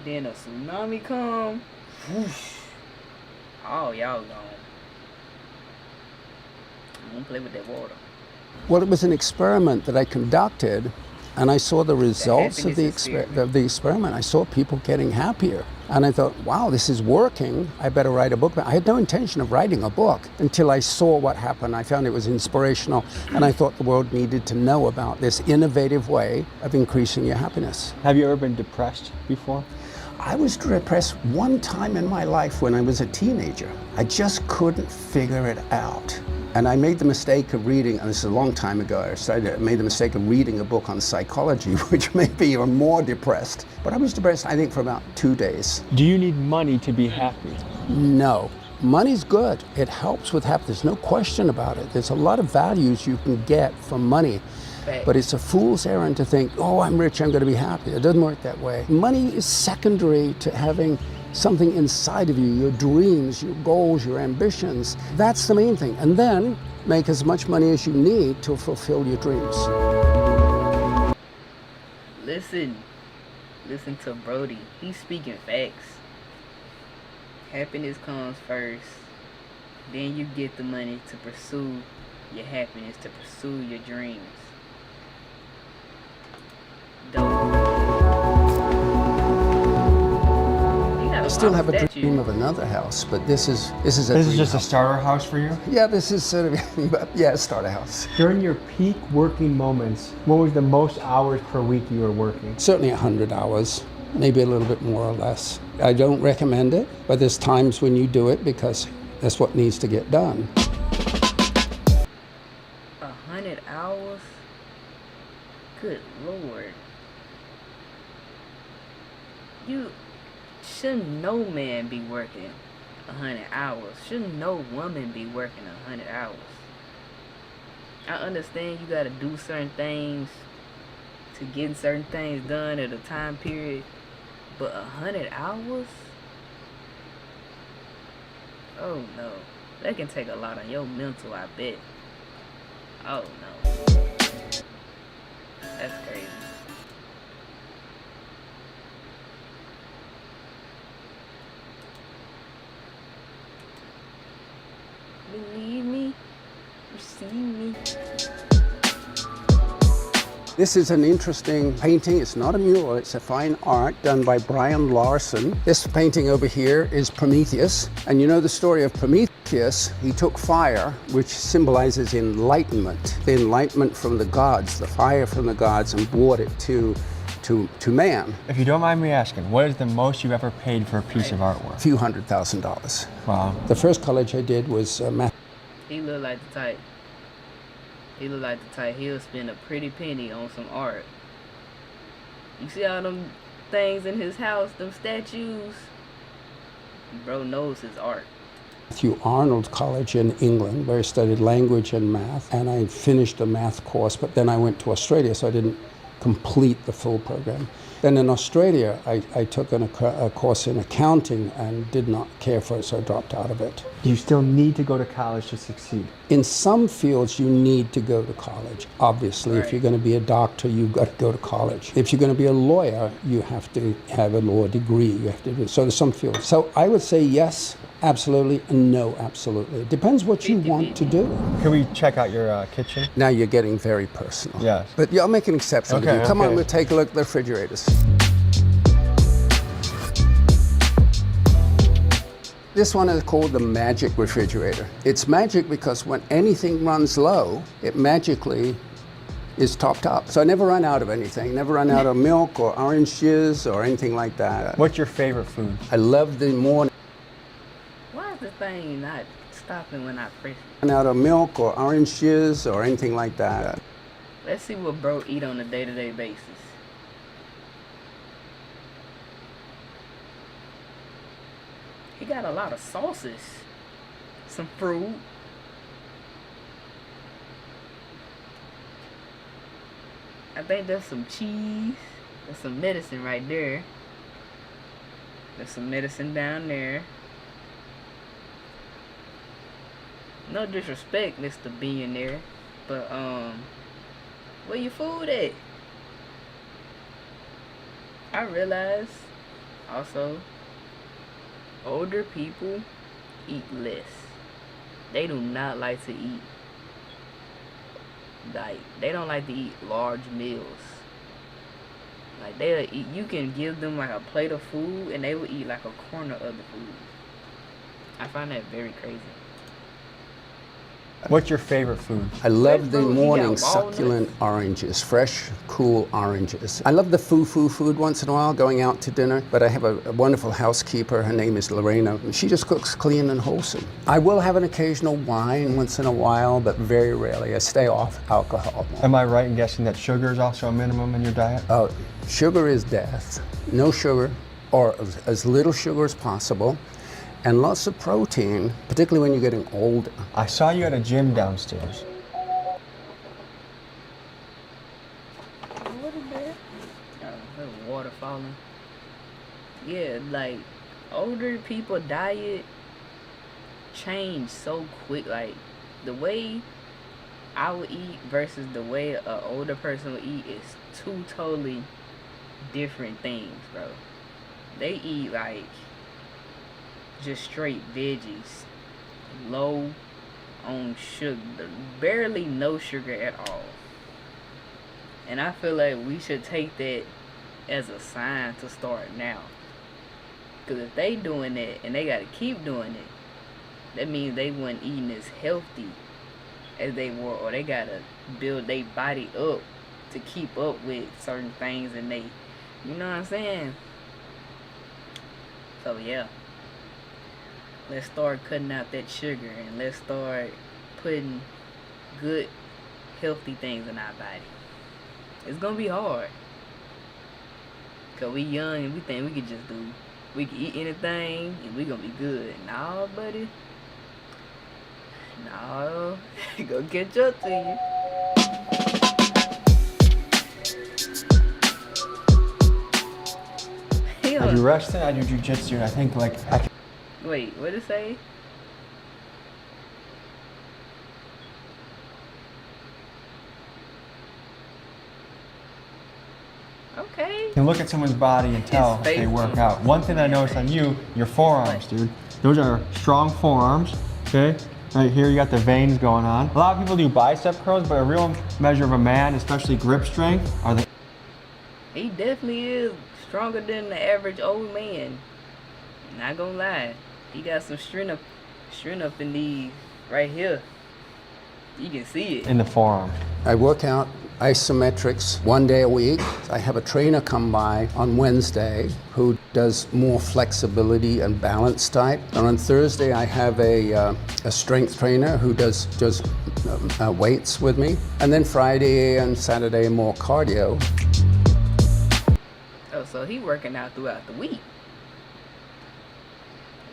then a tsunami come, whoosh, all y'all gone. Don't play with that water. Well, it was an experiment that I conducted, and I saw the results of the experiment. I saw people getting happier. And I thought, wow, this is working. I better write a book. I had no intention of writing a book until I saw what happened. I found it was inspirational, and I thought the world needed to know about this innovative way of increasing your happiness. Have you ever been depressed before? I was depressed one time in my life when I was a teenager. I just couldn't figure it out. And I made the mistake of reading, and this is a long time ago, I made the mistake of reading a book on psychology, which made me even more depressed. But I was depressed, I think, for about 2 days. Do you need money to be happy? No. Money's good. It helps with happiness, no question about it. There's a lot of values you can get from money. But it's a fool's errand to think, oh, I'm rich, I'm going to be happy. It doesn't work that way. Money is secondary to having something inside of you, your dreams, your goals, your ambitions. That's the main thing. And then make as much money as you need to fulfill your dreams. Listen to Brody. He's speaking facts. Happiness comes first. Then you get the money to pursue your happiness, to pursue your dreams. I still have a dream of another house, but this is This is just a starter house for you? Yeah, this is sort of, yeah, starter house. During your peak working moments, what was the most hours per week you were working? Certainly 100 hours, maybe a little bit more or less. I don't recommend it, but there's times when you do it because that's what needs to get done. 100 hours? Good Lord. Shouldn't no man be working 100 hours? Shouldn't no woman be working 100 hours? I understand you gotta do certain things to get certain things done at a time period, but 100 hours? Oh no. That can take a lot on your mental, I bet. Oh no. That's crazy. Believe me, you see me. This is an interesting painting. It's not a mural, it's a fine art done by Brian Larson. This painting over here is Prometheus. And you know the story of Prometheus. He took fire, which symbolizes enlightenment. The enlightenment from the gods, the fire from the gods, and brought it to man. If you don't mind me asking, what is the most you've ever paid for a piece of artwork? A few $100,000. Wow. The first college I did was math. He look like the type. He'll spend a pretty penny on some art. You see all them things in his house, them statues? Bro knows his art. Matthew Arnold College in England, where I studied language and math, and I finished a math course, but then I went to Australia, so I didn't complete the full program. Then in Australia, I took a course in accounting and did not care for it, so I dropped out of it. Do you still need to go to college to succeed? In some fields, you need to go to college. Obviously, if you're going to be a doctor, you've got to go to college. If you're going to be a lawyer, you have to have a law degree. You have to do so. There's some fields. So I would say yes, absolutely, and no, absolutely. It depends what you want to do. Can we check out your kitchen? Now you're getting very personal. Yes. But I'll make an exception. Okay, Come okay. on, we'll take a look at the refrigerators. This one is called the magic refrigerator. It's magic because when anything runs low, it magically is topped up. So I never run out of anything, never run out of milk or orange juice or anything like that. What's your favorite food? I love the morning. Why is the thing not stopping when I press it? Run out of milk or orange juice or anything like that. Let's see what bro eat on a day-to-day basis. He got a lot of sauces. Some fruit. I think there's some cheese. There's some medicine right there. There's some medicine down there. No disrespect, Mr. Billionaire, but where your food at? I realize also older people eat less. They do not like to eat. Like, they don't like to eat large meals. Like, they'll eat, you can give them like a plate of food and they will eat like a corner of the food. I find that very crazy. What's your favorite food? I love the Fruit, you got morning walnuts. succulent oranges, fresh, cool oranges. I love the food once in a while, going out to dinner, but I have a wonderful housekeeper. Her name is Lorena. And she just cooks clean and wholesome. I will have an occasional wine once in a while, but very rarely. I stay off alcohol. Am I right in guessing that sugar is also a minimum in your diet? Oh, sugar is death. No sugar, or as little sugar as possible. And lots of protein, particularly when you're getting older. I saw you at a gym downstairs. What is that? Oh, water falling. Yeah, like, older people diet change so quick. Like, the way I would eat versus the way an older person would eat is two totally different things, bro. They eat like just straight veggies, low on sugar, barely no sugar at all. And I feel like we should take that as a sign to start now. Because if they doing that and they got to keep doing it, that means they weren't eating as healthy as they were, or they got to build their body up to keep up with certain things, and they, you know what I'm saying? So yeah, let's start cutting out that sugar and let's start putting good, healthy things in our body. It's gonna be hard, cause we young and we think we can eat anything and we gonna be good. Nah, buddy. No, go catch up to you. I do wrestling, I do jujitsu, and I think like I can. Wait, what did it say? Okay. You can look at someone's body and tell if they work out. One thing I noticed on you, your forearms, dude. Those are strong forearms, okay? Right here you got the veins going on. A lot of people do bicep curls, but a real measure of a man, especially grip strength, are the... He definitely is stronger than the average old man. Not gonna lie. He got some strength up in these right here. You can see it. in the forearm. I work out isometrics 1 day a week. I have a trainer come by on Wednesday who does more flexibility and balance type. And on Thursday, I have a strength trainer who does weights with me. And then Friday and Saturday, more cardio. Oh, so he working out throughout the week.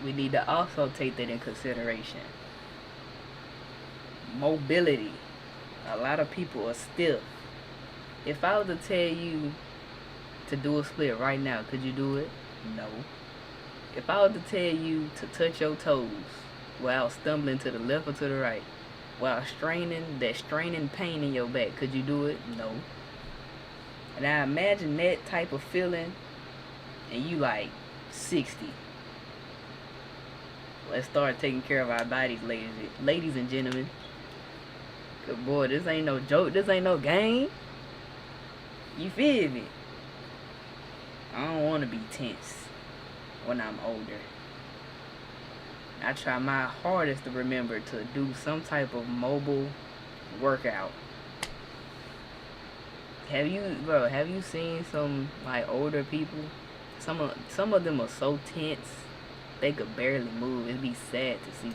We need to also take that in consideration. Mobility. A lot of people are stiff. If I was to tell you to do a split right now, could you do it? No. If I was to tell you to touch your toes while stumbling to the left or to the right, while straining pain in your back, could you do it? No. And I imagine that type of feeling, and you like 60. Let's start taking care of our bodies, ladies and gentlemen. Cause boy, this ain't no joke. This ain't no game. You feel me? I don't want to be tense when I'm older. I try my hardest to remember to do some type of mobile workout. Have you seen some like older people? Some of them are so tense they could barely move. It'd be sad to see.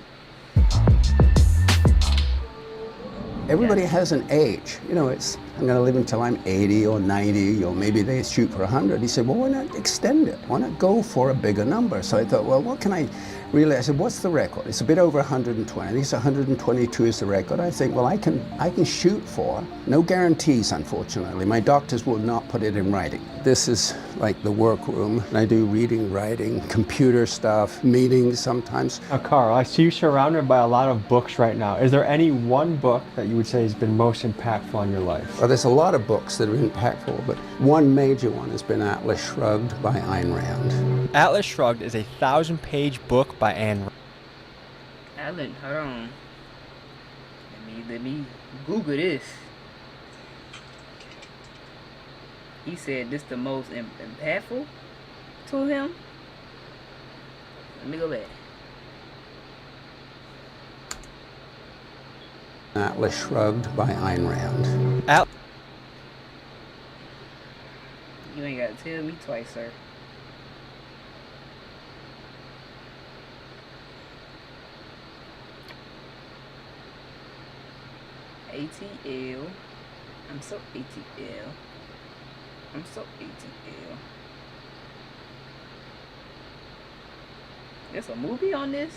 Everybody has an age. You know, I'm going to live until I'm 80 or 90, or maybe they shoot for 100. He said, well, why not extend it? Why not go for a bigger number? So I thought, well, what can I really? I said, what's the record? It's a bit over 120. He said 122 is the record. I think, well, I can shoot for. No guarantees, unfortunately. My doctors will not put it in writing. This is like the workroom. And I do reading, writing, computer stuff, meetings sometimes. Carl, I see you surrounded by a lot of books right now. Is there any one book that you would say has been most impactful on your life? Well, there's a lot of books that are impactful, but one major one has been Atlas Shrugged by Ayn Rand. Atlas Shrugged is a 1,000-page book by Ayn Rand. Alan, hold on. Let me Google this. He said this the most impactful to him. Let me go back. Atlas Shrugged by Ayn Rand. You ain't gotta tell me twice, sir. ATL. I'm so ATL. I'm so ATL. There's a movie on this?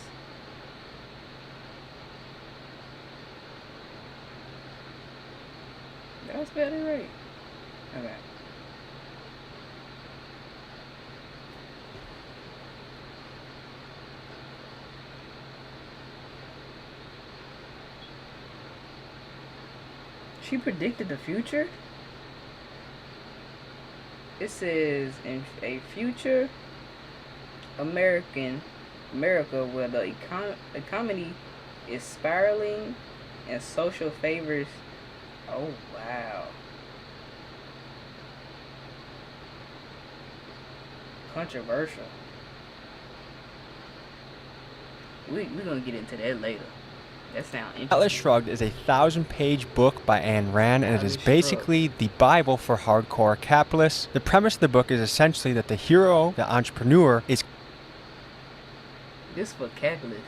Did I spell it right? Okay. She predicted the future? It says in a future America where the economy is spiraling and social favors. Oh wow. Controversial. We're gonna get into that later. That sounds interesting. Atlas Shrugged is a 1,000-page book by Ayn Rand, and it is basically the Bible for hardcore capitalists. The premise of the book is essentially that the hero, the entrepreneur, is This for capitalists.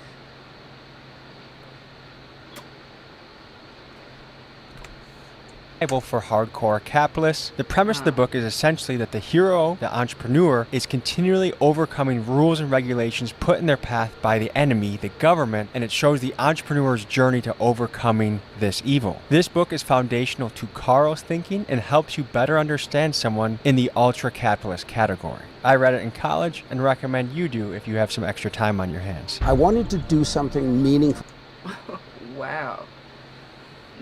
Bible for hardcore capitalists. The premise of the book is essentially that the hero, the entrepreneur, is continually overcoming rules and regulations put in their path by the enemy, the government, and it shows the entrepreneur's journey to overcoming this evil. This book is foundational to Carl's thinking and helps you better understand someone in the ultra-capitalist category. I read it in college and recommend you do if you have some extra time on your hands. I wanted to do something meaningful Wow.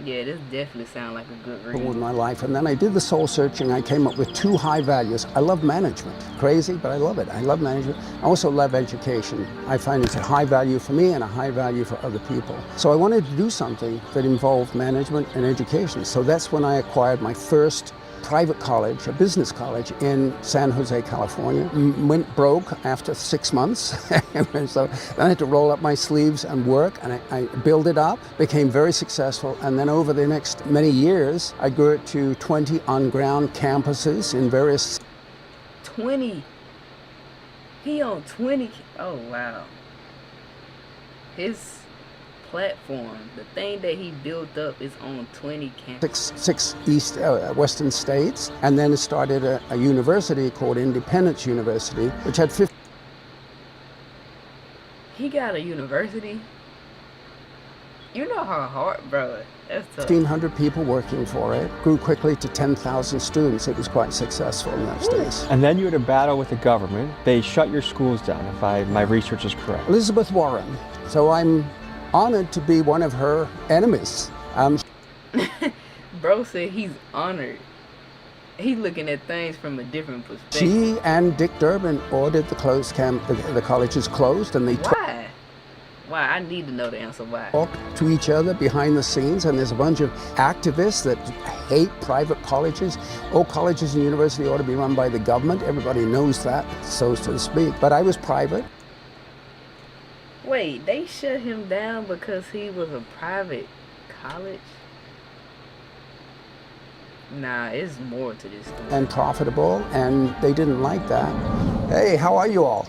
Yeah, this definitely sounds like a good read. in my life, and then I did the soul searching. I came up with 2 high values. I love management. Crazy, but I love it. I love management. I also love education. I find it's a high value for me and a high value for other people. So I wanted to do something that involved management and education. So that's when I acquired my first private college, a business college in San Jose, California. Went broke after 6 months. So then I had to roll up my sleeves and work, and I built it up, became very successful, and then over the next many years, I grew it to 20 on-ground campuses in various 20. He on 20. Oh, wow. His platform, the thing that he built up is on 20 campuses. six western states, and then started a university called Independence University, which had 50. He got a university? You know how hard, bro. That's tough. 1,500 people working for it. Grew quickly to 10,000 students. It was quite successful in those days. And then you had a battle with the government. They shut your schools down, if my research is correct. Elizabeth Warren. So I'm honored to be one of her enemies. Bro said he's honored. He's looking at things from a different perspective. She and Dick Durbin ordered the colleges closed, and they Why? Why? I need to know the answer why. talk to each other behind the scenes, and there's a bunch of activists that hate private colleges. All colleges and universities ought to be run by the government. Everybody knows that, so to speak. But I was private. Wait, they shut him down because he was a private college? Nah, it's more to this story. And profitable, and they didn't like that. Hey, how are you all?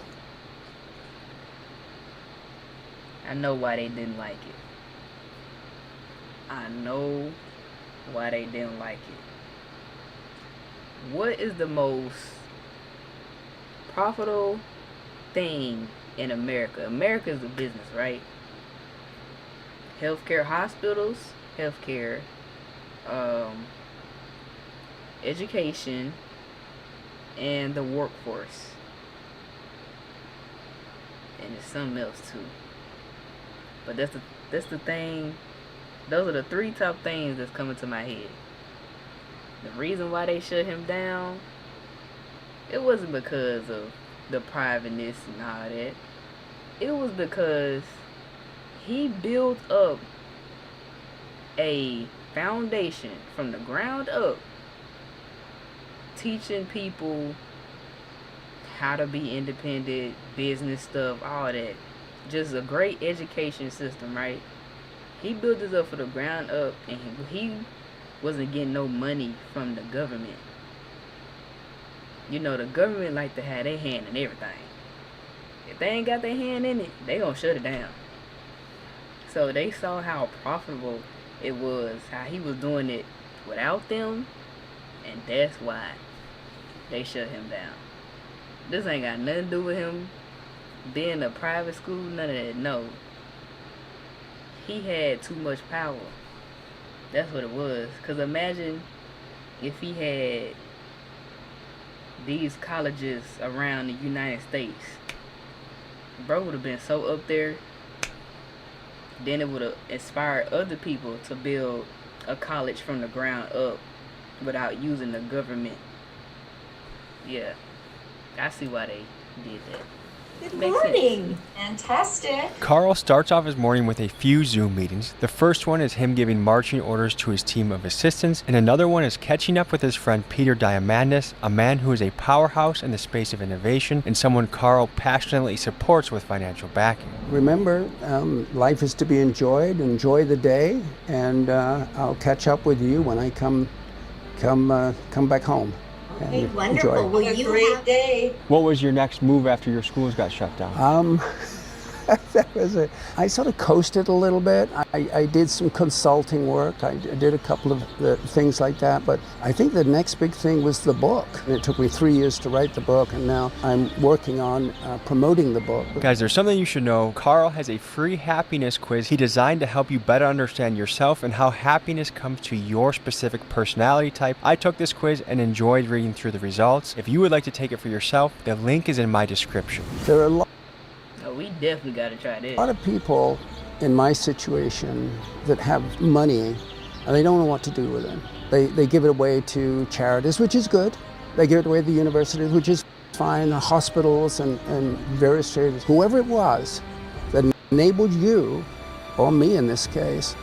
I know why they didn't like it. I know why they didn't like it. What is the most profitable thing in America? America is a business, right? Healthcare hospitals, healthcare, education, and the workforce. And it's something else too. But that's the thing. Those are the 3 top things that's coming to my head. The reason why they shut him down, it wasn't because of the privateness and all that. It was because he built up a foundation from the ground up teaching people how to be independent, business stuff, all that. Just a great education system, right? He built this up from the ground up, and he wasn't getting no money from the government. You know, the government like to have their hand in everything. If they ain't got their hand in it, they gonna shut it down. So they saw how profitable it was, how he was doing it without them, and that's why they shut him down. This ain't got nothing to do with him being a private school, none of that. No. He had too much power. That's what it was. Because imagine if he had these colleges around the United States. Bro would have been so up there. Then it would have inspired other people to build a college from the ground up without using the government. Yeah, I see why they did that. Good Makes morning. Fantastic. Carl starts off his morning with a few Zoom meetings. The first one is him giving marching orders to his team of assistants, and another one is catching up with his friend Peter Diamandis, a man who is a powerhouse in the space of innovation and someone Carl passionately supports with financial backing. Remember, life is to be enjoyed. Enjoy the day, and I'll catch up with you when I come back home. Okay, and wonderful. enjoy. Well, you great day. What was your next move after your schools got shut down? I sort of coasted a little bit. I did some consulting work. I did a couple of things like that. But I think the next big thing was the book. And it took me 3 years to write the book, and now I'm working on promoting the book. Guys, there's something you should know. Carl has a free happiness quiz he designed to help you better understand yourself and how happiness comes to your specific personality type. I took this quiz and enjoyed reading through the results. If you would like to take it for yourself, the link is in my description. There are a lot We definitely got to try this. A lot of people in my situation that have money and they don't know what to do with it. They give it away to charities, which is good. They give it away to the universities, which is fine, the hospitals and various charities. Whoever it was that enabled you, or me in this case,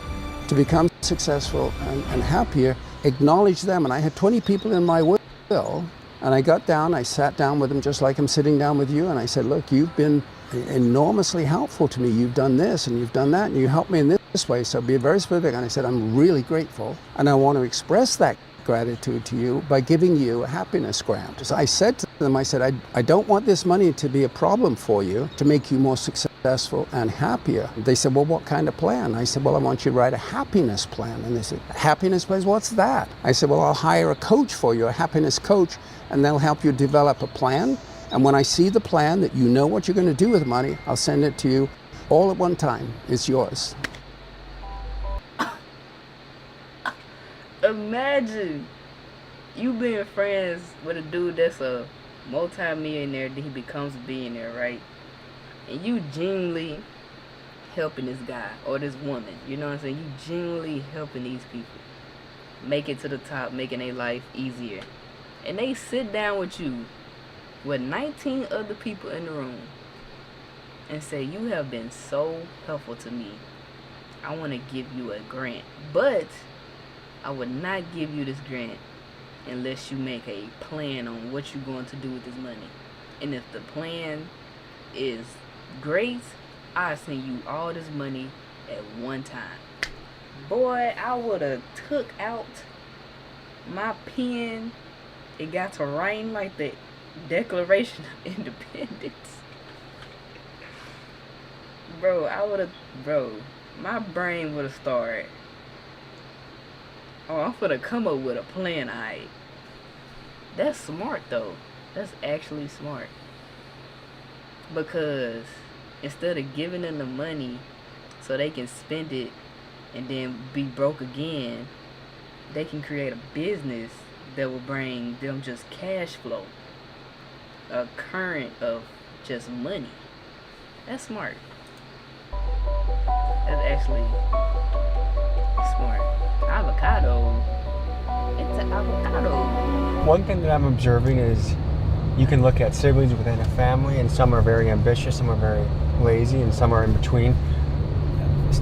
to become successful and happier, acknowledge them. And I had 20 people in my will, and I got down, I sat down with them just like I'm sitting down with you, and I said, look, you've been enormously helpful to me. You've done this and you've done that, and you helped me in this way, so be very specific. And I said, I'm really grateful, and I want to express that gratitude to you by giving you a happiness grant. So I said to them, I said, I don't want this money to be a problem for you, to make you more successful and happier. They said, well, what kind of plan? I said, well, I want you to write a happiness plan. And they said, happiness plan, what's that? I said, well, I'll hire a coach for you, a happiness coach, and they'll help you develop a plan. And when I see the plan that you know what you're going to do with the money, I'll send it to you all at one time. It's yours. Imagine you being friends with a dude that's a multi-millionaire, then he becomes a billionaire, right? And you genuinely helping this guy or this woman, you know what I'm saying? You genuinely helping these people make it to the top, making their life easier. And they sit down with you with 19 other people in the room and say, you have been so helpful to me. I want to give you a grant, but I would not give you this grant unless you make a plan on what you're going to do with this money. And if the plan is great, I'll send you all this money at one time. Boy, I would have took out my pen. It got to writing like the Declaration of Independence. My brain would have started. Oh, I'm gonna come up with a plan, alright. That's smart though. That's actually smart. Because instead of giving them the money so they can spend it and then be broke again, they can create a business that will bring them just cash flow. A current of just money. That's smart. That's actually smart. Avocado. It's an avocado. One thing that I'm observing is you can look at siblings within a family, and some are very ambitious, some are very lazy, and some are in between.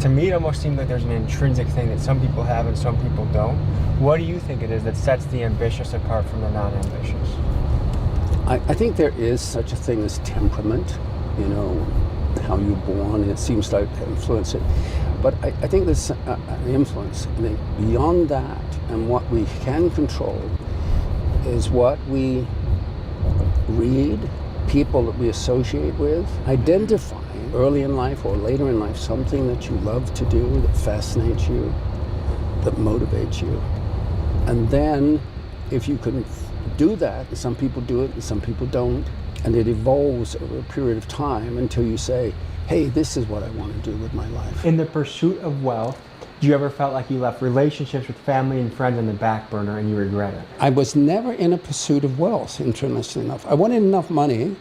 To me, it almost seems like there's an intrinsic thing that some people have and some people don't. What do you think it is that sets the ambitious apart from the non-ambitious? I think there is such a thing as temperament, you know, how you're born, and it seems to influence it. But I think there's an influence. I think beyond that, and what we can control, is what we read, people that we associate with, identifying early in life or later in life something that you love to do, that fascinates you, that motivates you. And then if you can do that, and some people do it and some people don't, and it evolves over a period of time until you say, hey, this is what I want to do with my life. In the pursuit of wealth, do you ever felt like you left relationships with family and friends on the back burner and you regret it? I was never in a pursuit of wealth, interestingly enough. I wanted enough money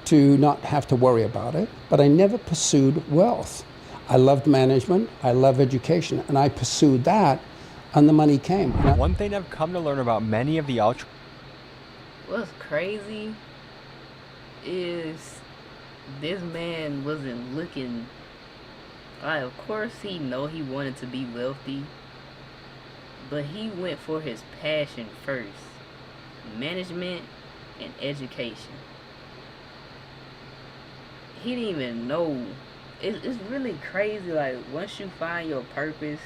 to not have to worry about it, but I never pursued wealth. I loved management, I love education, and I pursued that, and the money came. One thing I've come to learn about many of the ultra... What's crazy is this man wasn't looking... Like, of course he know he wanted to be wealthy, but he went for his passion first. Management and education. He didn't even know. It's really crazy, like, once you find your purpose,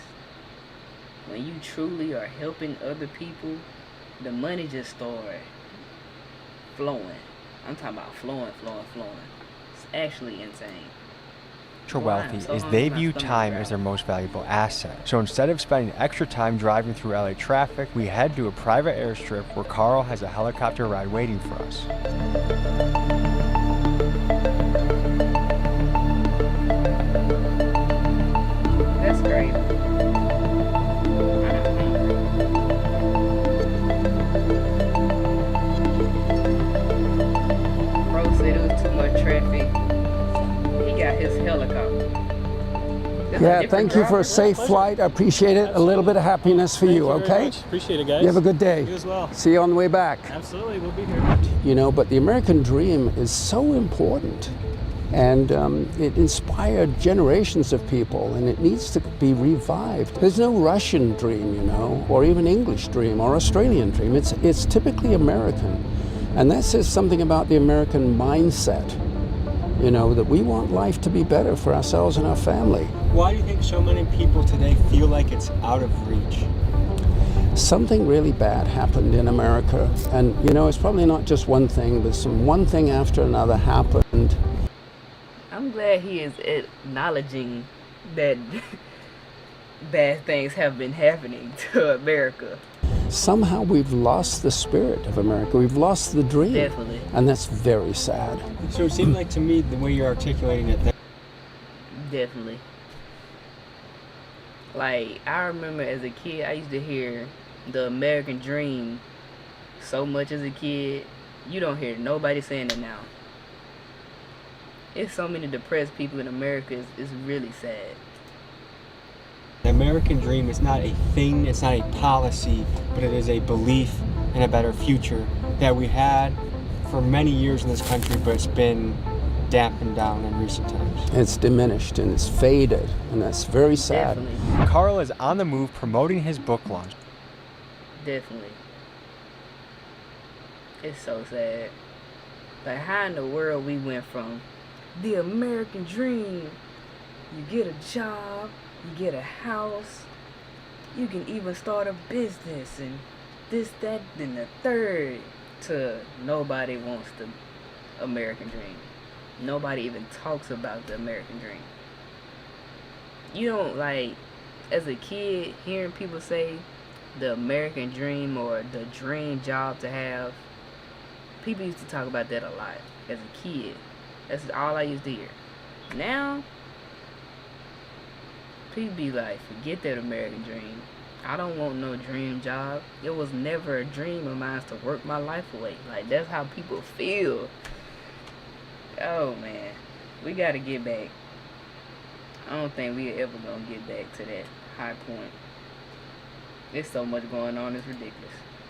when you truly are helping other people, the money just starts flowing. I'm talking about flowing. It's actually insane. Wealthy is they view time as their most valuable asset. So instead of spending extra time driving through LA traffic, we head to a private airstrip where Carl has a helicopter ride waiting for us. That's great. Bro said it was too much traffic. He got his helicopter. Yeah, thank you for a safe flight. I appreciate it. A little bit of happiness for you, okay? Appreciate it, guys. You have a good day. You as well. See you on the way back. Absolutely, we'll be here. You know, but the American dream is so important. And it inspired generations of people, and it needs to be revived. There's no Russian dream, you know, or even English dream or Australian dream. It's typically American. And that says something about the American mindset, you know, that we want life to be better for ourselves and our family. Why do you think so many people today feel like it's out of reach? Something really bad happened in America. And, you know, it's probably not just one thing, but one thing after another happened. I'm glad he is acknowledging that bad things have been happening to America. Somehow we've lost the spirit of America. We've lost the dream. Definitely. And that's very sad. So it seemed like to me, the way you're articulating it, Definitely. Like, I remember as a kid, I used to hear the American dream so much as a kid. You don't hear nobody saying it now. It's so many depressed people in America. It's really sad. the American dream is not a thing, it's not a policy, but it is a belief in a better future that we had for many years in this country, but it's been dampened down in recent times. It's diminished and it's faded, and that's very sad. Definitely. Carl is on the move promoting his book launch. Definitely. It's so sad. Like, how in the world we went from the American dream, you get a job, you get a house, you can even start a business, and this, that, and the third, to nobody wants the American dream. Nobody even talks about the American dream. You don't, like, as a kid, hearing people say the American dream or the dream job to have, people used to talk about that a lot as a kid. That's all I used to hear. Now, people be like, forget that American dream. I don't want no dream job. It was never a dream of mine to work my life away. Like, that's how people feel. Oh, man. We got to get back. I don't think we ever going to get back to that high point. There's so much going on, it's ridiculous.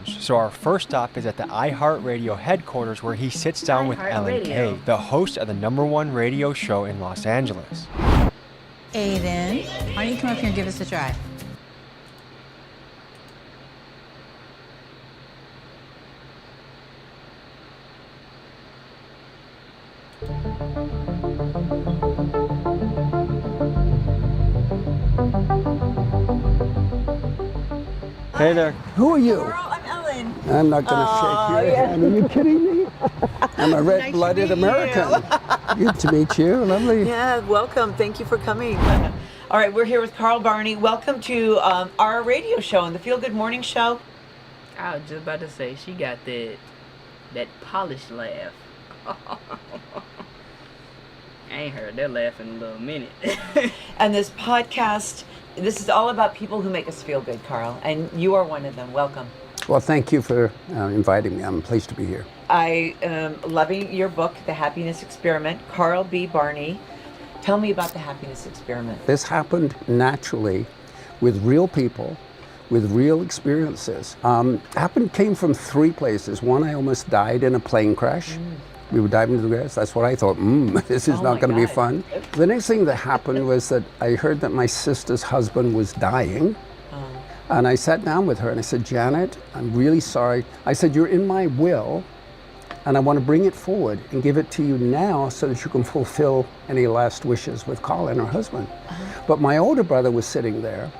So our first stop is at the iHeartRadio headquarters, where he sits down with Ellen Kay, the host of the #1 radio show in Los Angeles. Aiden, why don't you come up here and give us a try? Hey there. Who are you? I'm Ellen. I'm not going to shake your hand. Are you kidding me? I'm a red-blooded American. Good to meet you. Lovely. Yeah, welcome. Thank you for coming. All right, we're here with Carl Barney. Welcome to our radio show on the Feel Good Morning Show. I was just about to say, she got that polished laugh. I ain't heard that laugh in a little minute. And this podcast, this is all about people who make us feel good, Carl, and you are one of them. Welcome. Well, thank you for inviting me. I'm pleased to be here. I am loving your book, The Happiness Experiment. Carl B. Barney, tell me about The Happiness Experiment. This happened naturally with real people, with real experiences. Came from three places. One, I almost died in a plane crash. We were diving into the grass. That's what I thought, this is not going to be fun. The next thing that happened was that I heard that my sister's husband was dying. And I sat down with her and I said, Janet, I'm really sorry. I said, you're in my will and I want to bring it forward and give it to you now so that you can fulfill any last wishes with Carla and her husband. But my older brother was sitting there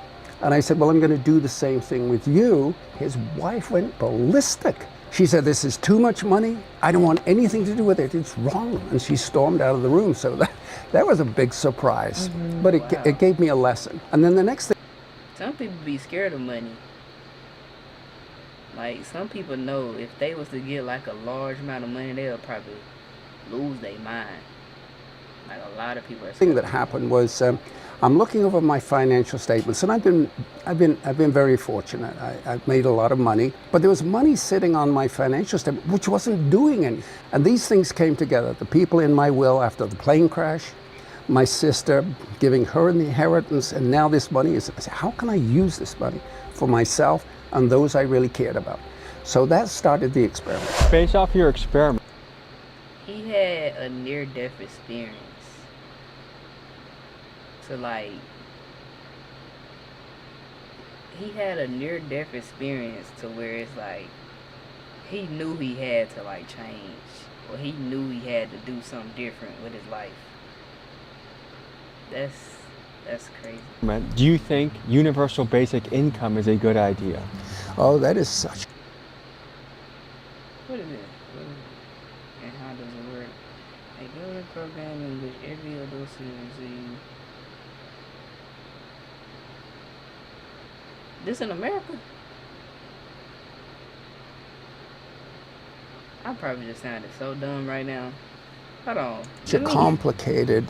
and I said, well, I'm going to do the same thing with you. His wife went ballistic. She said, this is too much money. I don't want anything to do with it. It's wrong. And she stormed out of the room. So that was a big surprise. But it gave me a lesson. And then the next thing. Some people be scared of money. Like, some people know if they was to get like a large amount of money, they'll probably lose their mind. Like, a lot of people are The thing that happened was I'm looking over my financial statements, and I've been very fortunate. I've made a lot of money, but there was money sitting on my financial statement which wasn't doing anything. And these things came together. The people in my will after the plane crash, my sister giving her the inheritance, and now this money is. I said, how can I use this money for myself and those I really cared about? So that started the experiment. Based off your experiment. He had a near-death experience. So, like, he had a near-death experience to where it's like, he knew he had to, like, change. Or he knew he had to do something different with his life. That's crazy. Do you think universal basic income is a good idea? Oh, that is such. What is it? And how does it work? A government program in which every adult citizen. This in America? I probably just sounded so dumb right now. Hold on. It's a complicated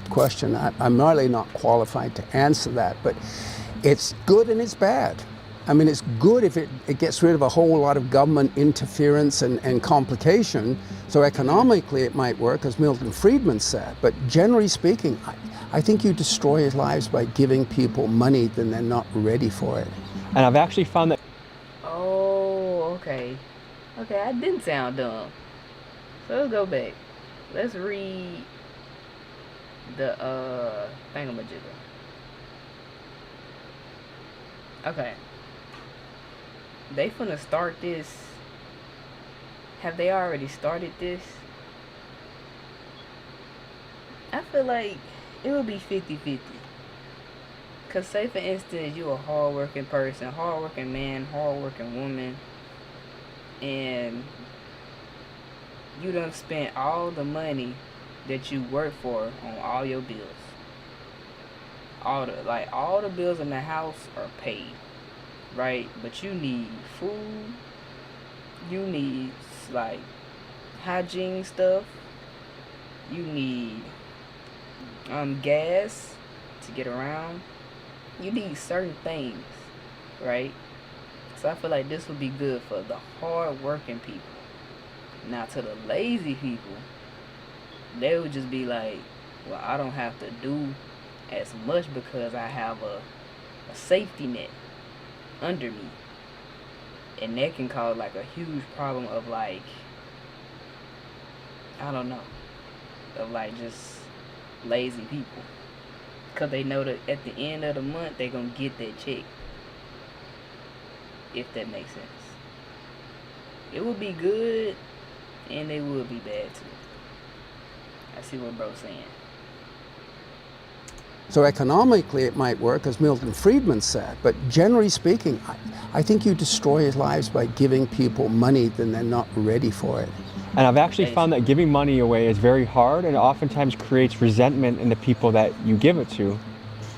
question. I'm really not qualified to answer that, but it's good and it's bad. I mean, it's good if it gets rid of a whole lot of government interference and complication. So economically it might work, as Milton Friedman said. But generally speaking, I think you destroy lives by giving people money then they're not ready for it. And I've actually found that. Oh, okay. Okay, I didn't sound dumb. So let's go back. Let's read the thingamajigger. Okay. They finna start this. Have they already started this? I feel like it would be 50-50. Cause say for instance you a hardworking person, hardworking man, hardworking woman, and you done spent all the money that you work for on all your bills. All the bills in the house are paid, right? But you need food, you need like hygiene stuff, you need gas to get around. You need certain things, right? So I feel like this would be good for the hard working people. Now to the lazy people, they would just be like, well, I don't have to do as much because I have a safety net under me. And that can cause like a huge problem of like, I don't know, of like just lazy people. Because they know that at the end of the month, they're going to get that check. If that makes sense. It would be good, and they would be bad too. I see what bro's saying. So economically it might work, as Milton Friedman said, but generally speaking, I think you destroy lives by giving people money then they're not ready for it. And I've actually found that giving money away is very hard and oftentimes creates resentment in the people that you give it to.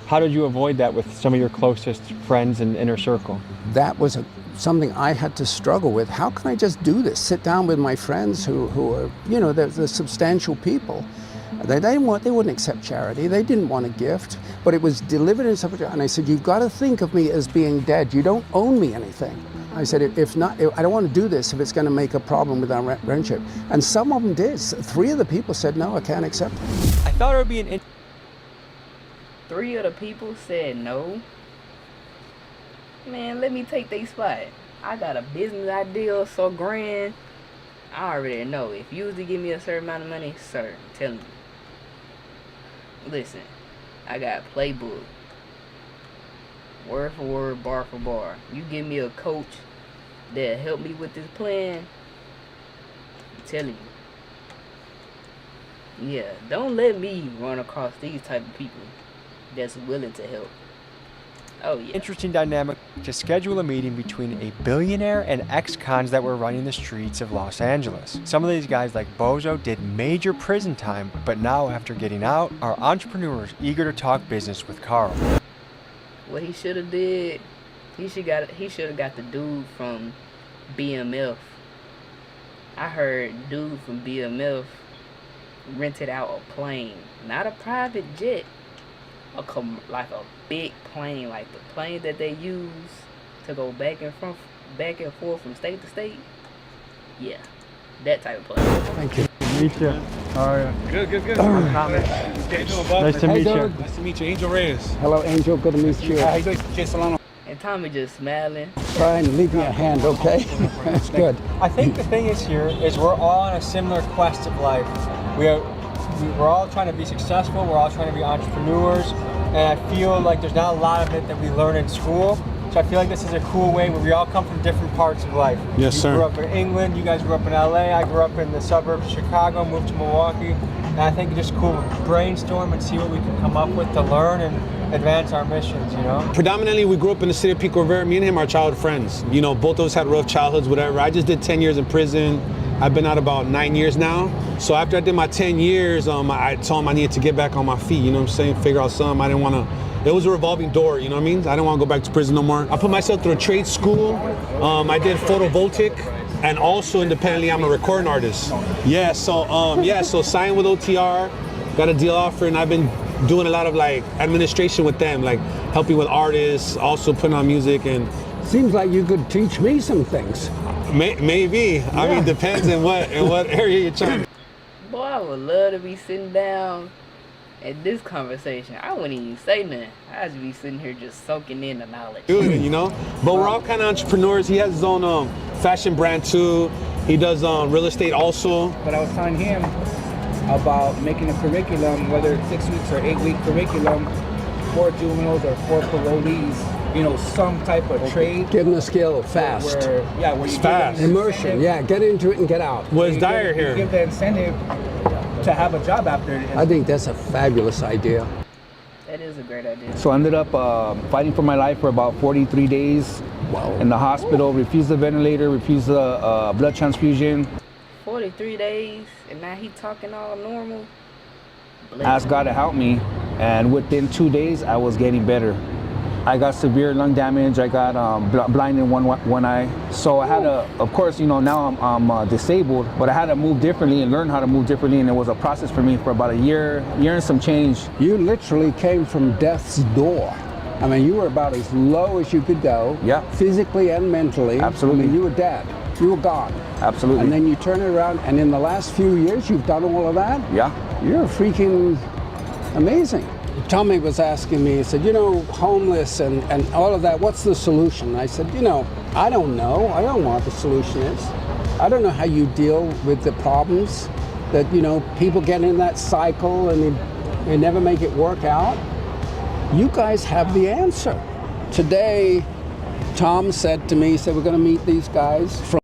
How did you avoid that with some of your closest friends and inner circle? That was something I had to struggle with. How can I just do this? Sit down with my friends who are, you know, they're substantial people. They wouldn't accept charity. They didn't want a gift, but it was delivered in such a, and I said, you've got to think of me as being dead. You don't owe me anything. I said, if not, I don't want to do this if it's going to make a problem with our friendship. And some of them did. 3 of the people said, no, I can't accept it. I thought it would be an 3 of the people said no. Man, let me take their spot. I got a business idea so grand. I already know. If you was to give me a certain amount of money, sir, I'm telling you. Listen, I got a playbook. Word for word, bar for bar. You give me a coach that help me with this plan, I'm telling you. Yeah, don't let me run across these type of people that's willing to help. Oh yeah. Interesting dynamic to schedule a meeting between a billionaire and ex-cons that were running the streets of Los Angeles. Some of these guys like Bozo did major prison time, but now after getting out, are entrepreneurs eager to talk business with Carl. What he should have did, he should have got the dude from BMF. I heard dude from BMF rented out a plane, not a private jet, like a big plane, like the plane that they use to go back and forth from state to state. Yeah, that type of plane. Thank you. Meet you. How are you? Good. I'm Thomas. Nice to meet you. Nice to meet you, Angel Reyes. Hello, Angel. Good to meet you. How you doing, Jay Solano? And Tommy just smiling. Try and leave me a hand, okay? That's good. I think the thing is here is we're all on a similar quest of life. We're all trying to be successful. We're all trying to be entrepreneurs. And I feel like there's not a lot of it that we learn in school. So I feel like this is a cool way where we all come from different parts of life. Yes, sir. You grew up in England, you guys grew up in LA, I grew up in the suburbs of Chicago, moved to Milwaukee. And I think it's just cool to brainstorm and see what we can come up with to learn and advance our missions, you know? Predominantly, we grew up in the city of Pico Rivera. Me and him are childhood friends. You know, both of us had rough childhoods, whatever. I just did 10 years in prison. I've been out about 9 years now. So after I did my 10 years, I told him I needed to get back on my feet, you know what I'm saying? Figure out something. I didn't want to. It was a revolving door, you know what I mean? I didn't want to go back to prison no more. I put myself through a trade school. I did photovoltaic, and also independently, I'm a recording artist. Yeah, so signed with OTR, got a deal offer, and I've been doing a lot of like administration with them, like helping with artists, also putting on music. And seems like you could teach me some things. Maybe. Yeah. I mean, depends in what area you're trying. Boy, I would love to be sitting down at this conversation. I wouldn't even say nothing. I'd just be sitting here just soaking in the knowledge. You know, but we're all kind of entrepreneurs. He has his own fashion brand too. He does real estate also. But I was telling him about making a curriculum, whether it's 6 weeks or 8-week curriculum for juveniles or for parolees, you know, some type of trade. Give them the skill fast. Where you fast. Immersion, yeah, get into it and get out. What's dire here? You give the incentive to have a job after it. I think that's a fabulous idea. That is a great idea. So I ended up fighting for my life for about 43 days in the hospital, refused the ventilator, refused the blood transfusion. 43 days, and now he talking all normal. Asked God to help me, and within 2 days, I was getting better. I got severe lung damage. I got blind in one eye. So I had to, of course, you know, now I'm disabled, but I had to move differently and learn how to move differently. And it was a process for me for about a year and some change. You literally came from death's door. I mean, you were about as low as you could go. Yeah. Physically and mentally. Absolutely. I mean, you were dead. You were gone. Absolutely. And then you turn it around, and in the last few years, you've done all of that? Yeah. You're freaking amazing. Tommy was asking me, he said, you know, homeless and all of that, what's the solution? I said, you know, I don't know. I don't know what the solution is. I don't know how you deal with the problems that, you know, people get in that cycle and they never make it work out. You guys have the answer. Today, Tom said to me, he said, we're going to meet these guys from